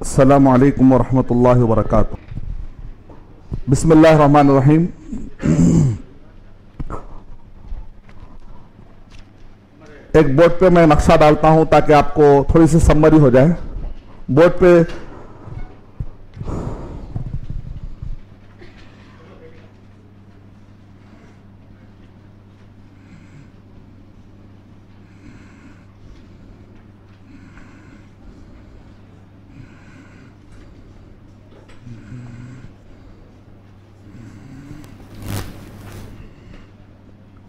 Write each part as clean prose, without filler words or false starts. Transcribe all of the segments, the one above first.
अस्सलामु अलैकुम वरहमतुल्लाहि वबरकातुह। बिस्मिल्लाहिर्रहमानिर्रहीम। एक बोर्ड पे मैं नक्शा डालता हूं ताकि आपको थोड़ी सी समरी हो जाए। बोर्ड पे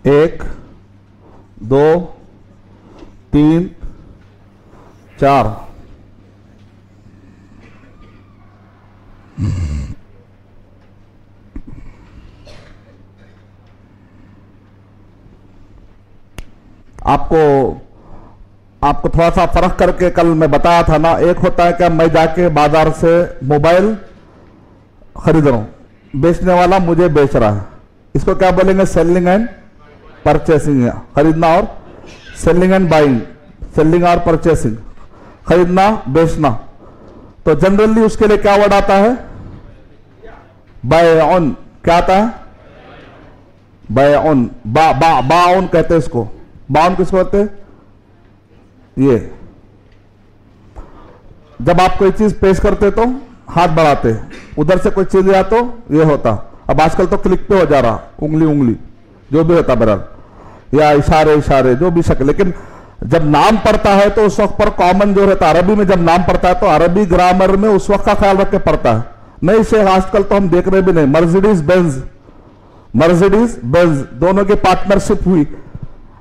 एक, दो, तीन, चार। आपको थोड़ा सा फर्क करके कल मैं बताया था ना, एक होता है कि मैं जाके बाजार से मोबाइल खरीद रहा हूं, बेचने वाला मुझे बेच रहा है, इसको क्या बोलेंगे? Selling and purchasing. खरीदना और सेलिंग एंड बाइंग, सेलिंग और परचेसिंग, खरीदना बेचना। तो जनरली उसके लिए क्या वर्ड आता है? By on. क्या आता है? By on. बाउन कहते हैं इसको। बाउन किसको कहते हैं? ये जब आप कोई चीज पेश करते तो हाथ बढ़ाते, उधर से कोई चीज या तो ये होता। अब आजकल तो क्लिक पे हो जा रहा, उंगली जो भी होता बराबर, या इशारे जो भी शक्ल। लेकिन जब नाम पढ़ता है तो उस वक्त पर कॉमन जो रहता है, अरबी में जब नाम पढ़ता है तो अरबी ग्रामर में उस वक्त का ख्याल रख के पढ़ता है। नहीं से आजकल तो हम देख रहे भी नहीं। मर्सिडीज बेंज दोनों की पार्टनरशिप हुई,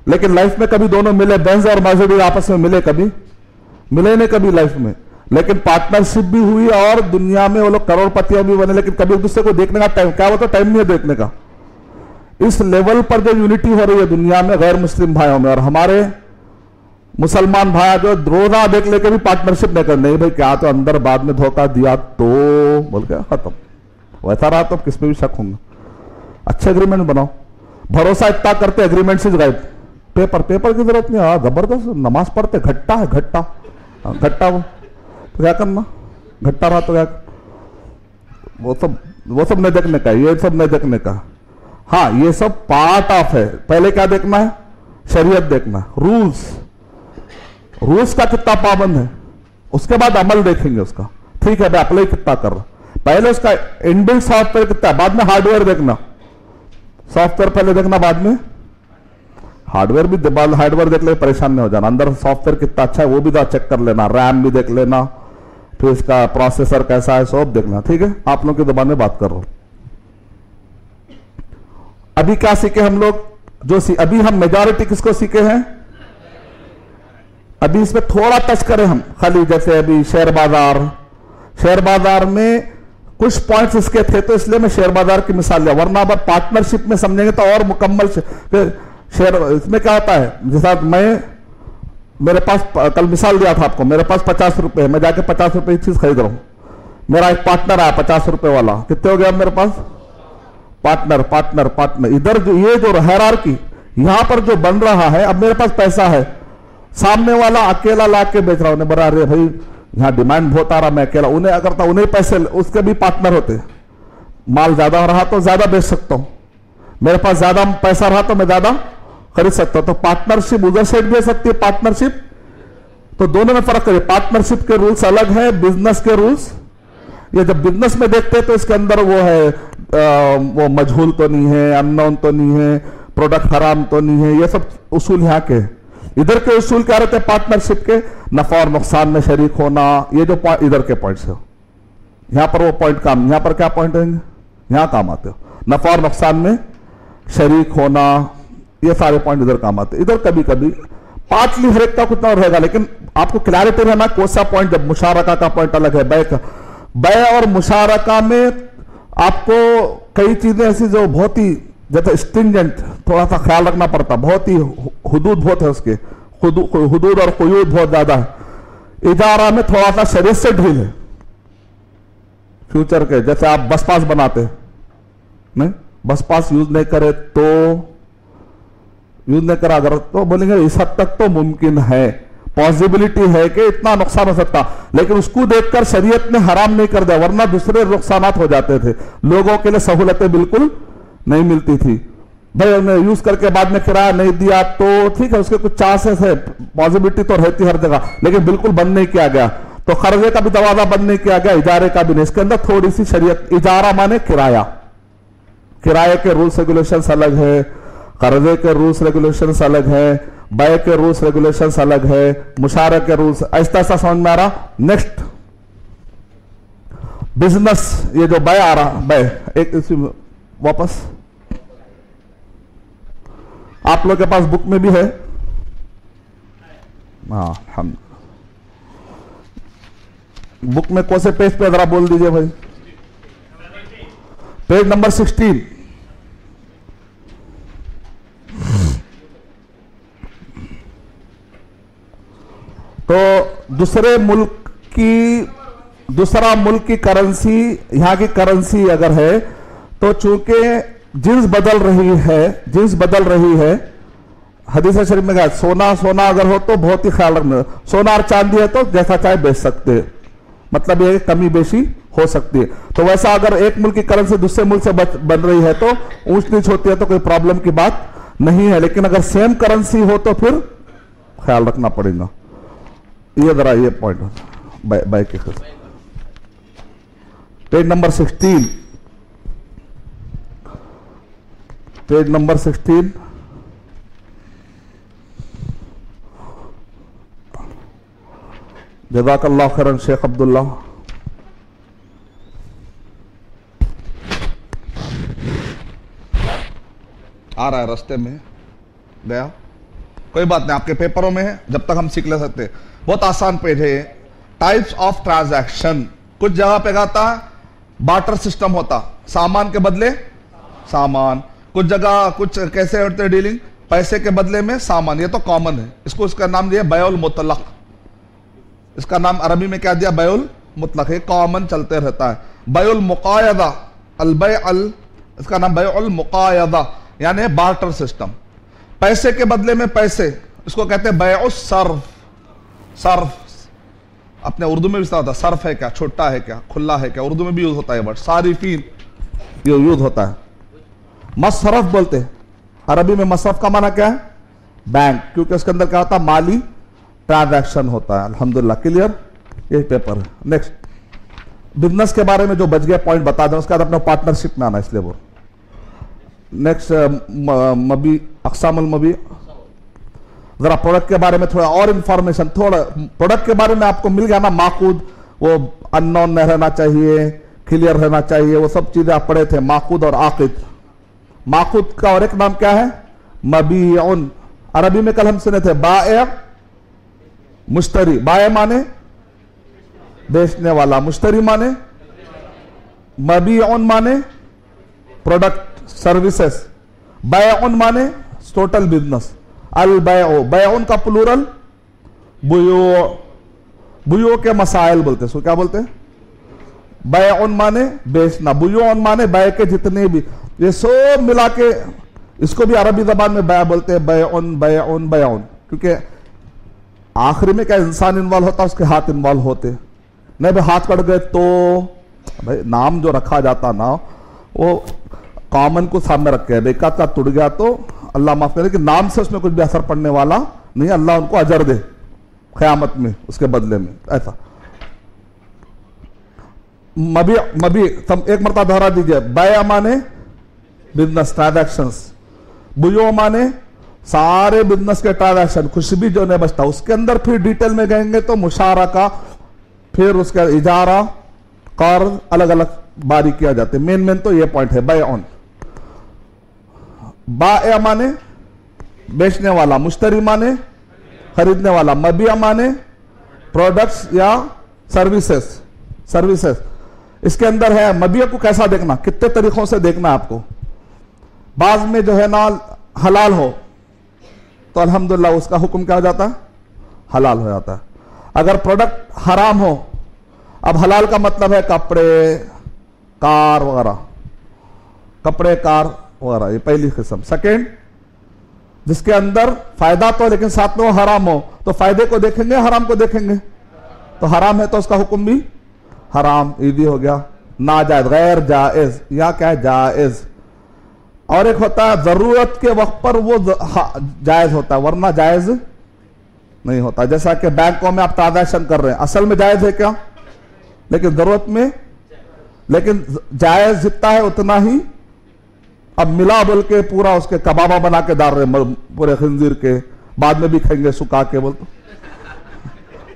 लेकिन लाइफ में कभी दोनों मिले? बेंज और मर्सिडीज आपस में मिले? कभी मिले नहीं कभी लाइफ में। लेकिन पार्टनरशिप भी हुई और दुनिया में वो लोग करोड़पतियां भी बने, लेकिन कभी एक दूसरे को देखने का टाइम, क्या होता, टाइम नहीं है देखने का। इस लेवल पर जो यूनिटी हो रही है दुनिया में गैर मुस्लिम भाइयों में, और हमारे मुसलमान भाई जो रोजा देख लेके भी पार्टनरशिप नहीं कर, नहीं भाई क्या तो अंदर बाद में धोखा दिया तो बोल के खत्म। वैसा रहा तो किस पे भी शक होंगे। अच्छे एग्रीमेंट बनाओ। भरोसा इतना करते एग्रीमेंट से गायब। पेपर की जरूरत नहीं। हाँ जबरदस्त नमाज पढ़ते, घट्टा है घट्टा वो तो क्या करना, घट्टा रहा तो क्या, वो सब नहीं देखने का, ये सब नहीं देखने का। हाँ ये सब पार्ट ऑफ है। पहले क्या देखना है? शरीयत देखना, रूल्स का कितना पाबंद है, उसके बाद अमल देखेंगे उसका। ठीक है भाई अप्लाई कितना कर रहा, पहले उसका इनबिल्ट सॉफ्टवेयर कितना है, बाद में हार्डवेयर देखना। सॉफ्टवेयर पहले देखना, बाद में हार्डवेयर भी। हार्डवेयर देख ले परेशान नहीं हो जाना, अंदर सॉफ्टवेयर कितना अच्छा है वो भी चेक कर लेना, रैम भी देख लेना, फिर इसका प्रोसेसर कैसा है सब देखना। ठीक है, आप लोगों की जबान में बात कर रहा हूं। अभी क्या सीखे हम लोग? अभी हम मेजॉरिटी किसको सीखे हैं? अभी इसमें थोड़ा टच करें हम खाली, जैसे अभी शेयर बाजार में कुछ पॉइंट्स इसके थे तो इसलिए मैं शेयर बाजार की मिसाल लिया, वरना अगर पार्टनरशिप में समझेंगे तो और मुकम्मल शेयर। इसमें क्या होता है, जैसा मेरे पास कल मिसाल दिया था आपको, मेरे पास 50 रुपए, मैं जाके 50 रुपए की चीज खरीद रहा हूं, मेरा एक पार्टनर आया 50 रुपए वाला, कितने हो गया मेरे पास? पार्टनर। इधर जो ये जो हायरार्की यहां पर जो बन रहा है, अब मेरे पास पैसा है, सामने वाला अकेला ला के बेच रहा हूं, बड़ा अरे भाई यहां डिमांड बहुत आ रहा, मैं अकेला, उन्हें अगर था उन्हें पैसे, उसके भी पार्टनर होते, माल ज्यादा रहा तो ज्यादा बेच सकता हूं, मेरे पास ज्यादा पैसा रहा तो मैं ज्यादा खरीद सकता हूं। तो पार्टनरशिप उधर से भी हो सकती है, पार्टनरशिप तो दोनों में फर्क करिए, पार्टनरशिप के रूल्स अलग है, बिजनेस के रूल्स। ये जब बिजनेस में देखते हैं तो इसके अंदर वो है वो मजहूल तो नहीं है, अननोन तो नहीं है, प्रोडक्ट हराम तो नहीं है, ये सब उसूल यहाँ के। इधर के उसूल क्या रहते हैं पार्टनरशिप के? नफा और नुकसान में शरीक होना, ये जो इधर के पॉइंट्स है, यहां पर वो पॉइंट काम, यहां पर क्या पॉइंट रहेंगे, यहां काम आते हो, नफा और नुकसान में शरीक होना, ये सारे पॉइंट इधर काम आते हैं। इधर कभी कभी पार्टली हर एक का कुछ और रहेगा, लेकिन आपको क्लैरिटी रहना कौन सा पॉइंट, जब मुशारका का पॉइंट अलग है, बै का, बै और मुशारका में आपको कई चीजें ऐसी जो बहुत ही जैसे स्ट्रिंजेंट, थोड़ा सा ख्याल रखना पड़ता, बहुत ही हुदूद बहुत है उसके, हुदूद और कुयूद बहुत ज्यादा है। इजारा में थोड़ा सा शरीयत से ढील है फ्यूचर के, जैसे आप बस पास बनाते हैं, नहीं बस पास यूज नहीं करे तो, यूज नहीं करा अगर तो बोलेंगे इस हद तक तो मुमकिन है, पॉसिबिलिटी है कि इतना नुकसान हो सकता, लेकिन उसको देखकर शरीयत ने हराम नहीं कर दिया, वरना दूसरे नुकसानात हो जाते थे, लोगों के लिए सहूलतें बिल्कुल नहीं मिलती थी। भाई उन्हें यूज करके बाद में किराया नहीं दिया तो ठीक है, उसके कुछ चांसेस है, पॉसिबिलिटी तो रहती हर जगह, लेकिन बिल्कुल बंद नहीं किया गया। तो कर्जे का भी दरवाजा बंद नहीं किया गया, इजारे का भी नहीं। इसके अंदर थोड़ी सी शरीयत, इजारा माने किराया, किराए के रूल्स रेगुलेशंस अलग है, कर्जे के रूल्स रेगुलेशंस अलग है, बै के रूल्स रेगुलेशंस अलग है, मुशारे के रूल्स, ऐसा ऐसा समझ में आ रहा। नेक्स्ट बिजनेस, ये जो बै आ रहा, बै एक इसी वापस आप लोग के पास बुक में भी है, हाँ हम बुक में कौन से पेज पे जरा बोल दीजिए भाई, पेज नंबर 16। तो दूसरा मुल्क की करेंसी, यहां की करेंसी अगर है तो चूंकि जिन्स बदल रही है, हदीस शरीफ में कहा सोना अगर हो तो बहुत ही ख्याल रखना, सोना और चांदी है तो जैसा चाहे बेच सकते हैं, मतलब ये कमी बेशी हो सकती है। तो वैसा अगर एक मुल्क की करेंसी दूसरे मुल्क से बन रही है तो ऊंच नीच होती है तो कोई प्रॉब्लम की बात नहीं है, लेकिन अगर सेम करेंसी हो तो फिर ख्याल रखना पड़ेगा। ये जरा ये पॉइंट बाय के पेज नंबर 16, पेज नंबर 16। जज़ाकल्लाह खैरन शेख अब्दुल्ला। आ रहा है रास्ते में गया, कोई बात नहीं, आपके पेपरों में है, जब तक हम सीख ले सकते हैं। बहुत आसान पेज है ये। टाइप्स ऑफ ट्रांजैक्शन, कुछ जगह पे कहता है बार्टर सिस्टम होता, सामान के बदले सामान, कुछ जगह कुछ कैसे होते हैं डीलिंग, पैसे के बदले में सामान, ये तो कॉमन है। इसको इसका नाम दिया बयउल मुतलक, इसका नाम अरबी में क्या दिया, बयउल मुतलक है, कॉमन चलते रहता है। बयउल मुकायदा, इसका नाम बयउल मुकायदा यानी बार्टर सिस्टम, पैसे के बदले में पैसे, इसको कहते हैं बयउस सर्फ। सर्फ अपने उर्दू में भी होता है, सर्फ है क्या, छोटा है क्या, खुला है क्या, उर्दू में भी यूज होता है वर्ड, सारिफीन ये यूज होता है। मसरफ बोलते हैं अरबी में, मसरफ का माना क्या है, बैंक, क्योंकि उसके अंदर क्या होता है, माली ट्रांजैक्शन होता है। अल्हम्दुलिल्लाह क्लियर, ये पेपर है। नेक्स्ट बिजनेस के बारे में जो बच गया पॉइंट बता दें, उसके बाद अपने पार्टनरशिप में आना, इसलिए वो नेक्स्ट मबी, अक़सामुल मबी, जरा प्रोडक्ट के बारे में थोड़ा और इंफॉर्मेशन, थोड़ा प्रोडक्ट के बारे में आपको मिल गया ना, माकूद वो अननोन नहीं रहना चाहिए, क्लियर रहना चाहिए, वो सब चीजें आप पढ़े थे, माकूद और आकिद। माकूद का और एक नाम क्या है, मबीउन, अरबी में कल हम सुने थे बाय मुश्तरी, बाय माने बेचने वाला, मुश्तरी माने, मबीउन माने प्रोडक्ट सर्विसेस, बायउन माने टोटल बिजनेस। अल बायो, बायउन का प्लूरल बुयो, बुयो के मसाइल बोलते हैं, सो क्या बोलते हैं, बायउन माने बेचना, बुयोन माने बाय के जितने भी, ये सब मिला के इसको भी अरबी जबान में बाय बोलते हैं, बायउन बायउन बायउन, क्योंकि आखिरी में क्या इंसान इन्वॉल्व होता, उसके हाथ इन्वॉल्व होते, नहीं भाई हाथ कट गए तो भाई नाम जो रखा जाता ना वो कॉमन को सामने रख के, एक का टूट गया तो अल्लाह माफ करे, कि नाम से उसमें कुछ भी असर पड़ने वाला नहीं, अल्लाह उनको अजर दे, क़यामत में उसके बदले में। ऐसा मबी मबी एक मरतबा दोहरा दीजिए। बैया माने बिजनेस ट्रांजैक्शंस, बुयो माने सारे बिजनेस के ट्रांजैक्शन, कुछ भी जो नहीं बचता। उसके अंदर फिर डिटेल में गएंगे तो मुशारका, फिर उसका इजारा, कर्ज, अलग अलग बारी किया जाते हैं। मेन तो ये पॉइंट है बाय ऑन। बाया माने बेचने वाला, मुश्तरी माने खरीदने वाला, मबिया माने प्रोडक्ट्स या सर्विसेस। इसके अंदर है मबिया को कैसा देखना, कितने तरीकों से देखना है आपको। बाद में जो है ना हलाल हो तो अल्हम्दुलिल्लाह उसका हुक्म क्या हो जाता है, हलाल हो जाता है। अगर प्रोडक्ट हराम हो, अब हलाल का मतलब है कपड़े, कार वगैरह, कपड़े, कार वगैरह, ये पहली किस्म। सेकेंड, जिसके अंदर फायदा तो लेकिन साथ में वो हराम हो, तो फायदे को देखेंगे, हराम को देखेंगे। तो हराम है तो उसका हुक्म भी हराम, ईदी हो गया। नाजायज, गैर जायज, या क्या है, जायज। और एक होता है जरूरत के वक्त पर वो जायज होता है, वरना जायज नहीं होता। जैसा कि बैंकों में आप ट्रांजैक्शन कर रहे हैं, असल में जायज है क्या, लेकिन जरूरत में, लेकिन जायज जितना है उतना ही अब मिला बोल के पूरा उसके कबाबा बना के डाल रहे पूरे खंजीर के, बाद में भी खाएंगे सुखा के, बोल तो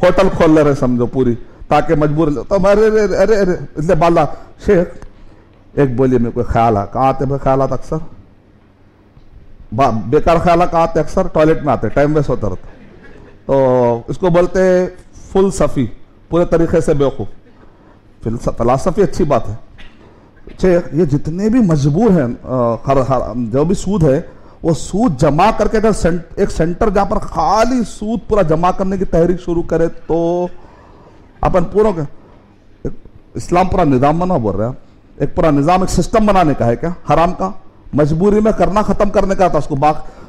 होटल खोल ले रहे समझो पूरी, ताकि मजबूर। तो अरे अरे अरे इसलिए बाला शेख एक बोलिए मेरे को ख्याल है, कहाँ आते ख्याल अक्सर बेकार ख्याल कहाँ आते, अक्सर टॉयलेट में आते, टाइम वेस्ट होता रहता। तो इसको बोलते फुल सफी, पूरे तरीके से बेवकूफ। फिलासफी अच्छी बात है। ये जितने भी मजबूर हैं, जो भी सूद है वो सूद जमा करके अगर एक सेंटर जहां पर खाली सूद पूरा जमा करने की तहरीक शुरू करे तो अपन पूरा इस्लाम पूरा निजाम बना बोल रहा है, एक पूरा निजाम, एक सिस्टम बनाने का है क्या, हराम का मजबूरी में करना खत्म करने का था उसको।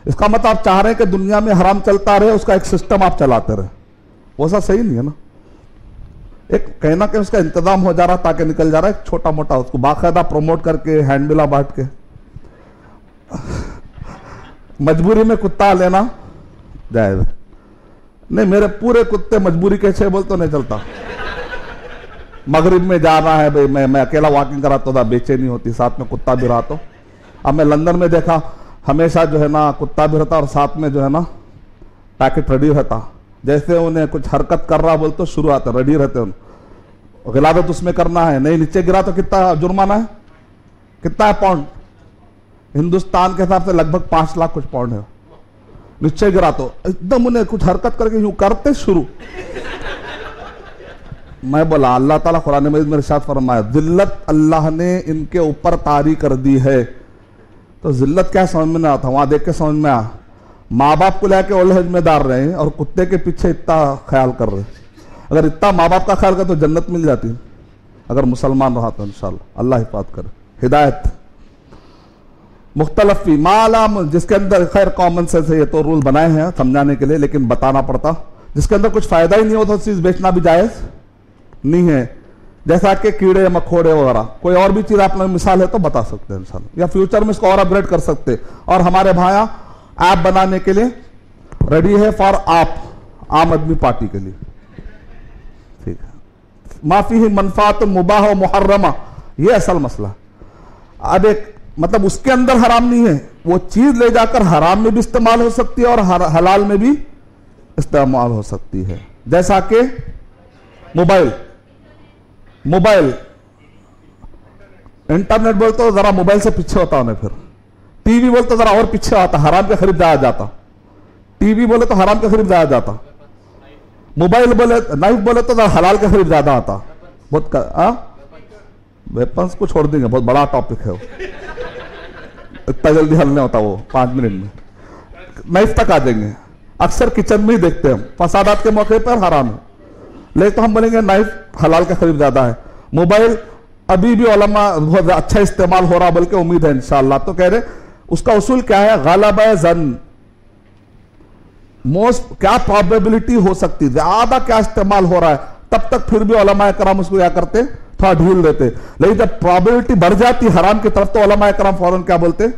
इसका मतलब आप चाह रहे हैं कि दुनिया में हराम चलता रहे, उसका एक सिस्टम आप चलाते रहे, वो सा सही नहीं है ना। एक कहना कि उसका इंतजाम हो जा रहा ताकि निकल जा रहा है, एक छोटा मोटा उसको बाकायदा प्रमोट करके हैंडबिला बांट के। मजबूरी में कुत्ता लेना जायज नहीं, मेरे पूरे कुत्ते मजबूरी कैसे बोल तो नहीं चलता। मगरिब में जाना है भाई, मैं अकेला वॉकिंग कराता था, बेचैनी होती, साथ में कुत्ता भी रहा। तो अब मैं लंदन में देखा, हमेशा जो है ना कुत्ता भी रहता और साथ में जो है ना पैकेट रेडी रहता। जैसे उन्हें कुछ हरकत कर रहा बोल तो शुरू आते रेडी रहते उन, गिलादत उसमें करना है, नहीं नीचे गिरा तो कितना जुर्माना है, कितना है पाउंड, हिंदुस्तान के हिसाब से लगभग 5 लाख कुछ पाउंड है। नीचे गिरा तो एकदम उन्हें कुछ हरकत करके यूं करते शुरू। मैं बोला अल्लाह ताला कुरान मजीद में इरशाद फरमाया, जिल्लत अल्लाह ने इनके ऊपर तारी कर दी है। तो जिल्लत क्या समझ में ना आता, वहां देख के समझ में आ, माँ बाप को लेके ओल्ड में डाल रहे हैं और कुत्ते के पीछे इतना ख्याल कर रहे हैं। अगर इतना माँ बाप का ख्याल कर तो जन्नत मिल जाती, अगर मुसलमान रहा तो इंशाल्लाह। अल्लाह हिफाजत करे, हिदायत मुख्तलफी माला, जिसके अंदर खैर कॉमन सेंस है, ये तो रूल बनाए हैं समझाने के लिए, लेकिन बताना पड़ता। जिसके अंदर कुछ फायदा ही नहीं होता तो चीज बेचना भी जायज नहीं है। जैसा कि कीड़े मकोड़े वगैरह, कोई और भी चीज आप लोग मिसाल है तो बता सकते हैं इंशाल्लाह, या फ्यूचर में इसको और अपग्रेड कर सकते। और हमारे भाया ऐप बनाने के लिए रेडी है फॉर आप, आम आदमी पार्टी के लिए, ठीक है। माफी ही मनफात मुबाह व मुहर्रमा, ये असल मसला। अब एक मतलब उसके अंदर हराम नहीं है, वो चीज ले जाकर हराम में भी इस्तेमाल हो सकती है और हलाल में भी इस्तेमाल हो सकती है। जैसा कि मोबाइल इंटरनेट बोलते तो जरा मोबाइल से पीछे होता उन्हें, फिर टीवी बोलते जरा और पीछे आता, हराम के करीब जाया जाता। टीवी बोले तो हराम के करीब जाया जाता, मोबाइल बोले नाइफ बोले तो जरा हलाल के करीब ज्यादा आता। बहुत वेपन्स को छोड़ देंगे, बहुत बड़ा टॉपिक है वो, इतना जल्दी हल नहीं होता वो, 5 मिनट में नाइफ तक आ जाएंगे। अक्सर किचन में ही देखते हैं हम, फसादात के मौके पर हराम है, लेकिन तो हम बोलेंगे नाइफ हलाल के करीब ज्यादा है। मोबाइल अभी भी उलमा बहुत अच्छा इस्तेमाल हो रहा, बल्कि उम्मीद है इंशाअल्लाह। तो कह रहे उसका उसूल क्या है, गालिब जन, मोस्ट क्या प्रोबेबिलिटी हो सकती है, ज्यादा क्या इस्तेमाल हो रहा है, तब तक फिर भी उलमा कराम उसको क्या करते, थोड़ा ढील देते। लेकिन जब प्रोबेबिलिटी बढ़ जाती हराम की तरफ तो उलमा कराम फौरन क्या बोलते,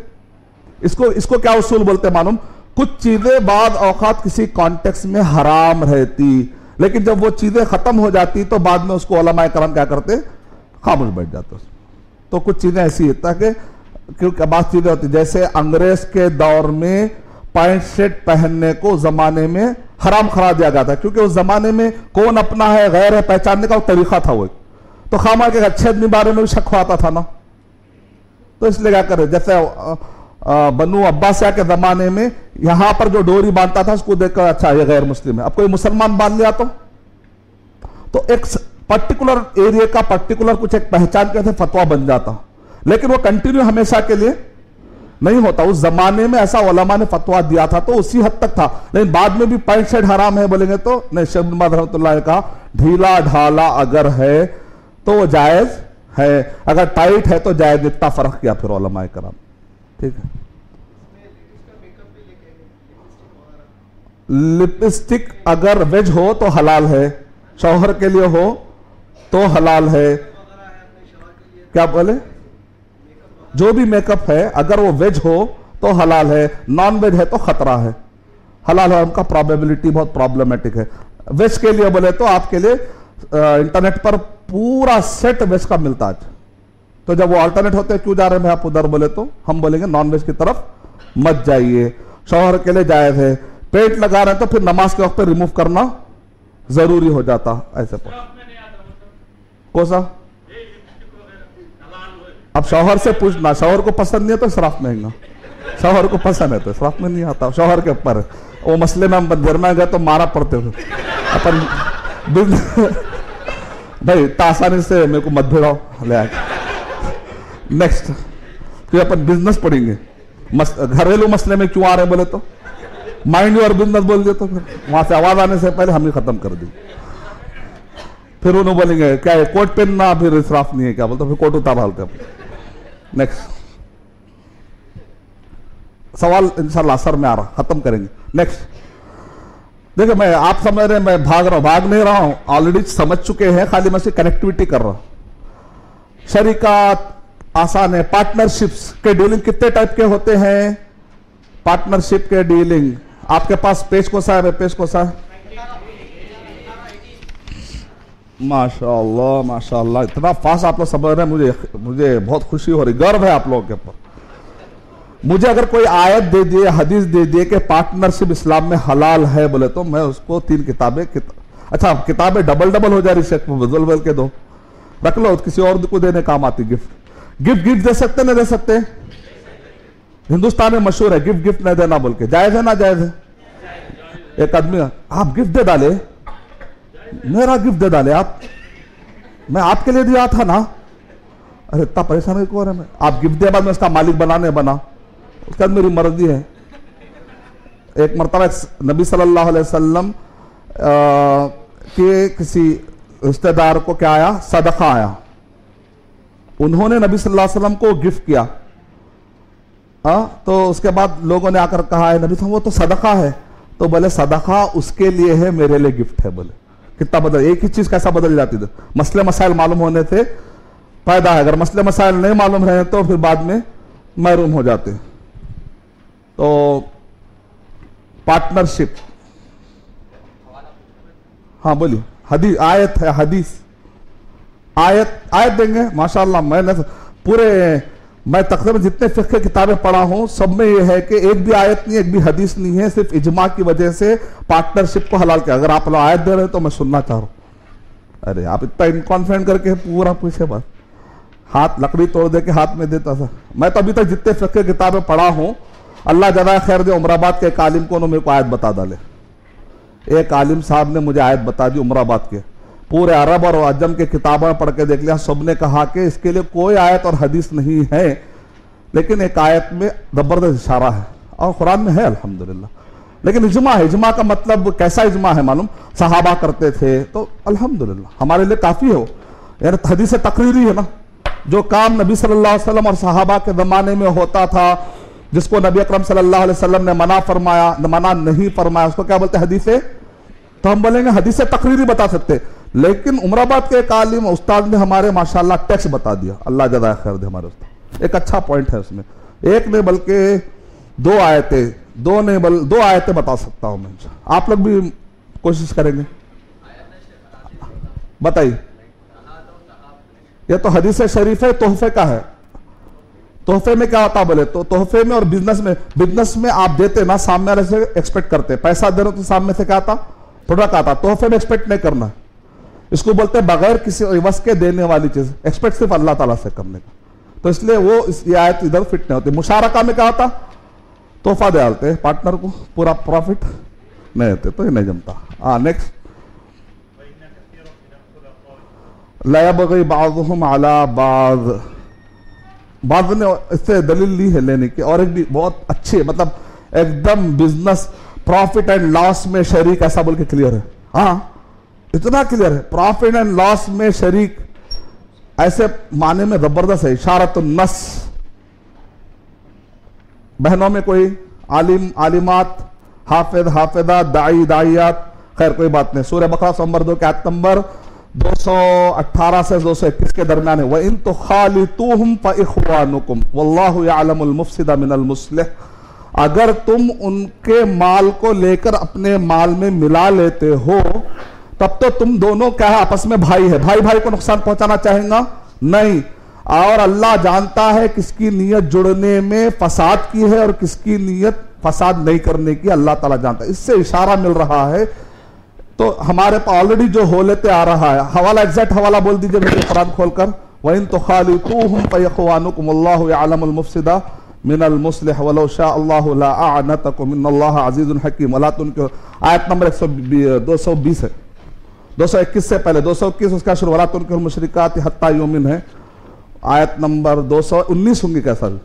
इसको क्या उसूल बोलते मालूम, कुछ चीजें बाद औकात किसी कॉन्टेक्स्ट में हराम रहती, लेकिन जब वो चीजें खत्म हो जाती तो बाद में उसको उलमाए करम क्या करते, खामोश बैठ जाते। तो कुछ चीजें ऐसी होता कि क्योंकि बात चीजें होती, जैसे अंग्रेज के दौर में पैंट शर्ट पहनने को जमाने में हराम करार दिया गया था, क्योंकि उस जमाने में कौन अपना है गैर है पहचानने का वो तरीका था वो। तो खामा के अच्छे आदमी बारे में भी शक आता था ना, तो इसलिए क्या करे, जैसे बनु अब्बासिया के जमाने में यहां पर जो डोरी बांधता था उसको देखकर अच्छा ये गैर मुस्लिम है, अब कोई मुसलमान बांध लिया तो एक पर्टिकुलर एरिया का पर्टिकुलर कुछ एक पहचान के फतवा बन जाता, लेकिन वो कंटिन्यू हमेशा के लिए नहीं होता। उस जमाने में ऐसा उलमा ने फतवा दिया था तो उसी हद तक था, लेकिन बाद में भी पैंट शर्ट हराम है बोलेंगे तो नहीं। शेख इब्न बाज़ रहमतुल्लाह ने कहा ढीला ढाला अगर है तो वो जायज है, अगर टाइट है तो जायज, इतना फर्क किया फिर उलमाए कराम। ठीक है, लिपस्टिक अगर वेज हो तो हलाल है, शौहर के लिए हो तो हलाल है। क्या बोले, जो भी मेकअप है अगर वो वेज हो तो हलाल है, नॉन वेज है तो खतरा है। हलाल है उनका प्रोबेबिलिटी बहुत प्रॉब्लमेटिक है। वेज के लिए बोले तो आपके लिए इंटरनेट पर पूरा सेट वेज का मिलता है, तो जब वो अल्टरनेट होते हैं क्यों जा रहे हैं आप उधर, बोले तो हम बोलेंगे नॉन वेज की तरफ मत जाइए। शौहर के लिए जायज है, पेट लगा रहे हैं तो फिर नमाज के वक्त पे रिमूव करना जरूरी हो जाता। ऐसे पर कौन सा, अब शौहर से पूछना, शौहर को पसंद नहीं है तो इसराफ महंगा, शौहर को पसंद है तो इसराफ में नहीं आता, शौहर के ऊपर वो मसले में हम बंदरना गए तो मारा पड़ते थे अपन भाई आसानी से मेरे को मत भिड़ाओ ले आए। नेक्स्ट फिर अपन बिजनेस पढ़ेंगे, घरेलू मसले में क्यों आ रहे हैं बोले तो माइंड योर बिजनेस बोल दिया, तो फिर वहां से आवाज आने से पहले हम ही खत्म कर दी। फिर उन्होंने बोलेंगे क्या है कोट पहनना फिर इसराफ नहीं है क्या, बोलते फिर कोट उतार डालते। नेक्स्ट सवाल इंशाल्लाह असर में आ रहा, खत्म करेंगे। नेक्स्ट देखिए, मैं आप समझ रहे हैं मैं भाग नहीं रहा हूं, ऑलरेडी समझ चुके हैं, खाली मैं इसकी कनेक्टिविटी कर रहा हूं। शरीकात आसान है। पार्टनरशिप्स के डीलिंग कितने टाइप के होते हैं? पार्टनरशिप के डीलिंग आपके पास पेज कोसा है, पेज कोसा है। माशाअल्लाह माशाअल्लाह, इतना फास्ट आप लोग समझ रहे हैं, मुझे बहुत खुशी हो रही, गर्व है आप लोगों के ऊपर। मुझे अगर कोई आयत दे दिए, हदीस दे दिए कि पार्टनरशिप इस्लाम में हलाल है बोले तो मैं उसको 3 किताबें अच्छा किताबें डबल हो जा रही शेख बदल के दो, रख लो, किसी और को देने काम आती। गिफ्ट दे सकते नहीं दे सकते? हिंदुस्तान में मशहूर है गिफ्ट नहीं देना बोल के, जायज है ना जायज है? एक आदमी आप गिफ्ट दे डाले, मेरा गिफ्ट दे डाले आप, मैं आपके लिए दिया था ना, अरे इतना परेशान क्यों है? मैं आप गिफ्ट दिया बाद में उसका मालिक बनाने बना, उसके बाद मेरी मर्जी है। एक मरतबा नबी सल्लल्लाहु अलैहि वसल्लम के किसी रिश्तेदार को क्या आया, सदका आया, उन्होंने नबी सल्लल्लाहु अलैहि वसल्लम को गिफ्ट किया। तो उसके बाद लोगों ने आकर कहा है नबी वो तो सदका है, तो बोले सदका उसके लिए है, मेरे लिए गिफ्ट है। बोले कितना बदल, एक ही चीज कैसा बदल जाती थी। मसले मसाइल मालूम होने से फायदा है, अगर मसले मसाइल नहीं मालूम रहे तो फिर बाद में महरूम हो जाते। तो पार्टनरशिप, हाँ बोलिए, हदीस आयत है, हदीस आयत देंगे माशाअल्लाह। मैंने मैं तकरीबन जितने फिक्र किताबें पढ़ा हूं सब में यह है कि एक भी आयत नहीं, एक भी हदीस नहीं है, सिर्फ इजमा की वजह से पार्टनरशिप को हलाल किया। अगर आप लोग आयत दे रहे तो मैं सुनना चाह रहा हूं। अरे आप इतना इनकॉन्फिडेंट करके पूरा पूछे, बस हाथ लकड़ी तोड़ दे के हाथ में देता था। मैं तो अभी तक जितने फिक्र किताबें पढ़ा हूं, अल्लाह जज़ा खैर दे, उमराबाद के एक आलिम को मेरे को आयत बता डाले। एक आलिम साहब ने मुझे आयत बता दी उमराबाद के, पूरे अरब और अजम के किताबें पढ़ के देख लिया, सबने कहा कि इसके लिए कोई आयत और हदीस नहीं है, लेकिन एक आयत में जबरदस्त इशारा है और कुरान में है अल्हम्दुलिल्लाह। लेकिन इजमा है, इजमा का मतलब कैसा इजमा है मालूम? सहाबा करते थे तो अल्हम्दुलिल्लाह हमारे लिए काफी हो, यानी हदीस तकरीरी है ना। जो काम नबी सल्लल्लाहु अलैहि वसल्लम और सहाबा के जमाने में होता था, जिसको नबी अकरम सल्लल्लाहु अलैहि वसल्लम ने मना फरमाया, मना नहीं फरमाया, उसको क्या बोलते हैं? हदीसे। तो हम बोलेंगे हदीसे तकरीरी बता सकते, लेकिन उमराबाद के एक आलिम उस्ताद ने हमारे माशाल्लाह टेक्स्ट बता दिया, अल्लाह जज़ा खैर दे हमारे उस्ताद। एक अच्छा पॉइंट है उसमें, एक ने बल्कि दो आयतें, दो आयतें बता सकता हूं मैं। आप लोग भी कोशिश करेंगे, बताइए। यह तो हदीस शरीफ है, तोहफे का है। तोहफे में क्या होता बोले तो तोहफे में और बिजनेस में आप देते ना, सामने वाले से एक्सपेक्ट करते। पैसा दे रहे हो तो सामने से क्या आता, प्रोडक्ट आता। तोहफे में एक्सपेक्ट नहीं करना, इसको बोलते हैं बगैर किसी इवज के देने वाली चीज। एक्सपेक्ट सिर्फ अल्लाह ताला से करने का, तो इसलिए वो ये आयत इधर फिट नहीं होती। मुशारका में क्या होता, तोहफा दे डालते हैं पार्टनर को, पूरा प्रॉफिट नहीं होते, तो ये नहीं जमता। हाँ नेक्स्ट, लयबगी बाज़ुहुम अला बाज़, बाद ने इससे दलील ली है लेने की। और एक भी बहुत अच्छी, मतलब एकदम बिजनेस प्रॉफिट एंड लॉस में शरीक, ऐसा बोल के क्लियर है। हाँ इतना क्लियर है, प्रॉफिट एंड लॉस में शरीक, ऐसे माने में जबरदस्त है। इशारत नस, बहनों में कोई आलिम आलिमात, हाफिज हाफिदा, दाई दाइयात, खैर कोई बात नहीं। सूरह बकरा नंबर 2 के आयत नंबर 218 से 221 के दरमियान है। व इन तुखालितूहुम फइख्वानुकुम वल्लाहु यअलमुल मुफसिदा मिनल मुस्लिह। अगर तुम उनके माल को लेकर अपने माल में मिला लेते हो, तब तो तुम दोनों क्या है, आपस में भाई है। भाई भाई को नुकसान पहुंचाना चाहेगा नहीं। और अल्लाह जानता है किसकी नीयत जुड़ने में फसाद की है और किसकी नीयत फसाद नहीं करने की, अल्लाह ताला जानता है। इससे इशारा मिल रहा है। तो हमारे पास ऑलरेडी जो हो लेते आ रहा है, हवाला एग्जैक्ट हवाला बोल दीजिए मेरे कुरान खोलकर। वइन तुखालितूहुम फयख्वानुकुम वल्लाहु यअलमुल मुफसिदा मिनल मुस्लिह वलौ शाअल्लाहु लअअनतकुम इन्नल्लाहा अज़ीज़ुन हकीम। वला तुनकिहु, आयत नंबर 220 है, 221 से पहले 221 उसका शुरू। वला तुनकिहुल मुशरिकात हत्ता युमिन है। आयत नंबर 219 होंगी क्या सर?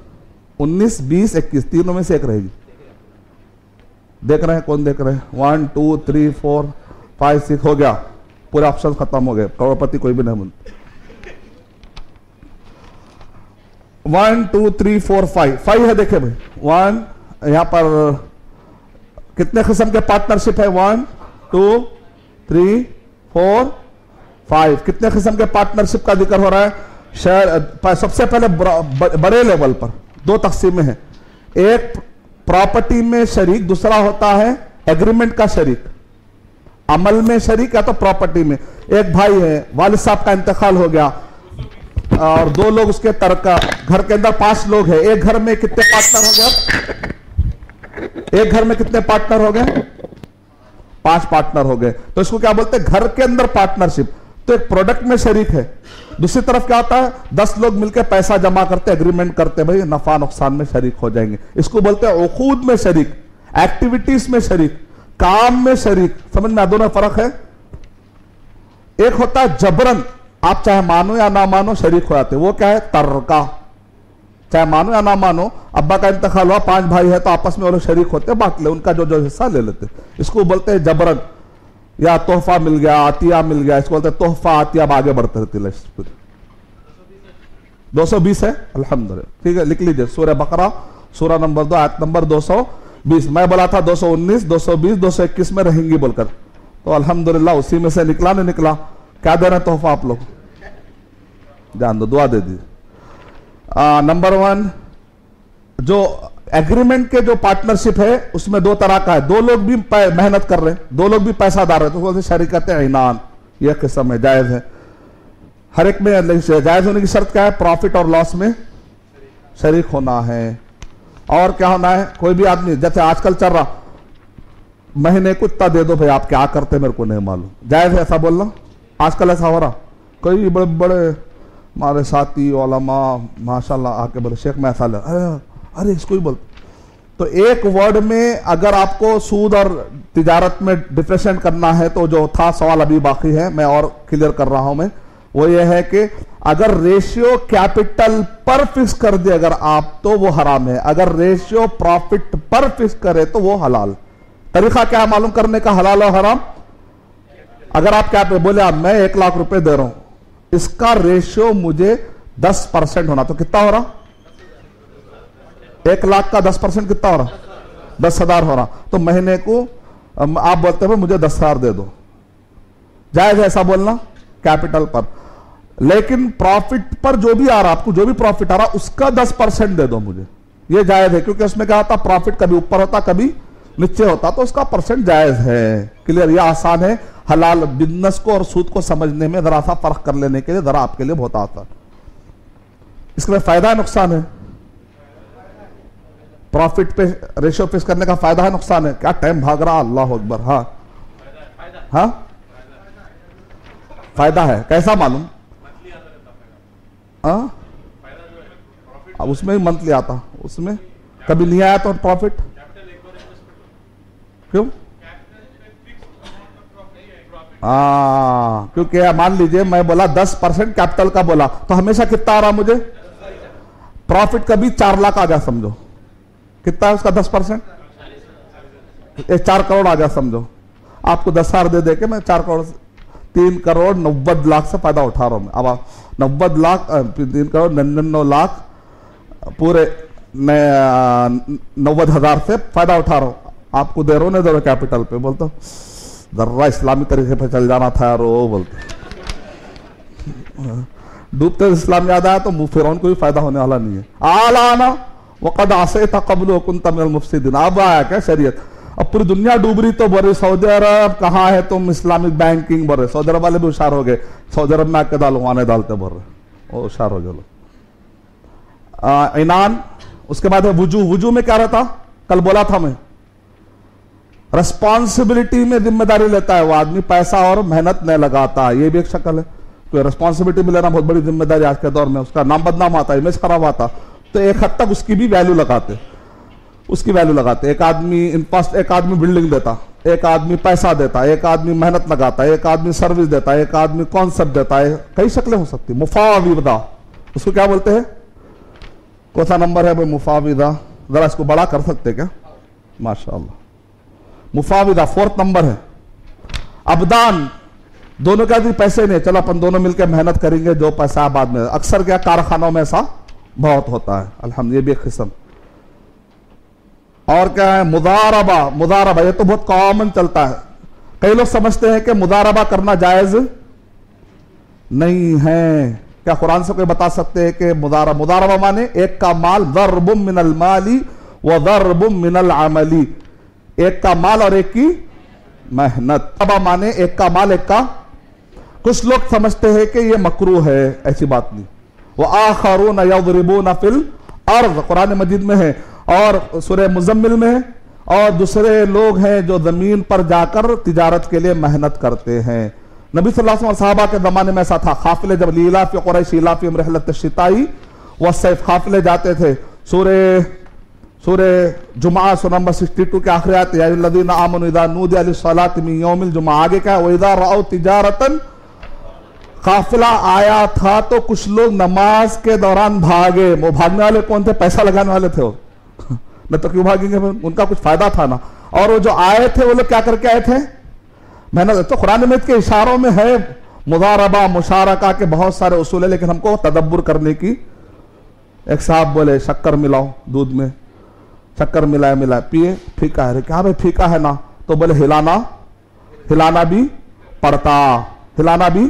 19, 20, 21 तीनों में से एक रहेगी। देख रहे हैं, कौन देख रहे हैं? 1 2 3 4 5 6 हो गया, पूरे ऑप्शन खत्म हो गए, करोड़पति कोई भी नहीं बनता। 1 2 3 4 5 है। देखे भाई 1, यहां पर कितने किस्म के पार्टनरशिप है? 1 2 3 4 5। कितने किस्म के पार्टनरशिप का जिक्र हो रहा है? सबसे पहले बड़े लेवल पर 2 तकसीमें हैं। एक प्रॉपर्टी में शरीक, दूसरा होता है एग्रीमेंट का शरीक। अमल में शरीक या तो प्रॉपर्टी में। एक भाई है, वालिद साहब का इंतकाल हो गया और 2 लोग उसके तरका, घर के अंदर 5 लोग हैं। एक घर में कितने पार्टनर हो गए? एक घर में कितने पार्टनर हो गए? 5 पार्टनर हो गए। तो इसको क्या बोलते हैं? घर के अंदर पार्टनरशिप। तो एक प्रोडक्ट में शरीक है। दूसरी तरफ क्या होता है? 10 लोग मिलकर पैसा जमा करते, एग्रीमेंट करते, भाई नफा नुकसान में शरीक हो जाएंगे। इसको बोलते हैं उकूद में शरीक, एक्टिविटीज में शरीक, काम में शरीक। समझ में दोनों फर्क है। एक होता है जबरन, आप चाहे मानो या ना मानो शरीक हो जाते, वो क्या है? तरका। चाहे मानो या ना मानो, अब्बा का इंतकाल हुआ, 5 भाई है तो आपस में वो लोग शरीक होते, बांट ले, उनका जो जो हिस्सा ले लेते। इसको बोलते हैं जबरन। या तोहफा मिल गया, आतिया मिल गया, इसको बोलते हैं तोहफा आतिया। अब आगे बढ़ते रहती है। 220 है, अल्हम्दुलिल्लाह। ठीक है, लिख लीजिए। सूरह बकरा सूरह नंबर 2 आयत नंबर 220। मैं बोला था 219, 220, 221 में रहेंगी बोलकर, तो अल्हम्दुलिल्लाह उसी में से निकला। नहीं निकला? क्या दे रहे हैं तोहफा आप लोग? जान दो, दुआ दे दी। नंबर 1, जो एग्रीमेंट के जो पार्टनरशिप है उसमें 2 तरह का है। 2 लोग भी मेहनत कर रहे हैं, 2 लोग भी पैसादार है, तो बोलते शरीकत इनान। यह किस्म है, जायज है। हर एक में जायज होने की शर्त क्या है? प्रॉफिट और लॉस में शरीक होना है। और क्या होना है? कोई भी आदमी, जैसे आजकल चल रहा, महीने को इतना दे दो भाई, आप क्या करते मेरे को नहीं मालूम। जायज है ऐसा बोलना? आजकल ऐसा हो रहा। कई बड़े बड़े हमारे साथी उलमा माशाल्लाह आके बोले शेख मैं ऐसा, अरे इसको ही बोलते। तो एक वर्ड में अगर आपको सूद और तिजारत में डिफरेंशिएट करना है, तो जो था सवाल अभी बाकी है, मैं और क्लियर कर रहा हूं मैं, वो ये है कि अगर रेशियो कैपिटल पर फिक्स कर दे अगर आप, तो वो हराम है। अगर रेशियो प्रॉफिट पर फिक्स करे तो वो हलाल। तरीका क्या है मालूम करने का हलाल और हराम? अगर आप क्या बोले आप मैं 1 लाख रुपए दे रहा हूं, इसका रेशियो मुझे 10% होना, तो कितना हो रहा? 1 लाख का 10% कितना हो रहा? 10,000 हो रहा। तो महीने को आप बोलते हो मुझे 10,000 दे दो, जायज ऐसा बोलना कैपिटल पर। लेकिन प्रॉफिट पर जो भी आ रहा, आपको जो भी प्रॉफिट आ रहा उसका 10% दे दो मुझे, ये जायज है, क्योंकि उसमें क्या होता, प्रॉफिट कभी ऊपर होता कभी नीचे होता, तो उसका परसेंट जायज है। क्लियर? ये आसान है हलाल बिजनेस को और सूद को समझने में जरा सा फर्क कर लेने के लिए जरा आपके लिए बहुत आसान। इसमें फायदा है नुकसान है? प्रॉफिट पे रेशियो फिक्स करने का फायदा है नुकसान है? क्या टाइम भाग रहा, अल्लाह अकबर। हाँ हाँ फायदा है। कैसा मालूम? हाँ अब उसमें ही मंथली आता, उसमें कभी नहीं आया तो प्रॉफिट क्यों? क्योंकि मान लीजिए मैं बोला 10% कैपिटल का बोला, तो हमेशा कितना आ रहा मुझे प्रॉफिट? कभी 4 लाख आ गया समझो, कितना है उसका 10%? 4 करोड़ आ गया समझो। आपको 10,000 दे के मैं 4 करोड़ 3 करोड़ 90 लाख से फायदा उठा रहा हूं मैं। अब 90 लाख 3 करोड़ 99 लाख पूरे 90,000 से फायदा उठा रहा हूं, आपको दे रहा हूं, नहीं दे रहा कैपिटल पे। बोलते जर्रा इस्लामी तरीके पे चल जाना था यार, वो बोलते डूबते इस्लाम याद आया तो फिर उनको भी फायदा होने वाला नहीं है। आलाना वक़द आसैता क़ब्ल कुन्त मिनल मुफ़्सिदीन। अब आया क्या शरीयत? अब पूरी दुनिया डूब रही तो बोले सऊदी अरब कहाँ है तुम, इस्लामिक बैंकिंग बोल रहे। सऊदी अरब वाले भी होशियार हो गए, सऊदी अरब में आके दालवाने डालते बोल रहे, वो होशियार हो गए। ईनान, उसके बाद है वुजू। वुजू में क्या रहता, कल बोला था मैं, रिस्पॉन्सिबिलिटी में जिम्मेदारी लेता है वो आदमी, पैसा और मेहनत नहीं लगाता, ये भी एक शक्ल है। तो रिस्पॉन्सिबिलिटी में लेना बहुत बड़ी जिम्मेदारी आज के दौर में, उसका नाम बदनाम आता, इमेज खराब आता, तो एक हद तक उसकी भी वैल्यू लगाते, उसकी वैल्यू लगाते। एक आदमी एक आदमी बिल्डिंग देता, एक आदमी पैसा देता, एक आदमी मेहनत लगाता, एक आदमी सर्विस देता, एक आदमी कॉन्सेप्ट देता है, कई शक्लें हो सकती। मुफाविदा उसको क्या बोलते हैं? कौन सा नंबर है भाई मुफाविदा? जरा इसको बड़ा कर सकते क्या? माशाअल्लाह, मुफाविदा 4th नंबर है। अबदान, दोनों क्या दी पैसे नहीं, चलो अपन दोनों मिलकर मेहनत करेंगे, जो पैसा बाद में। अक्सर क्या कारखानों में ऐसा बहुत होता है, अल्हम्दुलिल्लाह, ये भी एक किस्म। और क्या है? मुदारबा। मुदारबा ये तो बहुत कॉमन चलता है, कई लोग समझते हैं कि मुदारबा करना जायज नहीं है। क्या कुरान से कोई बता सकते हैं कि मुदारबा माने एक का माल दर्बुम मिनल माली व दर्बुम मिनल अमली, एक का माल और एक की मेहनत। मुदारबा माने एक का माल एक का, कुछ लोग समझते हैं कि ये मकरूह है, ऐसी बात नहीं। वह आखरून यदरिबून फिल अर्ज़ कुरान मजीद में है, और सूरह मुज़म्मिल में है, और दूसरे लोग हैं जो जमीन पर जाकर तिजारत के लिए मेहनत करते हैं। नबी सल्लल्लाहु अलैहि वसल्लम सहाबा के जमाने में ऐसा था, काफिले जब लीला फी कुरैश इलाफी रहलत शिताई व सैफ काफिले जाते थे। सूरह जुमा नंबर 62 के आखिरी आयत, या अय्युहल्लज़ीना आमनू इज़ा नूदिया लिस्सलाति मिन यौमिल जुमा, आगे क्या है? व इज़ा रअव तिजारतन। काफिला आया था तो कुछ लोग नमाज के दौरान भागे। वो भागने वाले कौन थे? पैसा लगाने वाले थे वो न तो क्यों भागेंगे, उनका कुछ फायदा था ना। और वो जो आए थे वो लोग क्या करके आए थे? मेहनत। तो कुरान में के इशारों में है मुदारबा मुशारका के बहुत सारे उसूल है, लेकिन हमको तदब्बुर करने की। एक साहब बोले शक्कर मिलाओ दूध में, शक्कर मिलाए पिए, फीका है। क्या भाई फीका है ना? तो बोले हिलाना भी पड़ता, हिलाना भी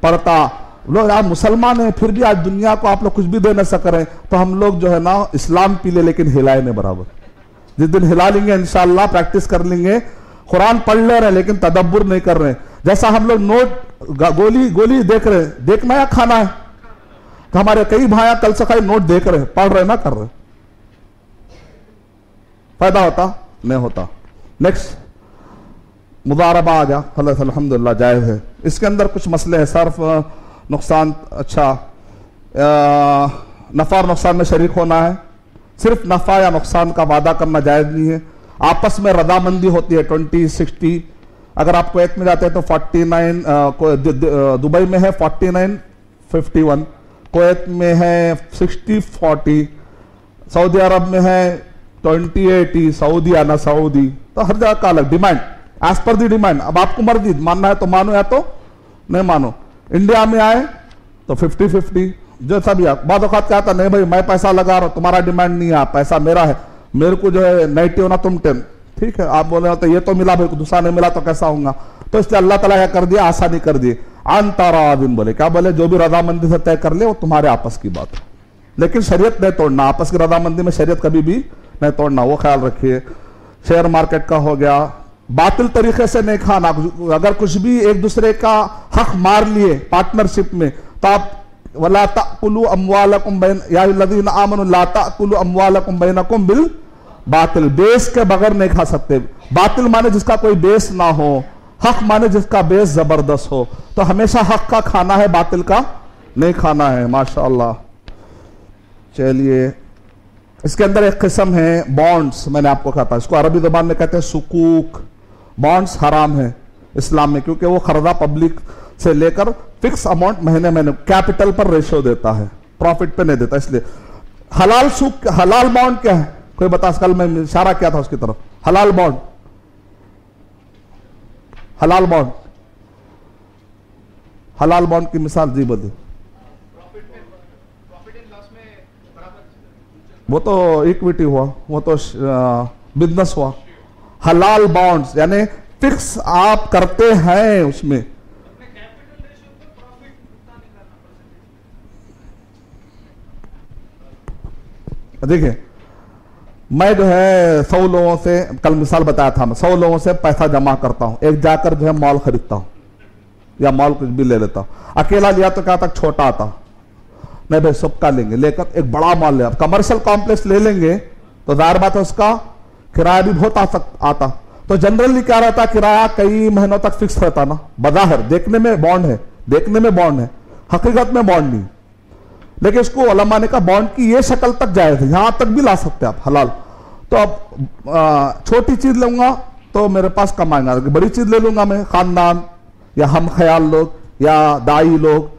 पड़ता। लोग आप मुसलमान हैं फिर भी आज दुनिया को आप लोग कुछ भी दे न सक रहे, तो हम लोग जो है ना इस्लाम पी ले लेकिन हिलाए नहीं बराबर। जिस दिन हिला लेंगे इंशाअल्लाह, प्रैक्टिस कर लेंगे, कुरान पढ़ ले रहे हैं लेकिन तदब्बुर नहीं कर रहे। जैसा हम लोग नोट गोली देख रहे, देखना या खाना है, तो हमारे कई भाइयां कल से नोट देख रहे, पढ़ रहे ना कर रहे, फायदा होता नहीं होता। नेक्स्ट मुदारबा आ गया, अल्हम्दुलिल्लाह जायज है। इसके अंदर कुछ मसले हैं, सर्फ नुकसान, अच्छा नफा और नुकसान में शरीक होना है, सिर्फ नफा या नुकसान का वादा करना जायज नहीं है। आपस में रजामंदी होती है 20-60, अगर आप कुवैत में जाते हैं तो 49, दुबई में है 49-51, कुवैत में है 60-40, सऊदी अरब में है 20-80, सऊदी आना सऊदी, तो हर जगह का अलग डिमांड, एज पर दी डिमांड। अब आपको मर्जी मानना है तो मानो या तो नहीं मानो। इंडिया में आए तो 50-50, जो सभी आप बाद औकात क्या आता, नहीं भाई मैं पैसा लगा रहा हूं, तुम्हारा डिमांड नहीं है, पैसा मेरा है, मेरे को जो है 90 होना तुम 10, ठीक है। आप बोले तो ये तो मिला भाई, दूसरा नहीं मिला तो कैसा होगा। तो इसलिए अल्लाह ताला क्या कर दिया, आसानी कर दी। अंतरादिन बोले, क्या बोले, जो भी रजामंदी से तय कर ले वो तुम्हारे आपस की बात है। लेकिन शरीयत नहीं तोड़ना, आपस की रजामंदी में शरीयत कभी भी नहीं तोड़ना, वो ख्याल रखिए। शेयर मार्केट का हो गया, बातिल तरीके से नहीं खाना। अगर कुछ भी एक दूसरे का हक मार लिए पार्टनरशिप में, तो आप वला ताकुलू अम्वालकुम बैन या अल्लज़ीना आमनू ला ताकुलू अम्वालकुम बैनकुम बिल बातिल, बेस के बगैर नहीं खा सकते। बातिल माने जिसका कोई बेस ना हो, हक माने जिसका बेस जबरदस्त हो। तो हमेशा हक का खाना है, बातिल का नहीं खाना है। माशाअल्लाह। चलिए, इसके अंदर एक किस्म है बॉन्ड्स, मैंने आपको कहा था, इसको अरबी जबान में कहते हैं सुकूक। बॉन्ड्स हराम है इस्लाम में, क्योंकि वो खर्दा पब्लिक से लेकर फिक्स अमाउंट महीने महीने कैपिटल पर रेशियो देता है, प्रॉफिट पे नहीं देता। इसलिए हलाल सुक, हलाल बॉन्ड क्या है, कोई बता? कल मैं इशारा किया था उसकी तरफ। हलाल बॉन्ड, हलाल बॉन्ड, हलाल बॉन्ड की मिसाल जी बोलिए। वो तो इक्विटी हुआ, वो तो बिजनेस हुआ। हलाल बॉन्ड्स यानी फिक्स आप करते हैं उसमें। देखिए, मैं जो है 100 लोगों से, कल मिसाल बताया था, मैं 100 लोगों से पैसा जमा करता हूं, एक जाकर जो है मॉल खरीदता हूं या मॉल कुछ भी ले लेता हूं। अकेला लिया तो क्या तक छोटा आता, नहीं भाई सबका लेंगे, लेकर एक बड़ा मॉल ले, कमर्शियल कॉम्प्लेक्स ले लेंगे तो जाहिर बात है उसका किराया भी बहुत आता। तो जनरली क्या रहता, किराया कई महीनों तक फिक्स रहता ना। बज़ाहिर देखने में बॉन्ड है, देखने में बॉन्ड है, हकीकत में बॉन्ड नहीं। लेकिन इसको उलमा ने कहा बॉन्ड की ये शक्ल तक जायज है, यहां तक भी ला सकते आप हलाल। तो अब छोटी चीज लूंगा तो मेरे पास कम आएगा, बड़ी चीज ले लूंगा मैं, खानदान या हम ख्याल लोग या दाई लोग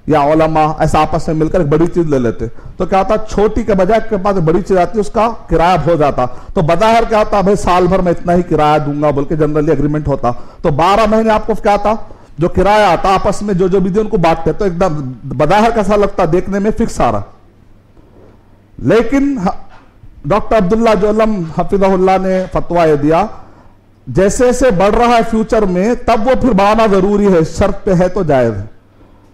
या उलमा ऐसा आपस में मिलकर एक बड़ी चीज ले लेते, तो क्या होता, छोटी के बजाय के पास बड़ी चीज आती है, उसका किराया हो जाता। तो बज़ाहिर क्या होता, भाई साल भर में इतना ही किराया दूंगा बोल के जनरली एग्रीमेंट होता। तो 12 महीने आपको क्या था, जो किराया आता आपस में जो भी उनको बांटते, तो एकदम बज़ाहिर कैसा लगता, देखने में फिक्स आ रहा। लेकिन डॉक्टर अब्दुल्ला जोलम हफिज़हुल्लाह ने फतवा ये दिया, जैसे जैसे बढ़ रहा है फ्यूचर में, तब वो फिर बढ़ाना जरूरी है, शर्त पे है तो जायज है।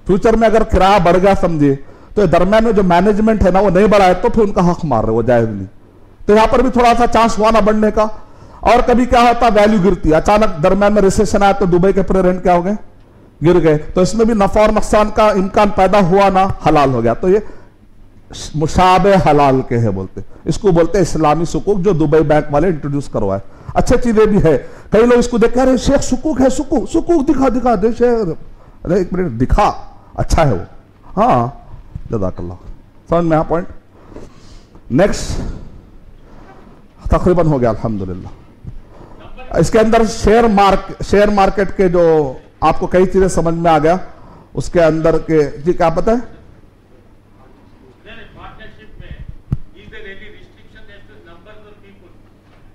फ्यूचर में अगर किराया बढ़ गया समझे, तो दरमियान में जो मैनेजमेंट है ना वो नहीं बढ़ाए, तो फिर उनका हक मार रहे, वो जायज नहीं। तो यहां पर भी थोड़ा सा चांस हुआ ना बढ़ने का। और कभी क्या होता, वैल्यू गिरती, अचानक दरमियान में रिसेशन आया तो दुबई के पूरे रेंट क्या हो गए, गिर गए। तो इसमें भी नफा और नुकसान का इम्कान पैदा हुआ ना, हलाल हो गया। तो ये मुशाबे हलाल के है बोलते, इसको बोलते हैं इस्लामी सुकूक, जो दुबई बैंक वाले इंट्रोड्यूस करवाए। अच्छी चीजें भी है, कई लोग इसको देख रहे शेख सुकूक है, सुकूक सुकूक दिखा दे शेख, अरे एक मिनट दिखा, अच्छा है वो, हाँ जज़ाकल्लाह, समझ में पॉइंट। नेक्स्ट तकरीबन हो गया अल्हम्दुलिल्लाह। इसके अंदर शेयर मार्केट के जो आपको कई चीजें समझ में आ गया, उसके अंदर के जी क्या पता है,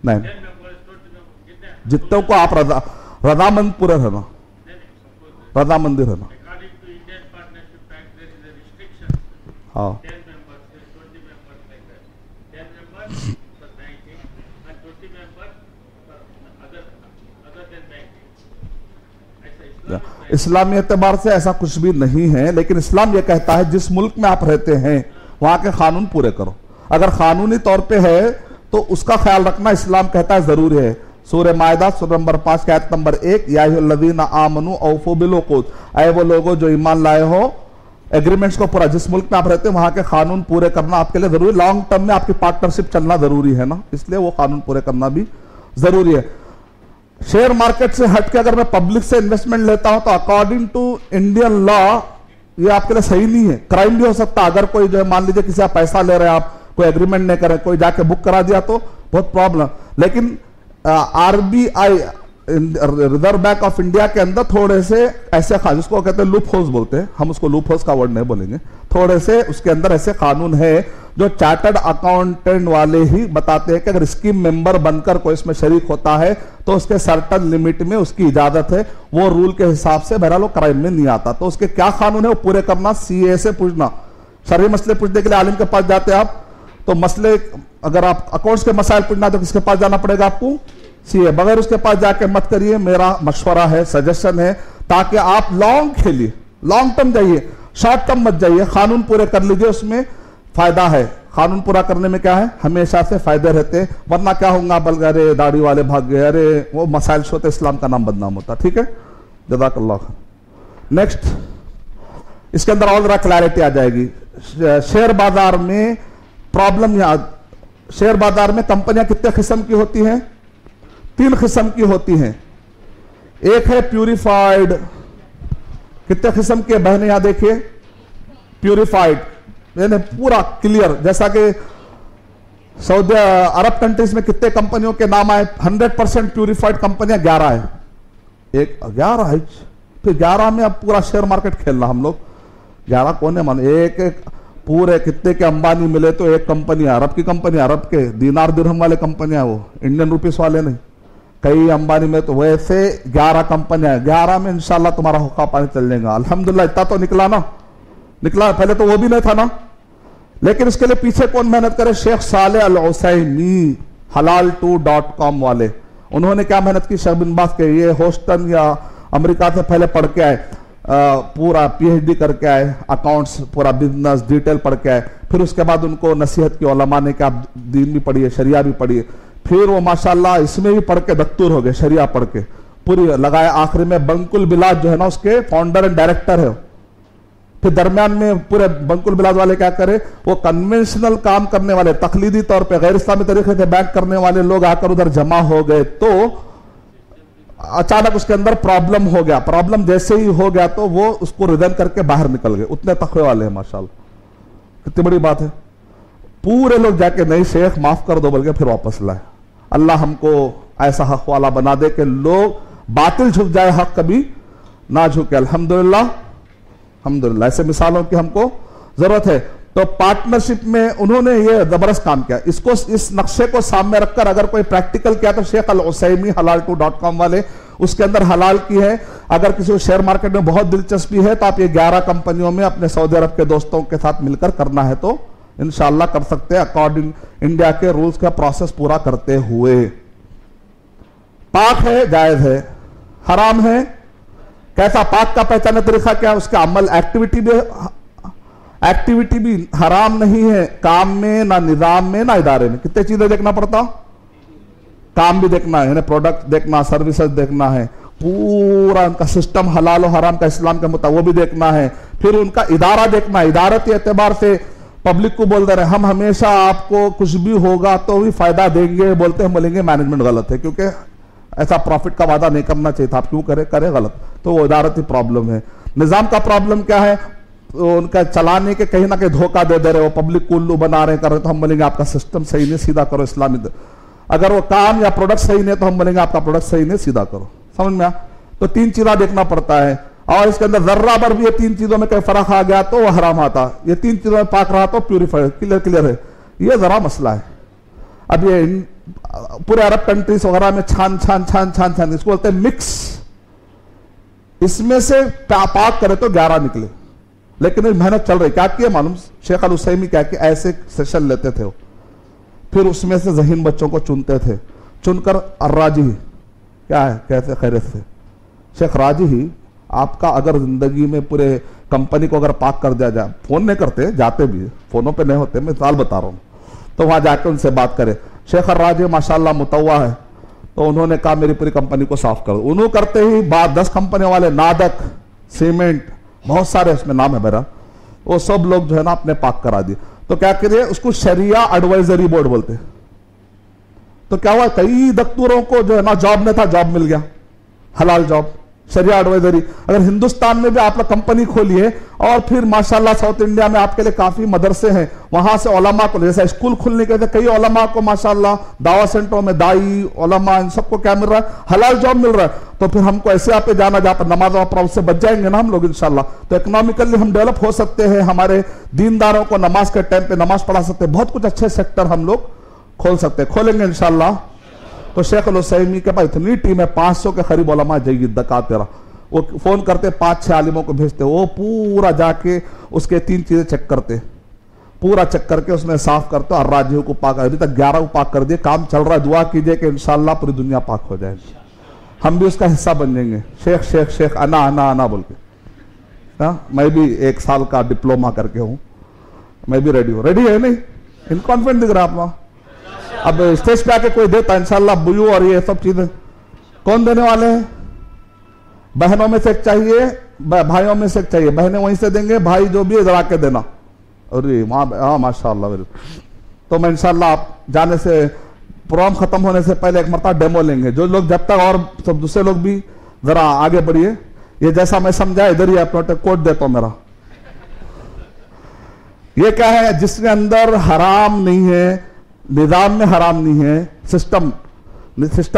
नहीं जितने को आप रजामंद पूरे रहना, रजामंदी रहना। हाँ इस्लामी एतबार से ऐसा कुछ भी नहीं है, लेकिन इस्लाम यह कहता है जिस मुल्क में आप रहते हैं वहां के कानून पूरे करो। अगर कानूनी तौर पे है तो उसका ख्याल रखना इस्लाम कहता है जरूरी है। सूरह मायदा सूरह नंबर 5 की आयत नंबर 1, या अय्युहल्लज़ीना आमनू औफू बिल उक़ूद, ऐ वो लोगों जो ईमान लाए हो एग्रीमेंट्स को पूरा, जिस मुल्क में आप रहते हैं वहां के कानून पूरे करना आपके लिए जरूरी। लॉन्ग टर्म में आपकी पार्टनरशिप चलना जरूरी है ना, इसलिए वो कानून पूरे करना भी जरूरी है। शेयर मार्केट से हटके अगर मैं पब्लिक से इन्वेस्टमेंट लेता हूं तो अकॉर्डिंग टू इंडियन लॉ ये आपके लिए सही नहीं है, क्राइम भी हो सकता है। अगर कोई जो है मान लीजिए किसी आप पैसा ले रहे हैं, आप कोई एग्रीमेंट नहीं करें, कोई जाके बुक करा दिया तो बहुत प्रॉब्लम। लेकिन RBI reserve bank of India के अंदर थोड़े से ऐसे जिसको कहते हैं लूप होल्स बोलते हैं, हम उसको लूप होल्स का वर्ड नहीं बोलेंगे, थोड़े से उसके अंदर ऐसे कानून है जो चार्टर्ड अकाउंटेंट वाले ही बताते हैं कि अगर स्कीम मेंबर बनकर कोई इसमें शरीक होता है तो उसके सर्टन लिमिट में उसकी इजाजत है, वो रूल के हिसाब से बहरहाल क्राइम में नहीं आता। तो उसके क्या कानून है वो पूरे करना, सीए से पूछना, शरई मसले पूछने के लिए आलिम के पास जाते हैं आप, तो मसले अगर आप अकाउंट्स के मसाइल पूछना तो किसके पास जाना पड़ेगा आपको, सीए। बगैर उसके पास जाके मत करिए, मेरा मशवरा है, सजेशन है, ताकि आप लॉन्ग खेलिए, लॉन्ग टर्म जाइए, शॉर्ट टर्म मत जाइए, कानून पूरे कर लीजिए, उसमें फायदा है, कानून पूरा करने में क्या है, हमेशा से फायदे रहते, वरना क्या होगा, बल्कि अरे दाढ़ी वाले भाग गए, अरे वो मसाइल होते, इस्लाम का नाम बदनाम होता। ठीक है, जज़ाकल्लाह खैर। नेक्स्ट, इसके अंदर और जरा क्लैरिटी आ जाएगी। शेयर बाजार में प्रॉब्लम, शेयर बाजार में कंपनियां कितने किस्म की होती हैं, 3 किस्म की होती हैं। एक है प्यूरिफाइड, कितने किस्म के बहने यहां देखिए, प्यूरिफाइड यानी पूरा क्लियर, जैसा कि सऊदी अरब कंट्रीज में कितने कंपनियों के नाम आए, 100% प्यूरिफाइड कंपनियां 11 है, एक 11 है, फिर 11 में अब पूरा शेयर मार्केट खेलना हम लोग, 11 कौन है मान, एक एक पूरे कितने के अंबानी मिले तो एक कंपनी अरब की कंपनी, अरब के दीनार दिरहम वाले कंपनियां, वो इंडियन रुपीस वाले नहीं, कई अंबानी में तो वैसे 11 कंपनियां, 11 में इंशाल्लाह तुम्हारा हुक्का पानी चल जाएगा। अल्हम्दुलिल्लाह इतना तो निकला ना, निकला, पहले तो वो भी नहीं था ना, लेकिन इसके लिए पीछे कौन मेहनत करे, शेख साले अल उसैमी, halal2.com वाले, उन्होंने क्या मेहनत की, शेख बिन बाज के, ये होस्टन या अमेरिका से पहले पढ़ के आए, पूरा पीएचडी करके आए, अकाउंट्स पूरा बिजनेस डिटेल पढ़ के आए, फिर उसके बाद उनको नसीहत की, उलमा ने कि आप दीन भी पढ़िए, शरिया भी पढ़िए, फिर वो माशाल्लाह इसमें भी पढ़ के दस्तूर हो गए, शरिया पढ़ के पूरी लगाए, आखिरी में बंकुल बिलाद जो है ना उसके फाउंडर एंड डायरेक्टर है। फिर दरमियान में पूरे बंकुल बिलाद वाले क्या करे, वो कन्वेंशनल काम करने वाले, तकलीदी तौर पे गैर इस्लामी तरीके से बैंक करने वाले लोग आकर उधर जमा हो गए, तो अचानक उसके अंदर प्रॉब्लम हो गया, प्रॉब्लम जैसे ही हो गया तो वो उसको रिजन करके बाहर निकल गए, उतने तकवे वाले हैं माशाल्लाह, कितनी बड़ी बात है। पूरे लोग जाके नहीं शेख माफ कर दो बोल के फिर वापस लाए। अल्लाह हमको ऐसा हक वाला बना दे कि लोग बातिल झुक जाए, हक कभी ना झुके। अल्हम्दुलिल्लाह, अल्हम्दुलिल्लाह ऐसे मिसालों की हमको जरूरत है। तो पार्टनरशिप में उन्होंने ये जबरदस्त काम किया, इसको इस नक्शे को सामने रखकर अगर कोई प्रैक्टिकल किया तो शेख अल उसैमी halal2.com वाले उसके अंदर हलाल की है। अगर किसी को शेयर मार्केट में बहुत दिलचस्पी है तो आप ये 11 कंपनियों में अपने सऊदी अरब के दोस्तों के साथ मिलकर करना है तो इंशाल्लाह कर सकते हैं, अकॉर्डिंग इंडिया के रूल्स का प्रोसेस पूरा करते हुए। पाक है, जायज है, हराम है, कैसा पाक का पहचान तरीका क्या है, उसका अमल एक्टिविटी भी हराम नहीं है, काम में ना निजाम में ना इदारे में। कितने चीजें देखना पड़ता, काम भी देखना है, प्रोडक्ट देखना, सर्विसेज देखना है, पूरा उनका सिस्टम हलाल और हराम का इस्लाम के मुताबिक वो भी देखना है, फिर उनका इदारा देखना, इदारती एतबार से पब्लिक को बोल दे रहे हम हमेशा आपको कुछ भी होगा तो भी फायदा देंगे, बोलते हैं बोलेंगे मैनेजमेंट गलत है, क्योंकि ऐसा प्रॉफिट का वादा नहीं करना चाहिए था, आप क्यों करे गलत, तो वो इदारती प्रॉब्लम है। निजाम का प्रॉब्लम क्या है, तो उनका चलाने के कहीं ना कहीं धोखा दे रहे, वो पब्लिक को उल्लू बना रहे, कर रहे, तो हम बोलेंगे आपका सिस्टम सही नहीं, सीधा करो इस्लामी। अगर वो काम या प्रोडक्ट सही नहीं तो हम बोलेंगे आपका प्रोडक्ट सही नहीं, सीधा करो। समझ में आ? तो 3 चीजें देखना पड़ता है, और इसके अंदर जर्रा पर भी ये 3 चीजों में कहीं फर्क आ गया तो वो हराम आता, ये 3 चीजों में पाक रहा तो प्यूरिफाइड, क्लियर है, ये जरा मसला है। अब ये पूरे अरब कंट्रीज वगैरह में छान इसको बोलते हैं मिक्स, इसमें से पाक करे तो 11 निकले, लेकिन मेहनत चल रही। क्या किया मालूम, शेख अल उसैमी क्या कि ऐसे सेशन लेते थे वो, फिर उसमें से ज़हीन बच्चों को चुनते थे, चुनकर अर्राजी क्या है, कैसे खैरियत से शेख राजी ही आपका अगर जिंदगी में पूरे कंपनी को अगर पाक कर दिया जाए, फोन नहीं करते, जाते भी फोनों पे नहीं होते, मैं साल बता रहा हूँ, तो वहां जाके उनसे बात करे। शेख राजी माशाल्लाह मुतव्वा है, तो उन्होंने कहा मेरी पूरी कंपनी को साफ कर दो। उन्होंने करते ही बाद 10 कंपनी वाले, नादक, सीमेंट, बहुत सारे उसमें नाम है मेरा, वो सब लोग जो है ना अपने पाक करा दिए। तो क्या करिए, उसको शरिया एडवाइजरी बोर्ड बोलते। तो क्या हुआ, कई दस्तूरों को जो है ना जॉब नहीं था, जॉब मिल गया, हलाल जॉब, शरिया एडवाइजरी। अगर हिंदुस्तान में भी आप लोग कंपनी खोलिए, और फिर माशाल्लाह साउथ इंडिया में आपके लिए काफी मदरसे हैं, वहां से उलमा को, जैसे स्कूल खुलने के कई उलमा को माशाल्लाह दावा सेंटरों में दाई उलमा इन सबको क्या मिल रहा है, हलाल जॉब मिल रहा है। तो फिर हमको ऐसे आप पे जाना जहां पर नमाज और से बच जाएंगे ना हम लोग इंशाल्लाह, तो इकोनॉमिकली हम डेवलप हो सकते हैं, हमारे दीनदारों को नमाज के टाइम पे नमाज पढ़ा सकते हैं, बहुत कुछ अच्छे सेक्टर हम लोग खोल सकते हैं, खोलेंगे इंशाल्लाह। तो शेख अल उसैमी के पास इतनी टीम है, 500 के करीब उलमा जय्यद दका तेरा, वो फोन करते 5-6 आलिमों को भेजते, वो पूरा जाके उसके 3 चीजें चेक करते, पूरा चेक करके उसमें साफ करते, और राज्यों को पाक, अभी तक 11 को पाक कर दिए, काम चल रहा है, दुआ कीजिए कि इंशाल्लाह पूरी दुनिया पाक हो जाएगी, हम भी उसका हिस्सा बन जाएंगे। शेख शेख शेख अना अना अना बोल के, मैं भी 1 साल का डिप्लोमा करके हूं, मैं भी रेडी हूँ। रेडी है नहीं? इनकॉन्फिडेंट दिख रहा है आप। अब स्टेज पे आके कोई देता इंशाल्लाह बुयू और ये सब चीजें कौन देने वाले हैं? बहनों में से एक चाहिए, भाइयों में से एक चाहिए। बहनें वहीं से देंगे, भाई जो भी इधर आके देना। अरे हाँ माशाल्लाह। तो मैं इंशाल्लाह आप जाने से, प्रोग्राम खत्म होने से पहले एक मरतबा डेमो लेंगे। जो लोग जब तक, और सब दूसरे लोग भी जरा आगे बढ़िए। ये जैसा मैं समझा इधर ही अपना कोट देता हूं मेरा। ये क्या है? जिसके अंदर हराम नहीं है, निजाम में हराम नहीं है, सिस्टम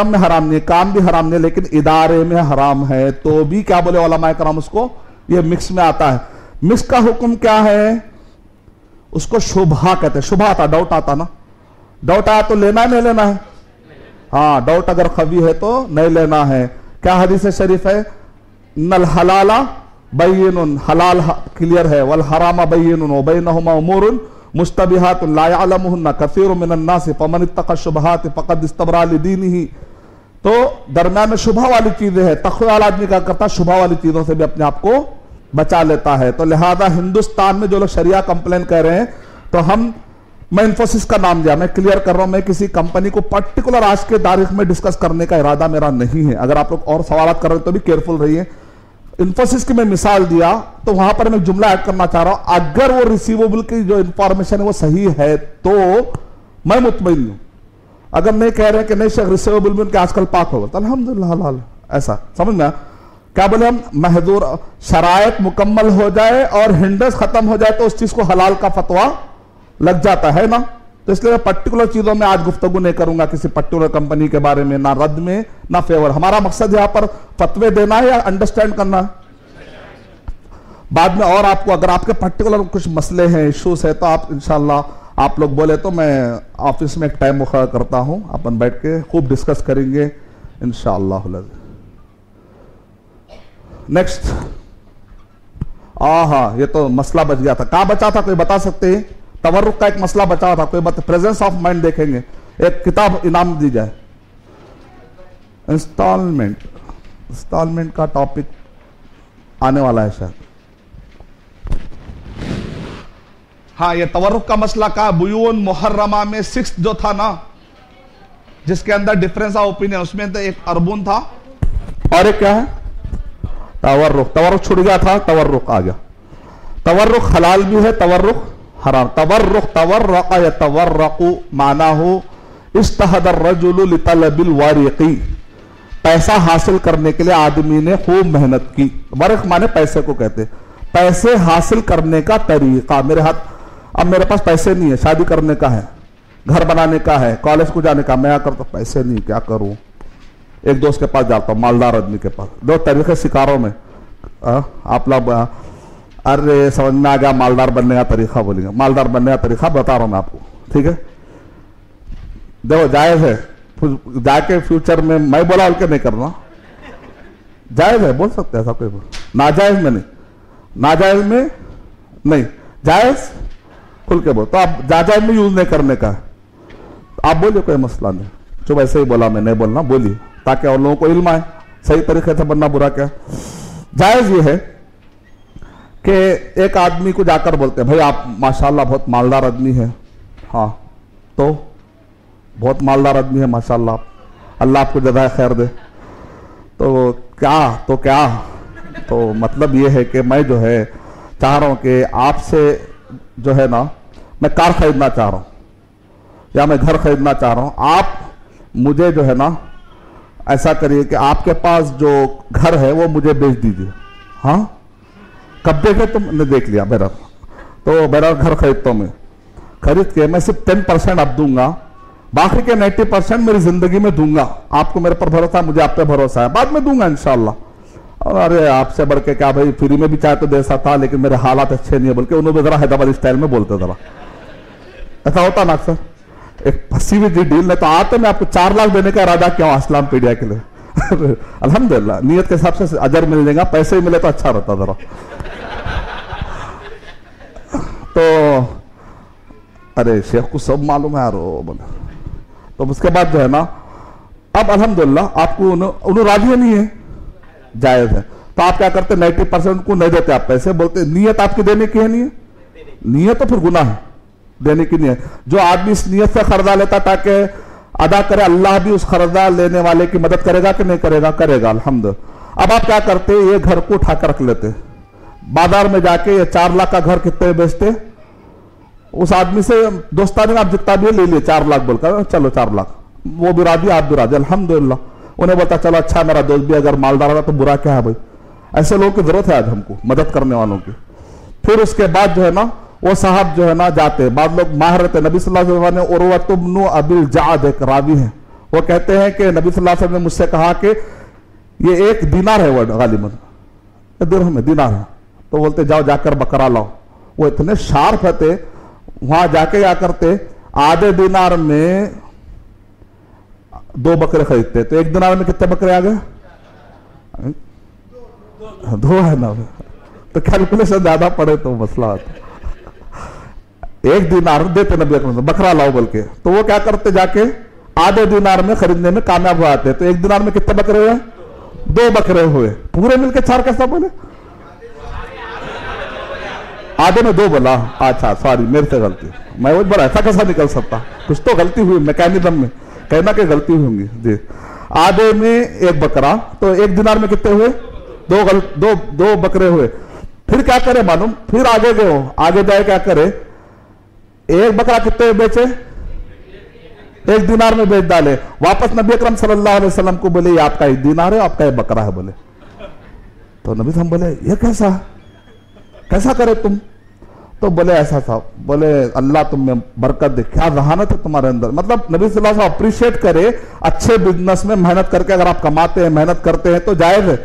में हराम नहीं है, काम भी हराम नहीं है, लेकिन इदारे में हराम है, तो भी क्या बोले उलमाए कराम उसको, ये मिक्स में आता है। मिक्स का हुक्म क्या है? उसको शुभा कहते हैं। शुभा आता, डाउट आता ना, डाउट आया तो लेना है नहीं लेना है? हाँ, डाउट अगर खबी है तो नहीं लेना है। क्या हदीस शरीफ है? नल हलाला बय्यिनुन, हलाल क्लियर है, वल हराम बय्यिनुन व बैनहुमा उमूरुन मुश्तबिहातुन ला यअलमुहुन्ना कसीरुम मिनन नास फमन इत्तqa शुबहात फक़द इस्तबरा लिदीनिही। तो दरमियान में शुभा वाली चीजें हैं। तक़वा वाला आदमी क्या करता है? शुभा वाली चीजों से भी अपने आप को बचा लेता है। तो लिहाजा हिंदुस्तान में जो लोग शरिया कंप्लेन कर रहे हैं, तो मैं इंफोसिस का नाम लिया, मैं क्लियर कर रहा हूं, मैं किसी कंपनी को पर्टिकुलर आज के तारीख में डिस्कस करने का इरादा मेरा नहीं है। अगर आप लोग और सवाल कर रहे हो तो भी केयरफुल रहिए। इंफोसिस की मैं मिसाल दिया, तो वहां पर मैं जुमला ऐड करना चाह रहा हूं, अगर वो रिसीवेबल की जो इंफॉर्मेशन है वो सही है तो मैं मुतमईन हूं। अगर नहीं कह रहे हैं कि नहीं शेख रिसीवेबल में उनके आजकल पाक होगा, तो अल्हम्दुलिल्लाह हलाल, ऐसा समझ में। क्या बोले हम? महजूर शरायत मुकम्मल हो जाए और हिंडस खत्म हो जाए तो उस चीज को हलाल का फतवा लग जाता है ना। तो इसलिए मैं पर्टिकुलर चीजों में आज गुफ्तगू नहीं करूंगा, किसी पर्टिकुलर कंपनी के बारे में, ना रद्द में ना फेवर। हमारा मकसद यहां पर फतवे देना है या अंडरस्टैंड करना है। बाद में और आपको अगर आपके पर्टिकुलर कुछ मसले हैं, इश्यूज है, तो आप इंशाल्लाह आप लोग बोले तो मैं ऑफिस में एक टाइम मुक़र्रर करता हूं, अपन बैठ के खूब डिस्कस करेंगे इंशाल्लाह। नेक्स्ट, हाँ, ये तो मसला बच गया था। कहां बचा था कोई बता सकते हैं? तवर्रुक का एक मसला बचा था, कोई प्रेजेंस ऑफ माइंड देखेंगे। एक किताब इनाम दी जाए। इंस्टॉलमेंट का टॉपिक आने वाला है शायद। हाँ, ये तवर्रुक का मसला का बुयून मुहर्रमा में 6 जो था ना, जिसके अंदर डिफरेंस ऑफ ओपिनियन, उसमें तो एक अरबून था और एक क्या है? तवर्रुक छूट गया था, तवर्रुक आ गया। तवर्रुक हलाल भी है, तवर्रुक हराम। तवर्रक़ यतवर्रक़ु मानाहु इस्तहदर रजुलु लितलबिल वारिक़ी। पैसा हासिल करने के लिए आदमी ने खूब मेहनत की। वर्क़ माने पैसे को कहते, पैसे हासिल करने का तरीका। अब मेरे पास पैसे नहीं है, शादी करने का है, घर बनाने का है, कॉलेज को जाने का, मैं करता पैसे नहीं, क्या करूं? एक दोस्त के पास जाता हूं, मालदार आदमी के पास। 2 तरीके सिकारों में आप लोग, अरे समझ में आ गया मालदार बनने का तरीका। बोलेंगे मालदार बनने का तरीका बता रहा हूं मैं आपको, ठीक है? देखो, जायज है जाके फ्यूचर में, मैं बोला उनके नहीं करना, जायज है, बोल सकते हैं ऐसा कोई। नाजायज में नहीं, नाजायज में नहीं, जायज खुल के बोल। तो आप जायज में यूज नहीं करने का है, आप बोलिए, कोई मसला नहीं। जो वैसे ही बोला, मैं नहीं बोलना, बोलिए, ताकि और लोगों को इल्म आए सही तरीके से बनना बुरा क्या। जायज ये है कि एक आदमी को जाकर बोलते हैं, भाई आप माशाल्लाह बहुत मालदार आदमी है। हाँ, तो बहुत मालदार आदमी है माशाल्लाह, अल्लाह आपको जज़ाए खैर दे। तो क्या तो मतलब ये है कि मैं जो है चाह रहा हूं कि आपसे जो है ना, मैं कार खरीदना चाह रहा हूं या मैं घर खरीदना चाह रहा हूं। आप मुझे जो है ना ऐसा करिए कि आपके पास जो घर है वो मुझे बेच दीजिए। हाँ, कब देखे? तुमने देख लिया मेरा, तो मेरा घर खरीदता हूं, मैं खरीद के मैं सिर्फ 10% अब दूंगा, बाकी के 90% मेरी जिंदगी में दूंगा। आपको मेरे पर भरोसा है, मुझे आप पे भरोसा है, बाद में दूंगा इंशाल्लाह। और अरे आपसे बढ़ के क्या भाई, फ्री में भी चाहे तो दे सकता, लेकिन मेरे हालात अच्छे नहीं है, बोल के उन्होंने जरा हैदराबाद स्टाइल में बोलते, जरा ऐसा होता ना अक्सर। एक फंसी हुई डील नहीं तो आते, मैं आपको 4 लाख देने का इरादा क्यों इस्लाम पीडिया के लिए। अल्हम्दुलिल्लाह, नियत के हिसाब से अजर मिल जाएगा, पैसे ही मिले तो अच्छा रहता जरा। तो अरे शेख को सब मालूम है यार, बोले। तो उसके बाद जो है ना, अब अल्हम्दुलिल्लाह आपको उन्होंने राजी नहीं है, जायज है। तो आप क्या करते? 90% को नहीं देते आप पैसे, बोलते नियत आपकी देने की है, नहीं है, नीयत तो फिर गुनाह है, देने की नीयत। जो आदमी इस नीयत से खरीदा लेता ताकि अदा करे, अल्लाह भी उस खरीदा लेने वाले की मदद करेगा कि नहीं करेगा? करेगा, अल्हम्दुलिल्लाह। अब आप क्या करते, ये घर को उठाकर रख लेते, बाजार में जाके ये 4 लाख का घर कितने में बेचते, उस आदमी से दोस्तानी में आप जितना भी ले लिए 4 लाख बोलकर, चलो 4 लाख, वो भी राजी आप भी राजी, अल्हम्दुलिल्लाह। उन्हें बोलता चलो अच्छा मेरा दोस्त भी अगर मालदार होगा तो बुरा क्या है भाई। ऐसे लोगों की जरूरत है आज हमको, मदद करने वालों की। फिर उसके बाद जो है ना वो साहब जो है ना जाते, बाद लोग माहिर रहते। नबी सल्लल्लाहु अलैहि वसल्लम ने उर्वत इब्न अबिल जाद एक रावी हैं, वो कहते हैं कि नबी सल्लल्लाहु अलैहि वसल्लम ने मुझसे कहा कि ये 1 दीनार है, वर्ड गालिबन दिरहम है, दीनार है। तो बोलते जाओ जाकर बकरा लाओ। वो इतने शार्प थे, वहां जाके क्या करते, आधे दीनार में 2 बकरे खरीदते। तो 1 दीनार में कितने बकरे आ गए? 2 है ना, तो कैलकुलेशन ज्यादा पड़े तो मसला आता। 1 दीनार देते नबी अकरम बकरा लाओ बोल के, तो वो क्या करते, जाके आधे दीनार में खरीदने में कामयाब हो जाते। तो 1 दीनार में कितने बकरे हुए? 2 बकरे हुए। पूरे मिलके 4 कैसा बोले? आधे में 2 बोला, अच्छा सॉरी मेरे से गलती, मैं वो बड़ा ऐसा कैसा निकल सकता, कुछ तो गलती हुई मैकेनिज्म में, कहना कि गलती होंगी जी। आधे में 1 बकरा, तो 1 दीनार में कितने हुए? 2 बकरे हुए। फिर क्या करे मालूम, फिर आगे गए, आगे जाए क्या करे, 1 बकरा कितने बेचे? 1 दीनार में बेच डाले। वापस नबी अकरम सल्लल्लाहु अलैहि वसल्लम को बोले ये आपका 1 दीनार है, आपका 1 बकरा है बोले। तो नबी हम बोले ये कैसा करे तुम? तो बोले ऐसा था, बोले अल्लाह तुम में बरकत दे, क्या जहानत है तुम्हारे अंदर। मतलब नबी सल्लल्लाहु अलैहि वसल्लम अप्रिशिएट करे, अच्छे बिजनेस में मेहनत करके अगर आप कमाते हैं, मेहनत करते हैं तो जायज है,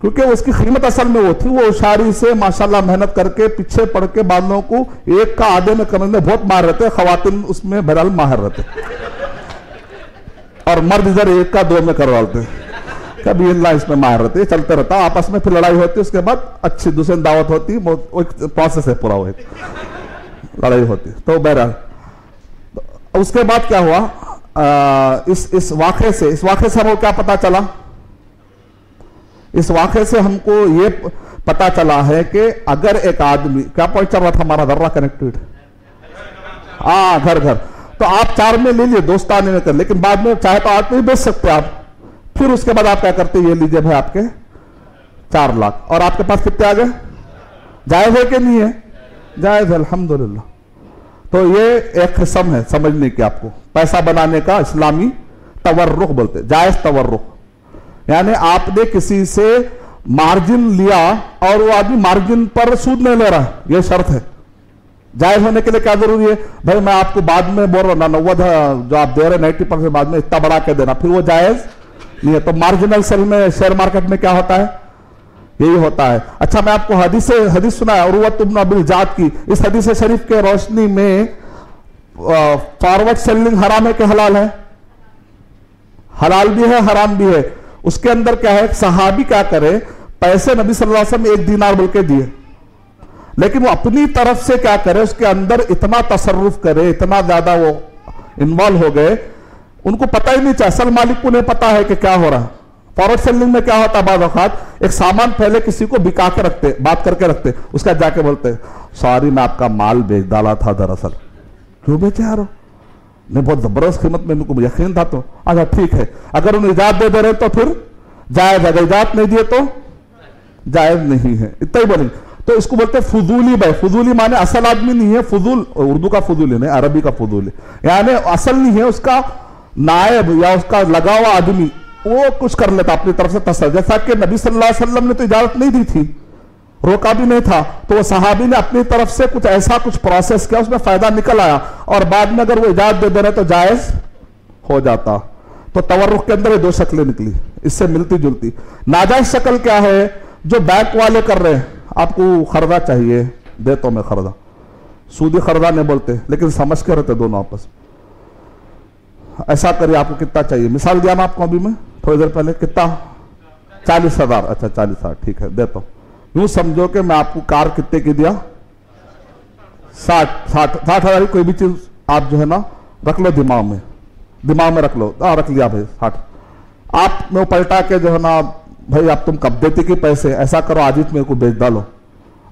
क्योंकि उसकी कीमत असल में वो थी। वो होशियारी से माशाल्लाह मेहनत करके पीछे पड़ के बालों को 1 का आधे में करने में बहुत माहिर रहते, खवातीन उसमें बहरहाल माहिर रहते, और मर्द इधर 1 का 2 में करवाते, कभी इन इसमें माहिर रहते, चलते रहता आपस में। फिर लड़ाई होती, उसके बाद अच्छी दूसरी दावत होती, प्रोसेस है पूरा, वो लड़ाई होती। तो बहरहाल उसके बाद क्या हुआ, इस वाक़े से हमको क्या पता चला? इस वाक़े से हमको ये पता चला है कि अगर एक आदमी, क्या पॉइंट चल रहा था हमारा, दर्रा कनेक्टेड, घर, तो आप 4 में ले लिए दोस्ताने में कर, लेकिन बाद में चाहे तो 8 में बेच सकते आप। फिर उसके बाद आप क्या करते, ये लीजिए भाई आपके 4 लाख, और आपके पास कितने आ गए? जायज है कि नहीं है? जायज है, अल्हम्दुलिल्लाह। तो ये एक किस्म है समझने की, आपको पैसा बनाने का इस्लामी तवर्रुख बोलते, जायज तवर्रुख। यानी आपने किसी से मार्जिन लिया और वो आदमी मार्जिन पर सूद नहीं ले रहा, ये शर्त है। जायज होने के लिए क्या जरूरी है भाई, मैं आपको बाद में बोल रहा हूं 90 जो आप दे रहे 90% बाद में इतना बढ़ा के देना, फिर वो जायज नहीं है। तो मार्जिनल सेल में शेयर मार्केट में क्या होता है, यही होता है। अच्छा मैं आपको हदीस सुनाया उर्वत इब्न अबिल जाद की। इस हदीस शरीफ के रोशनी में फॉरवर्ड सेलिंग हराम है कि हलाल है? हलाल भी है, हराम भी है। उसके अंदर क्या है, सहाबी क्या करे, पैसे नबी सल्लल्लाहु अलैहि वसल्लम 1 दीनार बोल के दिए, लेकिन वो अपनी तरफ से क्या करे, उसके अंदर इतना तसर्रुफ करे, इतना ज्यादा वो इन्वॉल्व हो गए, उनको पता ही नहीं था, असल मालिक को नहीं पता है कि क्या हो रहा। फॉरवर्ड सेलिंग में क्या होता है, बाद औकात एक सामान पहले किसी को बिका के रखते, बात करके रखते, उसका जाके बोलते सॉरी मैं आपका माल बेच डाला था दरअसल। क्यों बेचे यार? नहीं बहुत जबरदस्त कीमत में, मेरे को यकीन था। तो अच्छा ठीक है, अगर उन्हें इजाजत दे दे रहे तो फिर जायज, अगर इजाजत नहीं दिए तो जायज नहीं है, इतना ही बोलेंगे। तो इसको बोलते हैं फुजूली भाई। फुजूली माने असल आदमी नहीं है, फुजूल उर्दू का फुजूली नहीं, अरबी का फुजूली, यानी असल नहीं है, उसका नायब या उसका लगा हुआ आदमी वो कुछ कर लेता अपनी तरफ से तसर। जैसा कि नबी सल्लल्लाहु अलैहि वसल्लम ने तो इजाजत नहीं दी थी, रोका भी नहीं था, तो वो सहाबी ने अपनी तरफ से कुछ ऐसा कुछ प्रोसेस किया, उसमें फायदा निकल आया, और बाद में अगर वो इजाजत दे दे रहे तो जायज हो जाता। तो तवर्रुख के अंदर ये 2 शक्लें निकली, इससे मिलती जुलती। नाजायज शक्ल क्या है, जो बैंक वाले कर रहे हैं, आपको खरीदा चाहिए, दे तो मैं खरीदा, सूदी खरीदा नहीं बोलते, लेकिन समझ के रहते दोनों आपस में। ऐसा करिए, आपको कितना चाहिए, मिसाल दिया ना आपको अभी मैं थोड़ी देर पहले, कितना 40,000, अच्छा 40,000 ठीक है देता हूं। यूं समझो कि मैं आपको कार कितने की दिया, 60,000 कोई भी चीज आप जो है ना रख लो दिमाग में रख लो, रख लिया भाई 60। आप में पलटा के जो है ना भाई आप तुम कब देते कि पैसे, ऐसा करो आज ही मेरे को बेच डालो।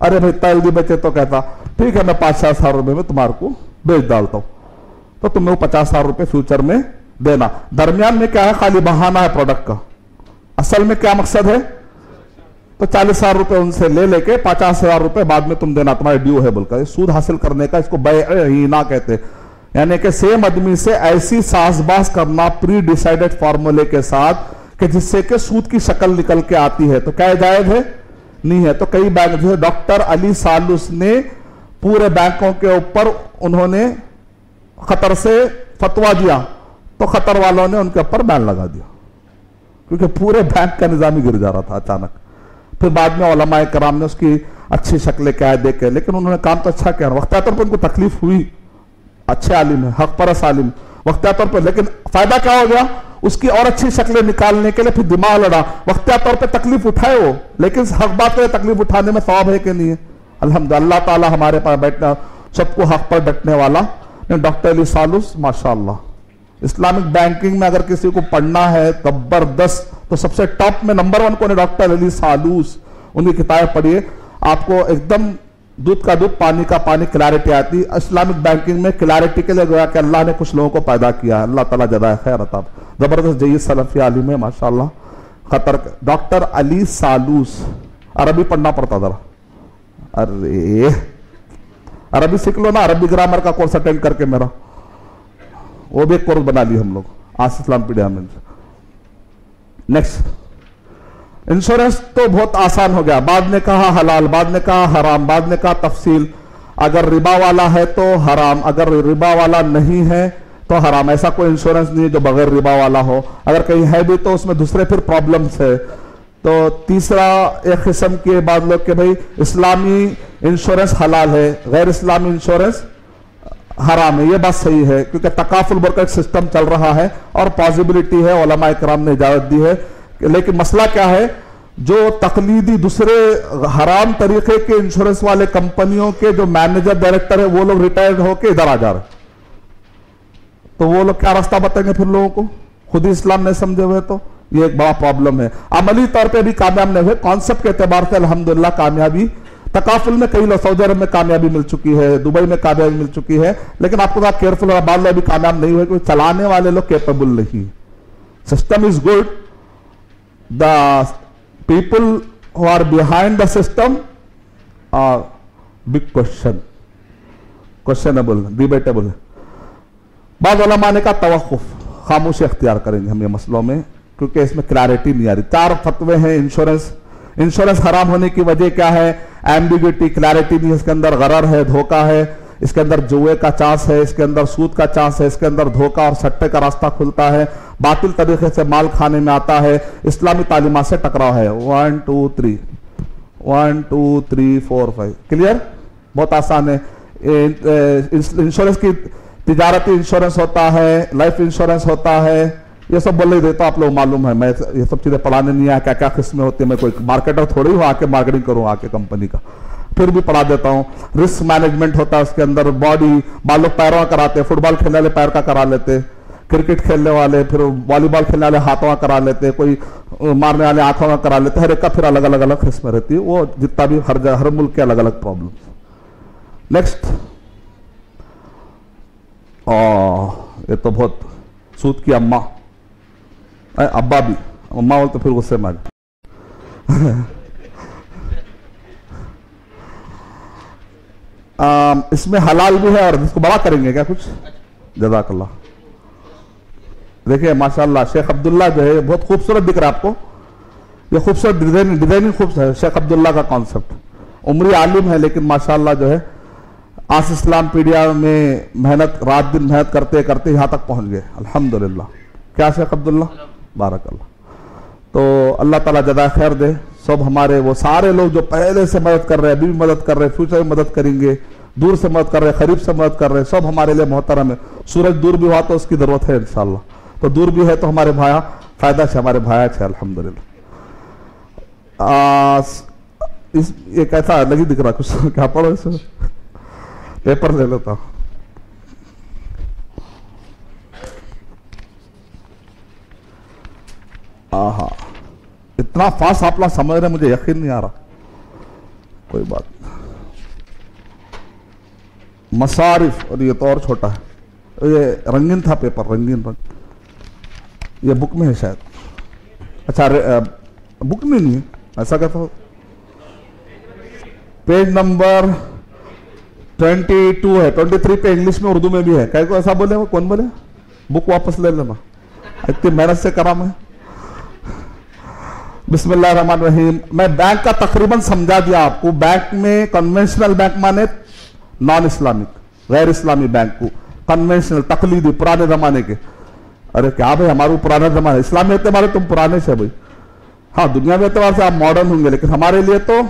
अरे भाई इतना जल्दी बेचे तो कहता ठीक है, मैं 5-6 हजार रुपए में तुम्हारे को बेच डालता हूं, तो तुम्हें वो 50 हजार रुपए फ्यूचर में देना। दरमियान में क्या है, खाली बहाना है प्रोडक्ट का, असल में क्या मकसद है, तो 40 हजार रुपए उनसे ले लेके 50 हजार रुपए बाद में तुम देना, तुम्हारे ड्यू है बोलकर सूद हासिल करने का, इसको बै'हीना कहते हैं। यानी कि सेम आदमी से ऐसी सासबास करना प्री डिसाइडेड फॉर्मूले के साथ कि जिससे कि सूद की शक्ल निकल के आती है, तो क्या जायज है, नहीं है। तो कई बैंक, जैसे डॉक्टर अली सालुस ने पूरे बैंकों के ऊपर उन्होंने खतर से फतवा दिया, तो खतर वालों ने उनके ऊपर बैन लगा दिया, क्योंकि पूरे बैंक का निजाम ही गिर जा रहा था अचानक। फिर बाद में उलमाए कराम ने उसकी अच्छी शक्लें क्या देख के, लेकिन उन्होंने काम तो अच्छा किया। वक्ता तौर पर उनको तकलीफ हुई, अच्छे आलिम है, हक परस आलिम वक्ता तौर पर, लेकिन फायदा क्या हो गया, उसकी और अच्छी शक्लें निकालने के लिए फिर दिमाग लड़ा, वक्ता तौर पे तकलीफ उठाए वो, लेकिन हक बात पे तकलीफ उठाने में सवाब है कि नहीं है। अल्हम्दुलिल्लाह, अल्लाह ताला हमारे पास बैठना, सबको हक पर डटने वाला। डॉक्टर अली सालुस माशाअल्लाह, इस्लामिक बैंकिंग में अगर किसी को पढ़ना है जबरदस्त, तो सबसे टॉप में नंबर 1 कौन है, डॉक्टर अली सालुस। उनकी किताब पढ़िए, आपको एकदम दूध का दूध पानी का पानी क्लैरिटी आती। इस्लामिक बैंकिंग में क्लैरिटी के लिए गया कि अल्लाह ने कुछ लोगों को पैदा किया है, अल्लाह ताला जज़ाए खैर अता। जबरदस्त जयीद सलफी आलिम है माशाअल्लाह, खतर। डॉक्टर अली सालुस, अरबी पढ़ना पड़ता जरा, अरे अरबी सीख लो ना, अरबी ग्रामर का कोर्स अटेंड करके मेरा, वो भी एक कोर्स बना लिया हम लोग आज इस्लाम पीडिया में। नेक्स्ट, इंश्योरेंस तो बहुत आसान हो गया, बाद ने कहा हलाल, बाद ने कहा हराम, बाद ने कहा तफसील। अगर रिबा वाला है तो हराम, अगर रिबा वाला नहीं है तो हराम। ऐसा कोई इंश्योरेंस नहीं है जो बगैर रिबा वाला हो, अगर कहीं है भी तो उसमें दूसरे फिर प्रॉब्लम्स है। तो तीसरा एक किस्म के बाद लोग के भाई इस्लामी इंश्योरेंस हलाल है, गैर इस्लामी इंश्योरेंस हराम है। ये बात सही है, क्योंकि तकाफुल बरकत सिस्टम चल रहा है और पॉसिबिलिटी है, उलमा इकराम ने इजाजत दी है। लेकिन मसला क्या है, जो तकलीदी दूसरे हराम तरीके के इंश्योरेंस वाले कंपनियों के जो मैनेजर डायरेक्टर है, वो लोग रिटायर्ड होकर इधर आ जा रहे, तो वो लोग क्या रास्ता बताएंगे फिर लोगों को, खुद ही इस्लाम नहीं समझे हुए, तो ये एक बड़ा प्रॉब्लम है। अमली तौर पे भी कामयाब नहीं हुए, कॉन्सेप्ट के एतबार से अल्हम्दुलिल्लाह कामयाबी, तकाफुल में कई लोग, सऊदी अरब में कामयाबी मिल चुकी है, दुबई में कामयाबी मिल चुकी है, लेकिन आपको थोड़ा केयरफुल होगा, बाद लोग अभी कामयाब नहीं हुए क्योंकि चलाने वाले लोग कैपेबल नहीं। System is good, the people who are behind the system are big questionable, debatable है। बाद उलमा ने कहा तवक्कुफ, खामोशी अख्तियार करेंगे हम ये मसलों में, क्योंकि इसमें क्लैरिटी नहीं आ रही। 4 फतवे हैं। इंश्योरेंस हराम होने की वजह क्या है, एम्बिग्युइटी, क्लैरिटी नहीं, इसके अंदर गरर है, धोखा है, इसके अंदर जुए का चांस है, इसके अंदर सूद का चांस है, इसके अंदर धोखा और सट्टे का रास्ता खुलता है, बातिल तरीके से माल खाने में आता है, इस्लामी तालीमात से टकराव है। 1 2 3 1 2 3 4 5 क्लियर, बहुत आसान है। इंश्योरेंस की तिजारती इंश्योरेंस होता है, लाइफ इंश्योरेंस होता है, ये सब बोल ही देता आप लोग मालूम है, मैं ये सब चीजें पढ़ाने नहीं आया, क्या क्या किस्में होती है, मैं कोई मार्केटर थोड़ी हूँ आके मार्केटिंग करूँ आके कंपनी का, फिर भी पढ़ा देता हूँ। रिस्क मैनेजमेंट होता है उसके अंदर, बॉडी, बाल लोग पैरों का कराते हैं, फुटबॉल खेलने वाले पैर का करा लेते, क्रिकेट खेलने वाले, फिर वॉलीबॉल खेलने वाले हाथों का करा लेते, कोई मारने वाले आंखों का करा लेते, हर एक का फिर अलग अलग अलग किस्में रहती है, वो जितना भी हर मुल्क के अलग अलग प्रॉब्लम। नेक्स्ट, ये तो बहुत सूद की अम्मा, अब्बा भी, अम्मा बोल तो फिर गुस्से में इसमें हलाल भी है और इसको बड़ा करेंगे क्या कुछ, जज़ाकल्लाह। देखिए माशाल्लाह शेख अब्दुल्ला जो है बहुत खूबसूरत दिख रहा है आपको, ये खूबसूरत डिजाइनिंग खूबसूरत है शेख अब्दुल्ला का कॉन्सेप्ट। उम्री आलिम है लेकिन माशाल्लाह जो है आज इस्लाम पीडिया में मेहनत, रात दिन मेहनत करते करते यहाँ तक पहुँच गए अल्हम्दुलिल्लाह। क्या शेख अब्दुल्ला, बारकल्लाह। तो अल्लाह ताला जज़ा खैर दे। सब हमारे वो सारे लोग जो पहले से मदद कर रहे हैं, अभी भी मदद कर रहे हैं, फ्यूचर में मदद करेंगे, दूर से मदद कर रहे हैं, करीब से मदद कर रहे हैं, सब हमारे लिए मोहतरम है। सूरज दूर भी हुआ तो उसकी जरूरत है इंशाल्लाह, तो दूर भी है तो हमारे भाया फायदा से हमारे भाया है अल्हम्दुलिल्लाह। ये कैसा लगी दिख रहा कुछ, क्या पढ़ो इसे, पेपर ले लेता। आहा, इतना फास्ट आप लोग समझ रहे, मुझे यकीन नहीं आ रहा। कोई बात नहीं, मसारिफ, और ये तो और छोटा है, ये रंगीन था पेपर, रंगीन रंग, ये बुक में है शायद। अच्छा बुक में नहीं है, ऐसा कहता हूँ। पेज नंबर 22 है, 23 पे इंग्लिश में उर्दू में भी है। कहीं को ऐसा बोले, वो कौन बोले? बुक वापस ले लेना, इतनी मेहनत से करा मैं। बिस्मिल्लाहिर्रहमानिर्रहीम। मैं बैंक का तकरीबन समझा दिया आपको। बैंक में कन्वेंशनल बैंक माने नॉन इस्लामिक, गैर इस्लामी बैंक को कन्वेंशनल, तकलीदी, पुराने जमाने के। अरे क्या भाई, हमारे पुराना जमाना, इस्लामी एतबार तुम पुराने से भाई। हाँ, दुनिया में एतबार से आप मॉडर्न होंगे, लेकिन हमारे लिए तो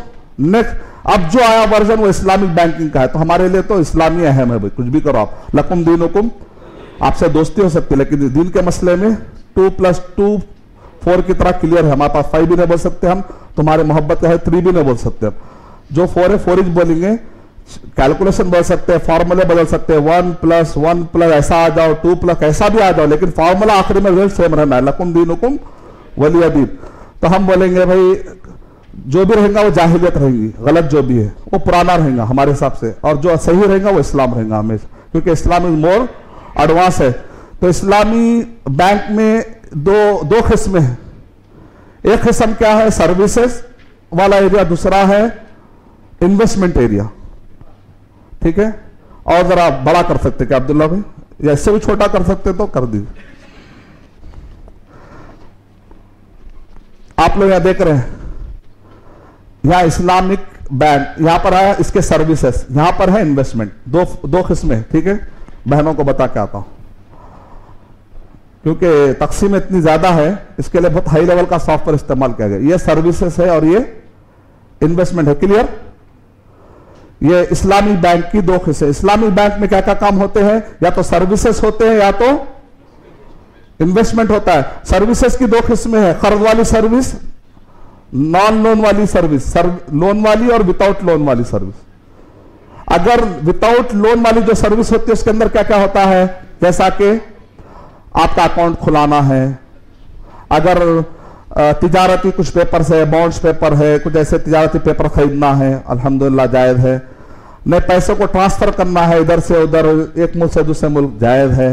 नेक्स्ट अब जो आया वर्जन वो इस्लामिक बैंकिंग का है, तो हमारे लिए तो इस्लामी अहम है भाई। कुछ भी करो आप, लकुम दीनुकुम, आपसे दोस्ती हो सकती है, लेकिन दीन के मसले में 2 + 2 4 की तरह क्लियर है। हमारे पास 5 भी नहीं बोल सकते हम, तुम्हारे मोहब्बत का है 3 भी नहीं बोल सकते हम। जो 4 है 4 ही बोलेंगे, कैलकुलेशन बोल सकते हैं, फॉर्मूले बदल सकते हैं, 1 + 1 ऐसा आ जाओ, 2 ऐसा भी आ जाओ, लेकिन फॉर्मूला आखिरी में रिजल्ट सेम रहना है, लकुम दीनुकुम वलिय दीन। तो हम बोलेंगे भाई जो भी रहेगा वो जाहिलियत रहेगी, गलत जो भी है वो पुराना रहेगा हमारे हिसाब से, और जो सही रहेगा वो इस्लाम रहेगा हमेशा, क्योंकि इस्लाम इज मोर एडवांस है। तो इस्लामी बैंक में दो किस्में हैं। एक किस्म क्या है, सर्विसेज वाला एरिया, दूसरा है इन्वेस्टमेंट एरिया। ठीक है, और जरा बड़ा कर सकते क्या अब्दुल्ला भाई, या इससे भी छोटा कर सकते तो कर दीजिए। आप लोग यहां देख रहे हैं, यहां इस्लामिक बैंक, यहां पर है इसके सर्विसेज, यहां पर है इन्वेस्टमेंट। दो किस्में। ठीक है, बहनों को बता के आता हूं, क्योंकि तकसीम इतनी ज्यादा है, इसके लिए बहुत हाई लेवल का सॉफ्टवेयर इस्तेमाल किया गया। ये सर्विसेज है और ये इन्वेस्टमेंट है। क्लियर? ये इस्लामी बैंक की 2 किस्में। इस्लामी बैंक में क्या क्या काम होते हैं, या तो सर्विसेज होते हैं या तो इन्वेस्टमेंट होता है। सर्विसेज की 2 किस्में हैं, कर्ज वाली सर्विस, नॉन लोन वाली सर्विस, लोन वाली और विदाउट लोन वाली सर्विस। अगर विदाउट लोन वाली जो सर्विस होती है उसके अंदर क्या क्या होता है, जैसा कि आपका अकाउंट खुलाना है, अगर तिजारती कुछ पेपर्स है, बॉन्ड्स पेपर है, कुछ ऐसे तिजारती पेपर खरीदना है, अल्हम्दुलिल्लाह जायज है। नए पैसों को ट्रांसफर करना है इधर से उधर, एक मुल्क से दूसरे मुल्क, जायज है।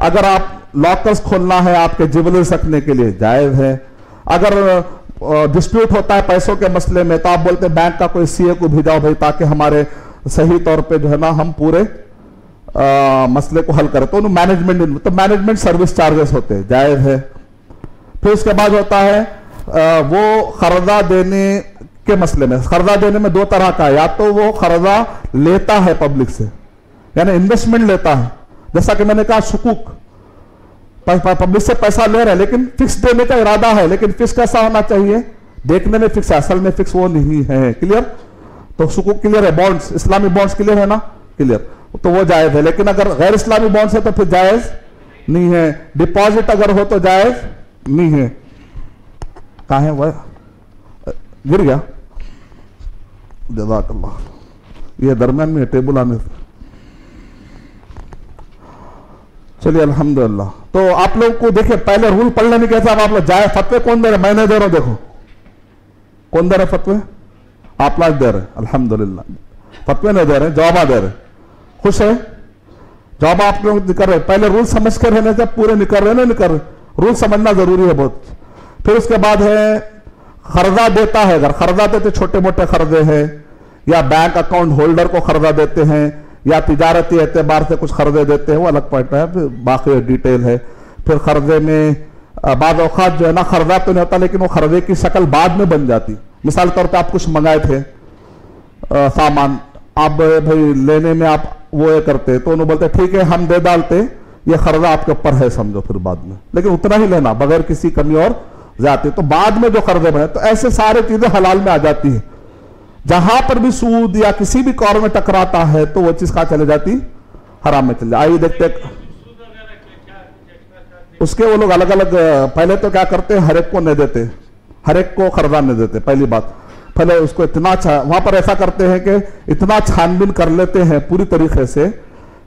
अगर आप लॉकर्स खोलना है आपके ज्वेलरीज रखने के लिए, जायज है। अगर डिस्प्यूट होता है पैसों के मसले में, तो आप बोलते हैं बैंक का कोई सीए को भेजाओ भाई, ताकि हमारे सही तौर पे जो है ना हम पूरे मसले को हल करें। तो मैनेजमेंट, तो मैनेजमेंट सर्विस चार्जेस होते हैं, जायज है। फिर उसके बाद होता है वो कर्जा देने के मसले में। कर्जा देने में 2 तरह का है, या तो वो कर्जा लेता है पब्लिक से, यानी इन्वेस्टमेंट लेता है, जैसा कि मैंने कहा सुकूक, पब्लिक से पैसा ले रहा है लेकिन फिक्स देने का इरादा है, लेकिन फिक्स कैसा होना चाहिए, देखने में फिक्स है, असल में फिक्स वो नहीं है। क्लियर? तो सुकूक क्लियर है। बॉन्ड्स, इस्लामी बॉन्ड्स क्लियर है ना? क्लियर, तो वो जायज है। लेकिन अगर गैर इस्लामी बॉन्ड्स है तो फिर जायज नहीं है। डिपॉजिट अगर हो तो जायज नहीं है। कहां है वह, गिर गया, जज़ाकल्लाह। ये दरमियान में टेबल आने से, चलिए अल्हम्दुलिल्लाह। तो आप लोग को देखिए, पहले रूल पढ़ लेने के साथ आप लोग जाए। फतवे कौन दे रहे? मैं नहीं दे रहा हूं, देखो कौन दे रहे फतवे, आप लोग दे रहे, अल्हम्दुलिल्लाह। फतवे नहीं दे रहे, जवाब दे रहे, खुश है, जवाब आप लोग निकल रहे। पहले रूल समझ कर रहने से पूरे निकल रहे, नहीं निकल रहे, रूल समझना जरूरी है बहुत। फिर उसके बाद है कर्जा देता है, अगर कर्जा देते छोटे मोटे कर्जे हैं, या बैंक अकाउंट होल्डर को कर्जा देते हैं, या तिजारती एतबार से कुछ कर्जे देते हैं, वो अलग पॉइंट है, फिर बाकी डिटेल है। फिर कर्जे में बाद औकात जो है ना, कर्जा तो नहीं होता लेकिन वो कर्जे की शक्ल बाद में बन जाती। मिसाल तौर पे आप कुछ मंगाए थे सामान, आप भाई लेने में आप वो ये करते, तो उन्होंने बोलते ठीक है हम दे डालते, ये कर्जा आपके ऊपर है समझो, फिर बाद में लेकिन उतना ही लेना बगैर किसी कमी और जाती। तो बाद में जो कर्जे बने, तो ऐसे सारे चीजें हलाल में आ जाती है। जहां पर भी सूद या किसी भी कौर में टकराता है तो वो चीज कहां चले जाती, हराम में चले जाती। आइए देखते, उसके वो लोग अलग अलग, पहले तो क्या करते हैं, हर एक को नहीं देते, हर एक को कर्जा नहीं देते। पहली बात, पहले उसको इतना वहां पर ऐसा करते हैं कि इतना छानबीन कर लेते हैं पूरी तरीके से,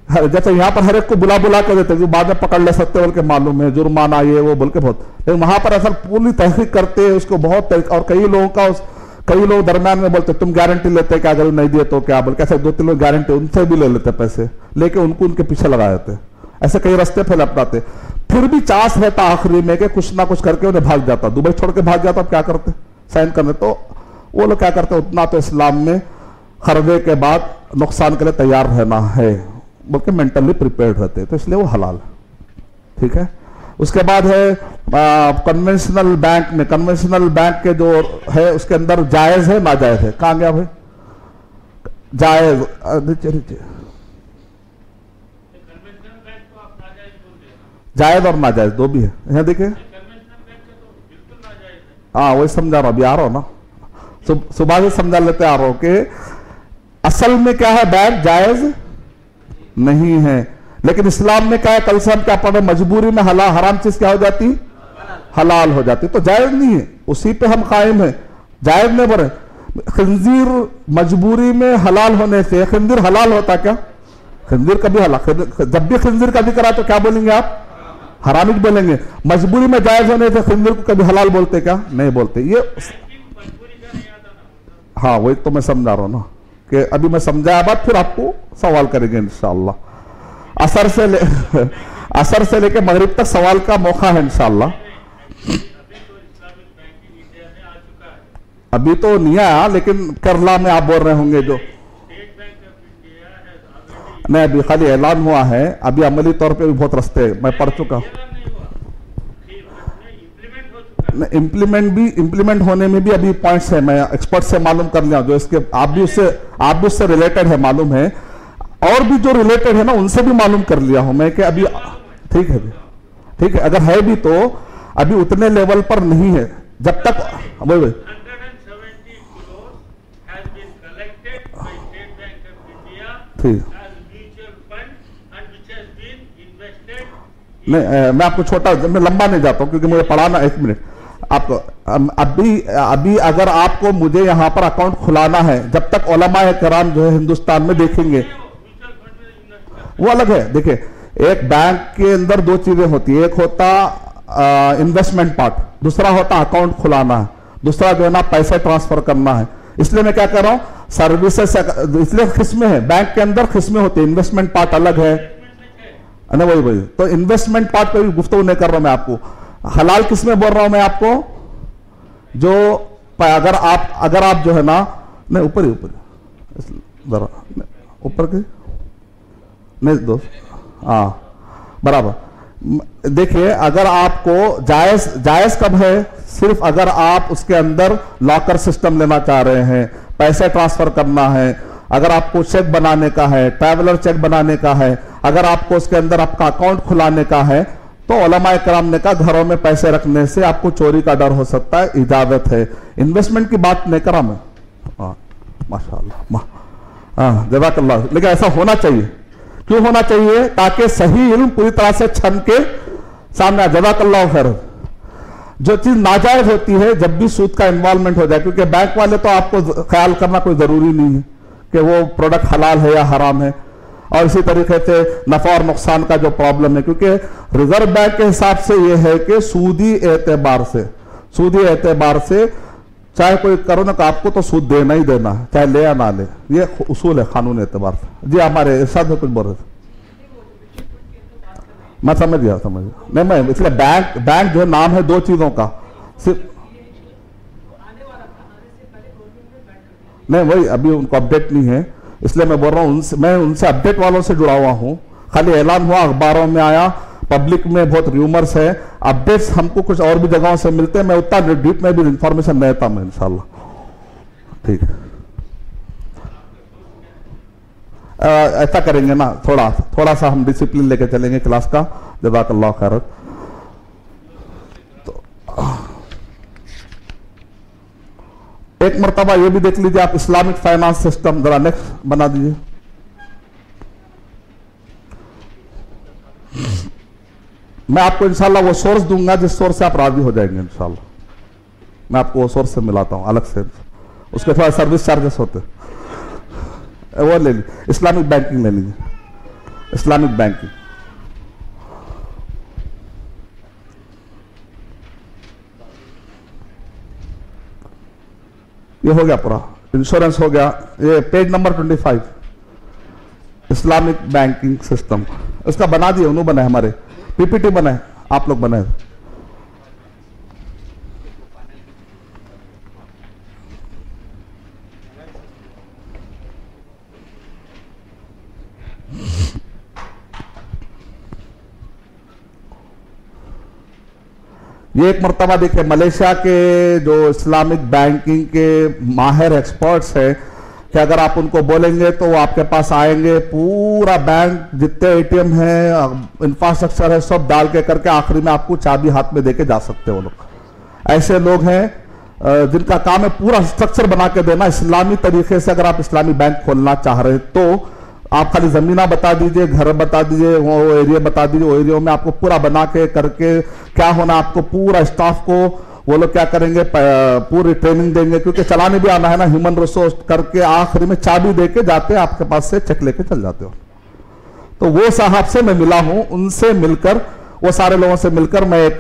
जैसे यहाँ पर हर एक को बुला बुला के देते हैं, बाद में पकड़ ले सकते बोल के मालूम है, जुर्माना ये वो बोल के बहुत, लेकिन वहां पर ऐसा पूरी तहकीक करते हैं उसको बहुत। और कई लोगों का कई लोग दरम्यान में बोलते तुम गारंटी लेते क्या, अगर नहीं दिए तो क्या, बोल कैसे 2-3 लोग गारंटी उनसे भी ले लेते पैसे, लेके उनको उनके पीछे लगा देते, ऐसे कई रास्ते फैल अपनाते, फिर भी चांस रहता आखिरी में कि कुछ ना कुछ करके उन्हें भाग जाता, दुबई छोड़ के भाग जाता, क्या करते साइन करने, तो वो लोग क्या करते उतना तो इस्लाम में खरीदे के बाद नुकसान के लिए तैयार रहना है बोल के मेंटली प्रिपेयर्ड रहते, तो इसलिए वो हलाल है। ठीक है, उसके बाद है कन्वेंशनल बैंक में, कन्वेंशनल बैंक के जो है उसके अंदर जायज है नाजायज है, कहां गया भाई जायज, नीचे नीचे, जायज और नाजायज दो भी है, यहाँ देखिए, हाँ वही समझा रहा हूं, अभी आ रहा हूं ना, सुबह से समझा लेते आ रहा हूं कि असल में क्या है, बैंक जायज नहीं है, लेकिन इस्लाम में क्या है, कल से हम क्या पढ़ रहे, मजबूरी में हलाल हराम चीज क्या हो जाती, हलाल हो जाती, तो जायज नहीं है, उसी पे हम कायम है, जायज नहीं बोले। खंजीर मजबूरी में हलाल होने से, खंजीर हलाल होता क्या, खंजीर कभी हलाल, जब भी खंजीर का जिक्र आए तो क्या बोलेंगे आप, हराम ही बोलेंगे, मजबूरी में जायज होने से खंजीर को कभी हलाल बोलते क्या, नहीं बोलते, ये हाँ वही तो मैं समझा रहा हूं ना, कि अभी मैं समझाया बात, फिर आपको सवाल करेंगे इंशाअल्लाह, असर से लेके मगरिब तक सवाल का मौका है इंशाअल्लाह। अभी तो नहीं आया, लेकिन केरला में आप बोल रहे होंगे जो, नहीं अभी खाली ऐलान हुआ है, अभी अमली तौर पे भी बहुत रास्ते मैं पढ़ चुका हूं, इम्प्लीमेंट होने में भी अभी पॉइंट्स है, मैं एक्सपर्ट से मालूम कर लिया, जो इसके आप भी उससे रिलेटेड है मालूम है, और भी जो रिलेटेड है ना उनसे भी मालूम कर लिया हूं मैं कि अभी ठीक है, ठीक है, अगर है भी तो अभी उतने लेवल पर नहीं है, जब तक वही ठीक, नहीं मैं आपको छोटा, मैं लंबा नहीं जाता हूं क्योंकि मुझे पढ़ाना, 1 मिनट आपको, अभी अगर आपको मुझे यहां पर अकाउंट खुलाना है, जब तक उलमाए कराम जो है हिंदुस्तान में देखेंगे, वो अलग है। देखिए एक बैंक के अंदर 2 चीजें होती है, एक होता इन्वेस्टमेंट पार्ट, दूसरा होता अकाउंट खुलाना है, दूसरा जो है ना पैसे ट्रांसफर करना है। इसलिए मैं क्या कर रहा हूं, सर्विसेज, इसलिए किस्में हैं बैंक के अंदर, किस्में होती है, इन्वेस्टमेंट पार्ट अलग है ना, वही तो इन्वेस्टमेंट पार्ट पे भी गुफ्तगू नहीं कर रहा हूं मैं आपको, हलाल किसमें बोल रहा हूं मैं आपको, जो अगर आप जो है ना, नहीं ऊपर ही जरा ऊपर के नहीं दोस्त, हाँ बराबर। देखिए अगर आपको जायज कब है, सिर्फ अगर आप उसके अंदर लॉकर सिस्टम लेना चाह रहे हैं, पैसे ट्रांसफर करना है, अगर आपको चेक बनाने का है, ट्रैवलर चेक बनाने का है, अगर आपको उसके अंदर आपका अकाउंट खुलाने का है, तो उलमाए कराम ने कहा घरों में पैसे रखने से आपको चोरी का डर हो सकता है, इजाजत है। इन्वेस्टमेंट की बात नहीं करा मैं, माशाअल्लाह, हाँ जज़ाकल्लाह, लेकिन ऐसा होना चाहिए, क्यों होना चाहिए, ताकि सही इल्म पूरी तरह से छन के सामने आ, जज़ाकल्लाह खैर। जो चीज नाजायज होती है, जब भी सूद का इन्वॉल्वमेंट हो जाए, क्योंकि बैंक वाले तो आपको ख्याल करना कोई जरूरी नहीं है कि वो प्रोडक्ट हलाल है या हराम है, और इसी तरीके से नफा और नुकसान का जो प्रॉब्लम है, क्योंकि रिजर्व बैंक के हिसाब से यह है कि सूदी एतबार से चाहे कोई करो ना, आपको तो सूद देना ही देना है, चाहे ले या ना ले, ये उसूल है कानून एतबार से। जी हमारे इरशाद में कुछ बोल रहे थे, मैं समझ गया नहीं, मैं इसलिए बैंक जो नाम है 2 चीजों का, सिर्फ नहीं वही अभी उनको अपडेट नहीं है, इसलिए मैं बोल रहा हूं मैं उनसे अपडेट वालों से जुड़ा हुआ हूं, खाली ऐलान हुआ, अखबारों में आया, पब्लिक में बहुत रूमर्स है, अपडेट्स हमको कुछ और भी जगहों से मिलते हैं, मैं उतना डीप में भी इंफॉर्मेशन नहीं था मैं इंशाल्लाह। ठीक है, ऐसा करेंगे ना, थोड़ा सा हम डिसिप्लिन लेके चलेंगे क्लास का, जज़ाकल्लाह खैर। तो एक मरतबा ये भी देख लीजिए आप, इस्लामिक फाइनेंस सिस्टम जरा नेक्स्ट बना दीजिए। मैं आपको इंशाल्लाह वो सोर्स दूंगा जिस सोर्स से आप राजी हो जाएंगे इंशाल्लाह, मैं आपको वो सोर्स से मिलाता हूं अलग से, उसके थोड़ा सर्विस चार्जेस होते, वो ले लीजिए, इस्लामिक बैंकिंग ले लीजिए, इस्लामिक बैंकिंग। ये हो गया पूरा, इंश्योरेंस हो गया। ये page number 25 Islamic banking system, इसका बना दिए, उन्होंने बनाए, हमारे पीपीटी बनाए, आप लोग बनाए। ये एक मर्तबा देखिए, मलेशिया के जो इस्लामिक बैंकिंग के माहिर एक्सपर्ट्स हैं, कि अगर आप उनको बोलेंगे तो वो आपके पास आएंगे, पूरा बैंक जितने एटीएम हैं, इंफ्रास्ट्रक्चर है, सब डाल के करके आखिरी में आपको चाबी हाथ में देके जा सकते हैं वो लोग। ऐसे लोग हैं जिनका काम है पूरा स्ट्रक्चर बना के देना इस्लामी तरीके से। अगर आप इस्लामी बैंक खोलना चाह रहे हैं तो आप खाली जमीना बता दीजिए, घर बता दीजिए, वो एरिया बता दीजिए, वो एरिया में आपको पूरा बना के करके क्या होना, आपको पूरा स्टाफ को वो लोग क्या करेंगे, पूरी ट्रेनिंग देंगे, क्योंकि चलाने भी आना है ना, ह्यूमन रिसोर्स करके आखिरी में चाबी देके जाते हैं, आपके पास से चेक लेके चल जाते हो। तो वो साहब से मैं मिला हूं, उनसे मिलकर, वो सारे लोगों से मिलकर मैं एक